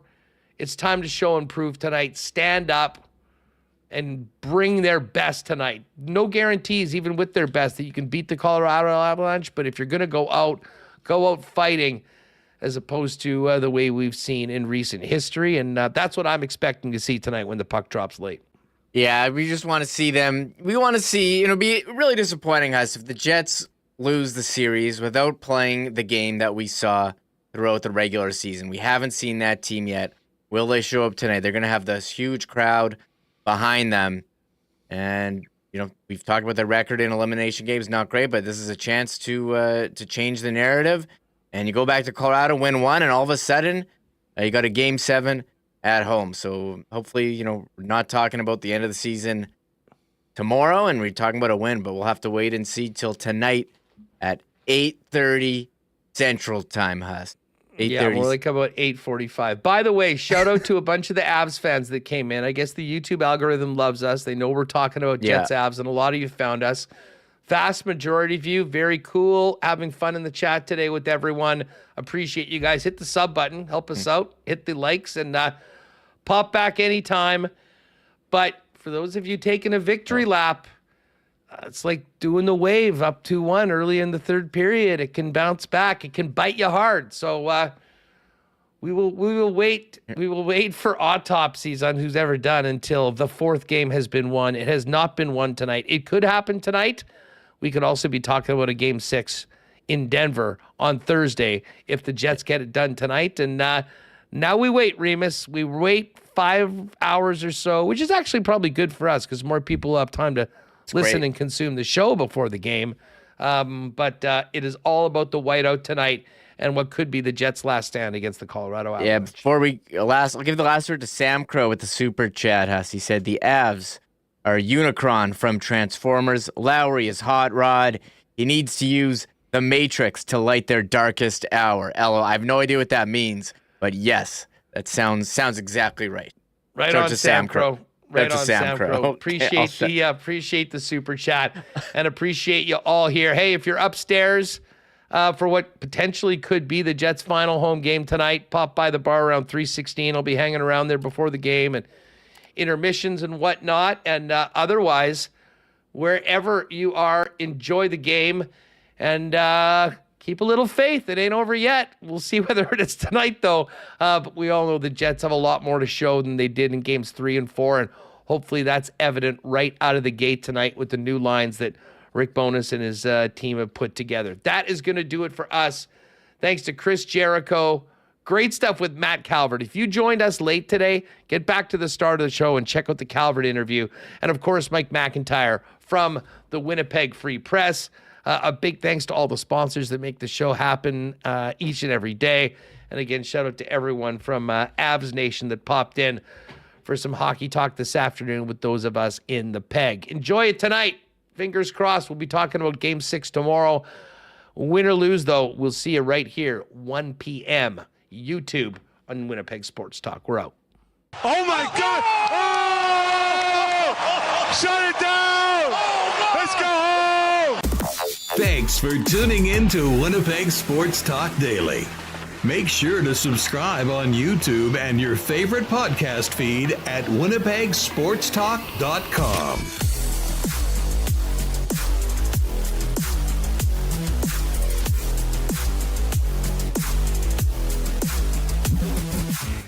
Speaker 2: It's time to show and prove tonight. Stand up and bring their best tonight. No guarantees, even with their best, that you can beat the Colorado Avalanche. But if you're going to go out fighting, as opposed to the way we've seen in recent history. And that's what I'm expecting to see tonight when the puck drops late.
Speaker 3: Yeah, we just want to see them. We want to see, be really disappointing us if the Jets lose the series without playing the game that we saw throughout the regular season. We haven't seen that team yet. Will they show up tonight? They're going to have this huge crowd behind them. And, we've talked about their record in elimination games, not great, but this is a chance to change the narrative. And you go back to Colorado, win 1, and all of a sudden, you got a game 7 at home. So hopefully, we're not talking about the end of the season tomorrow, and we're talking about a win, but we'll have to wait and see till tonight at 8:30 Central Time, Huss. 8:30.
Speaker 2: Yeah, more like about 8:45. By the way, shout out to a bunch of the Avs fans that came in. I guess the YouTube algorithm loves us. They know we're talking about Jets Avs, and a lot of you found us. Vast majority of you, very cool, having fun in the chat today with everyone. Appreciate you guys. Hit the sub button, help us out. Hit the likes, and pop back anytime. But for those of you taking a victory lap, it's like doing the wave up 2-1 early in the third period. It can bounce back. It can bite you hard. So we will wait. We will wait for autopsies on who's ever done until the 4th game has been won. It has not been won tonight. It could happen tonight. We could also be talking about a game 6 in Denver on Thursday if the Jets get it done tonight. And now we wait, Remis. We wait 5 hours or so, which is actually probably good for us because more people will have time to listen and consume the show before the game. But it is all about the whiteout tonight and what could be the Jets' last stand against the Colorado Avalanche.
Speaker 3: Yeah, before I'll give the last word to Sam Crow with the super chat, Huss. He said the Avs are Unicron from Transformers. Lowry is Hot Rod. He needs to use the Matrix to light their darkest hour. LO, I have no idea what that means, but yes, that sounds exactly right.
Speaker 2: Right on, Sam Crow. Right on, Sam Crow.
Speaker 3: Okay,
Speaker 2: Appreciate the super chat and appreciate you all here. Hey, if you're upstairs for what potentially could be the Jets' final home game tonight, pop by the bar around 316. I'll be hanging around there before the game and intermissions and whatnot. And otherwise, wherever you are, enjoy the game and keep a little faith. It ain't over yet. We'll see whether it is tonight, though. But we all know the Jets have a lot more to show than they did in games 3 and 4. And hopefully that's evident right out of the gate tonight with the new lines that Rick Bowness and his team have put together. That is going to do it for us. Thanks to Chris Jericho. Great stuff with Matt Calvert. If you joined us late today, get back to the start of the show and check out the Calvert interview. And, of course, Mike McIntyre from the Winnipeg Free Press. A big thanks to all the sponsors that make the show happen each and every day. And, again, shout out to everyone from Avs Nation that popped in for some hockey talk this afternoon with those of us in the Peg. Enjoy it tonight. Fingers crossed. We'll be talking about Game 6 tomorrow. Win or lose, though, we'll see you right here, 1 p.m., YouTube on Winnipeg Sports Talk. We're out.
Speaker 12: Oh, my God! Oh! Shut it down! Let's go home!
Speaker 1: Thanks for tuning in to Winnipeg Sports Talk Daily. Make sure to subscribe on YouTube and your favorite podcast feed at winnipegsportstalk.com.